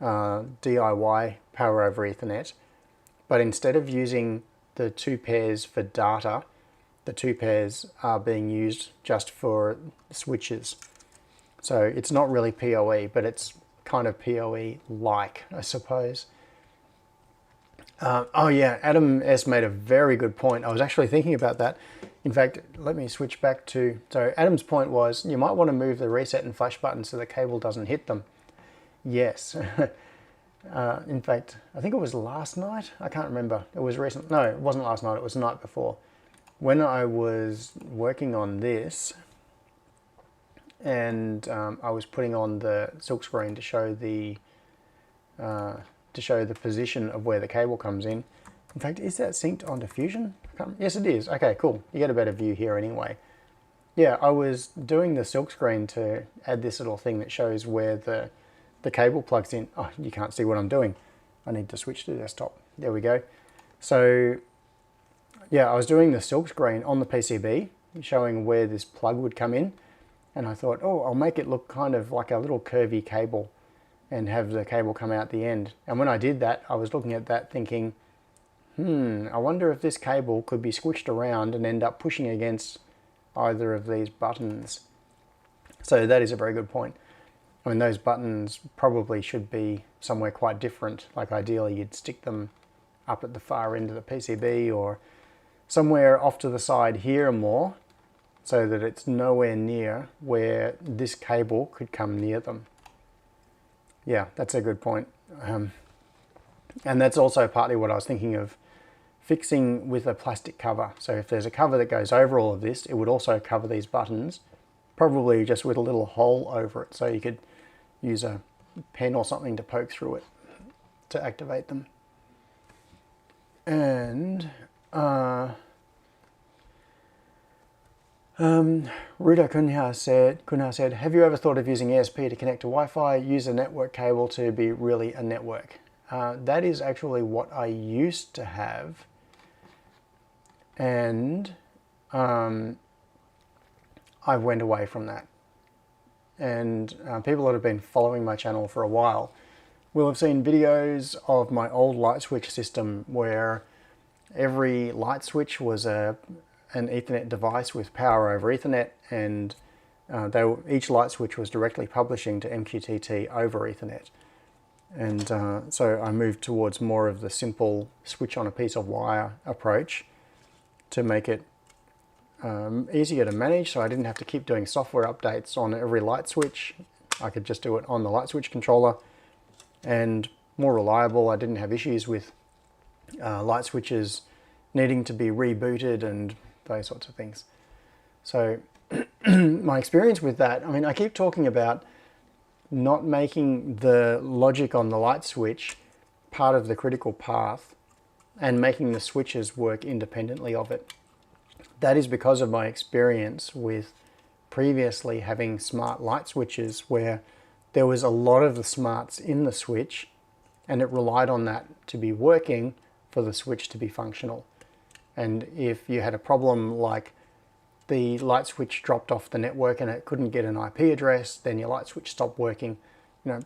DIY power over Ethernet, but instead of using the two pairs for data, the two pairs are being used just for switches. So it's not really PoE, but it's kind of PoE-like, I suppose. Adam S. made a very good point. I was actually thinking about that. In fact, let me switch back to, so Adam's point was, you might want to move the reset and flash buttons so the cable doesn't hit them. Yes. In fact, I think it was last night. I can't remember. It was recent. No, it wasn't last night. It was the night before. When I was working on this, and I was putting on the silk screen to show the position of where the cable comes in. In fact, is that synced onto Fusion? Yes, it is. Okay, cool. You get a better view here anyway. Yeah, I was doing the silk screen to add this little thing that shows where the cable plugs in. Oh, you can't see what I'm doing. I need to switch to desktop. There we go. So yeah, I was doing the silk screen on the PCB, showing where this plug would come in. And I thought, oh, I'll make it look kind of like a little curvy cable and have the cable come out the end. And when I did that, I was looking at that thinking, I wonder if this cable could be squished around and end up pushing against either of these buttons. So that is a very good point. I mean, those buttons probably should be somewhere quite different. Like ideally you'd stick them up at the far end of the PCB or somewhere off to the side here more, so that it's nowhere near where this cable could come near them. Yeah, that's a good point. And that's also partly what I was thinking of fixing with a plastic cover. So if there's a cover that goes over all of this, it would also cover these buttons, probably just with a little hole over it, so you could use a pen or something to poke through it to activate them. And Ruda Kunha said, have you ever thought of using ESP to connect to Wi-Fi? Use a network cable to be really a network. That is actually what I used to have. And I went away from that. And people that have been following my channel for a while will have seen videos of my old light switch system where every light switch was an Ethernet device with power over Ethernet, and each light switch was directly publishing to MQTT over Ethernet. And so I moved towards more of the simple switch on a piece of wire approach to make it easier to manage, so I didn't have to keep doing software updates on every light switch. I could just do it on the light switch controller, and more reliable. I didn't have issues with light switches needing to be rebooted and those sorts of things. So my experience with that, I mean, I keep talking about not making the logic on the light switch part of the critical path and making the switches work independently of it. That is because of my experience with previously having smart light switches where there was a lot of the smarts in the switch and it relied on that to be working for the switch to be functional. And if you had a problem like the light switch dropped off the network and it couldn't get an IP address, then your light switch stopped working, you know,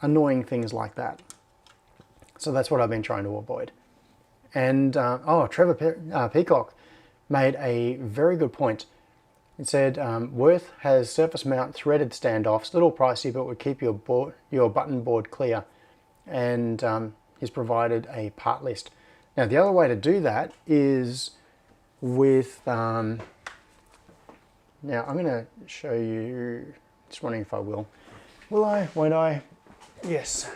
annoying things like that. So that's what I've been trying to avoid. And Trevor Peacock made a very good point. It said, Worth has surface mount threaded standoffs, little pricey, but would keep your button board clear. And he's provided a part list. Now the other way to do that is with, now I'm going to show you, just wondering if I will. Will I? Won't I? Yes,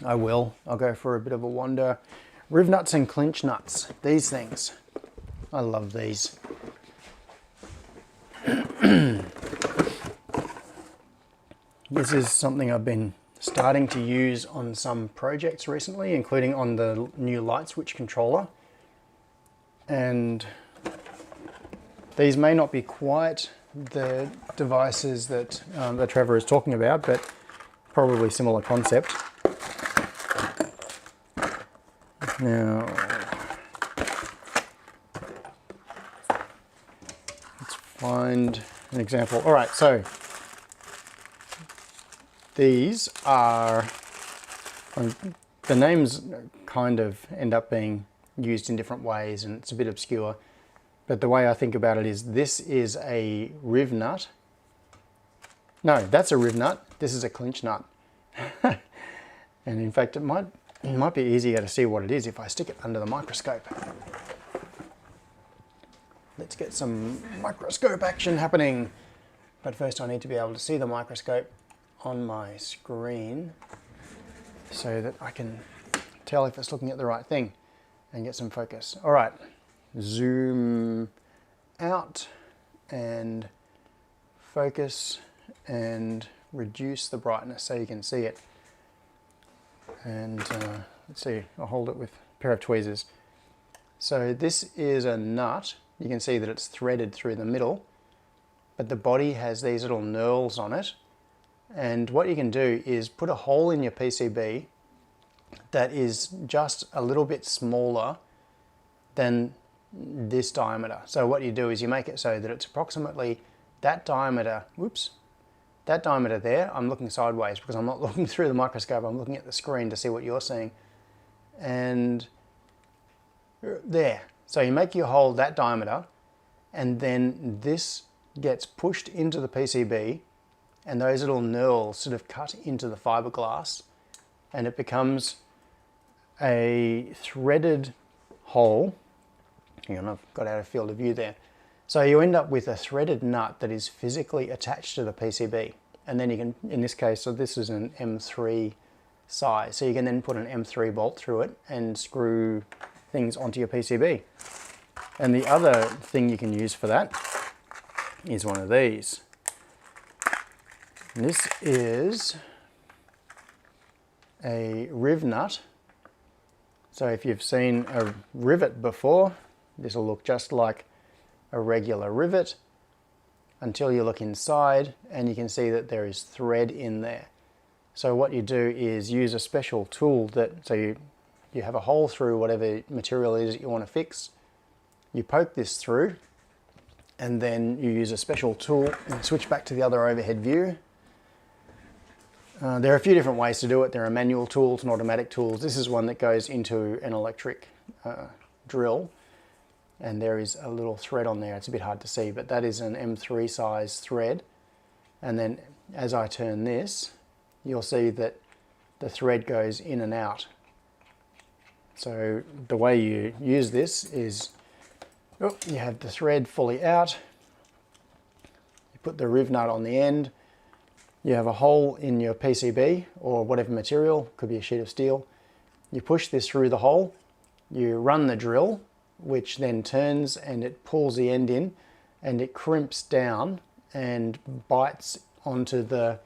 I will. I'll go for a bit of a wander. Riv nuts and clinch nuts, these things. I love these. This is something I've been starting to use on some projects recently, including on the new light switch controller. And these may not be quite the devices that, that Trevor is talking about, but probably similar concept. Now, let's find an example. All right, so these are, the names kind of end up being used in different ways and it's a bit obscure. But the way I think about it is this is a riv nut. No, that's a riv nut. This is a clinch nut. And in fact, it might be easier to see what it is if I stick it under the microscope. Let's get some microscope action happening. But first I need to be able to see the microscope on my screen. so that I can tell if it's looking at the right thing and get some focus. All right, zoom out and focus and reduce the brightness so you can see it. And let's see, I'll hold it with a pair of tweezers. So this is a nut. You can see that it's threaded through the middle, but the body has these little knurls on it. And what you can do is put a hole in your PCB that is just a little bit smaller than this diameter. So what you do is you make it so that it's approximately that diameter, whoops, that diameter there. I'm looking sideways because I'm not looking through the microscope, I'm looking at the screen to see what you're seeing. And there. So you make your hole that diameter, and then this gets pushed into the PCB, and those little knurls sort of cut into the fiberglass, and it becomes a threaded hole. Hang on, I've got out of field of view there. So you end up with a threaded nut that is physically attached to the PCB. And then you can, in this case, so this is an M3 size, so you can then put an M3 bolt through it and screw things onto your PCB. And the other thing you can use for that is one of these. And this is a riv nut. So if you've seen a rivet before, this will look just like a regular rivet until you look inside and you can see that there is thread in there. So what you do is use a special tool that, so you have a hole through whatever material it is that you want to fix. You poke this through and then you use a special tool and switch back to the other overhead view. There are a few different ways to do it. There are manual tools and automatic tools. This is one that goes into an electric drill, and there is a little thread on there. It's a bit hard to see, but that is an M3 size thread. And then as I turn this, you'll see that the thread goes in and out. So the way you use this is, you have the thread fully out, you put the riv nut on the end, you have a hole in your PCB or whatever material, could be a sheet of steel. You push this through the hole, you run the drill, which then turns and it pulls the end in and it crimps down and bites onto the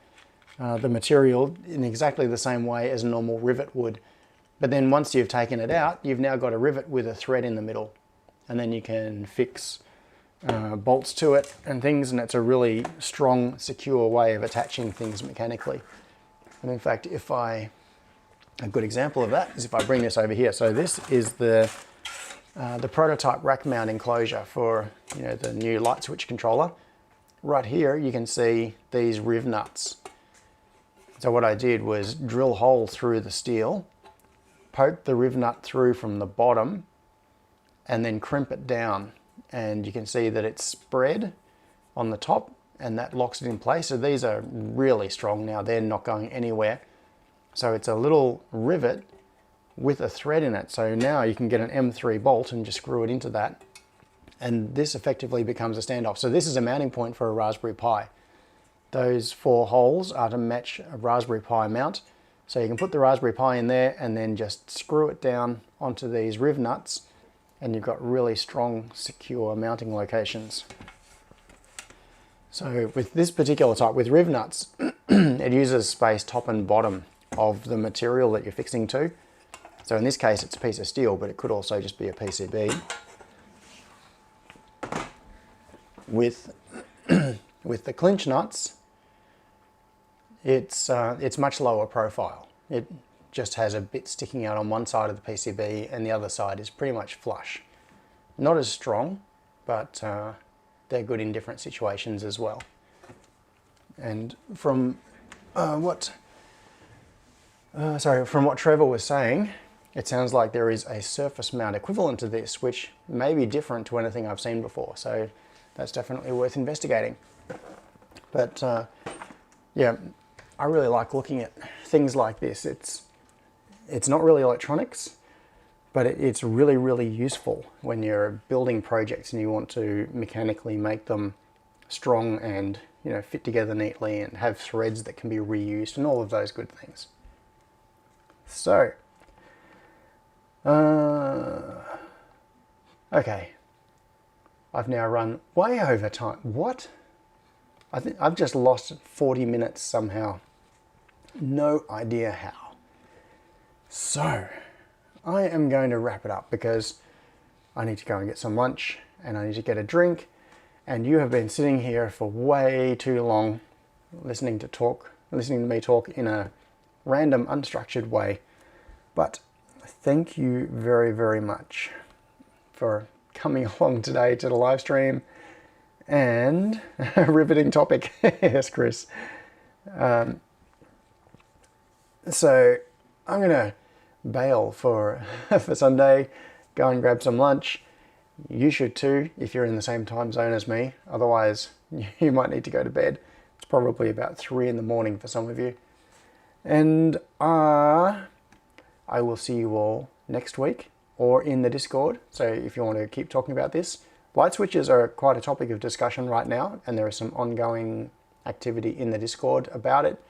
material in exactly the same way as a normal rivet would. But then once you've taken it out, you've now got a rivet with a thread in the middle, and then you can fix bolts to it and things, and it's a really strong, secure way of attaching things mechanically. And in fact, a good example of that is if I bring this over here. So this is the prototype rack mount enclosure for the new light switch controller. Right here you can see these riv nuts. So what I did was drill a hole through the steel, poke the riv nut through from the bottom, and then crimp it down. And you can see that it's spread on the top and that locks it in place. So these are really strong now, they're not going anywhere. So it's a little rivet with a thread in it. So now you can get an M3 bolt and just screw it into that. And this effectively becomes a standoff. So this is a mounting point for a Raspberry Pi. Those 4 holes are to match a Raspberry Pi mount. So you can put the Raspberry Pi in there and then just screw it down onto these riv nuts, and you've got really strong, secure mounting locations. So with this particular type, with riv nuts, it uses space top and bottom of the material that you're fixing to. So in this case, it's a piece of steel, but it could also just be a PCB. With the clinch nuts, it's much lower profile. It just has a bit sticking out on one side of the PCB and the other side is pretty much flush. Not as strong, but they're good in different situations as well. And from what Trevor was saying, it sounds like there is a surface mount equivalent to this, which may be different to anything I've seen before. So that's definitely worth investigating. But yeah, I really like looking at things like this. It's not really electronics, but it's really, really useful when you're building projects and you want to mechanically make them strong and fit together neatly and have threads that can be reused and all of those good things. So, okay. I've now run way over time. What? I think I've just lost 40 minutes somehow. No idea how. So, I am going to wrap it up because I need to go and get some lunch and I need to get a drink. And you have been sitting here for way too long listening to me talk in a random, unstructured way. But thank you very, very much for coming along today to the live stream. And a riveting topic. Yes, Chris. So I'm going to bail for Sunday, go and grab some lunch. You should too, if you're in the same time zone as me. Otherwise, you might need to go to bed. It's probably about 3 in the morning for some of you. And I will see you all next week or in the Discord. So if you want to keep talking about this, light switches are quite a topic of discussion right now, and there is some ongoing activity in the Discord about it,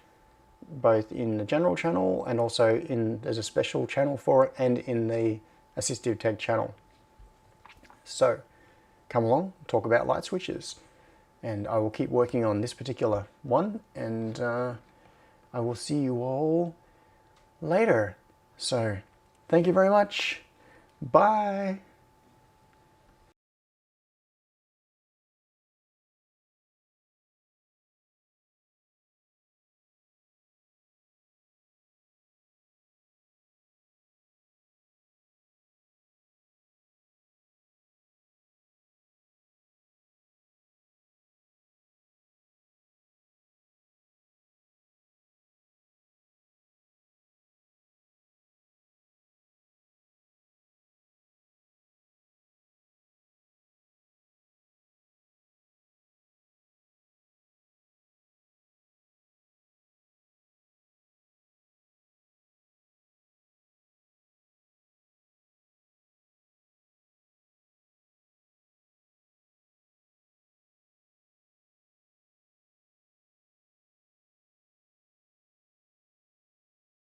both in the general channel and also there's a special channel for it and in the assistive tech channel. So come along, talk about light switches, and I will keep working on this particular one, and I will see you all later. So thank you very much. Bye.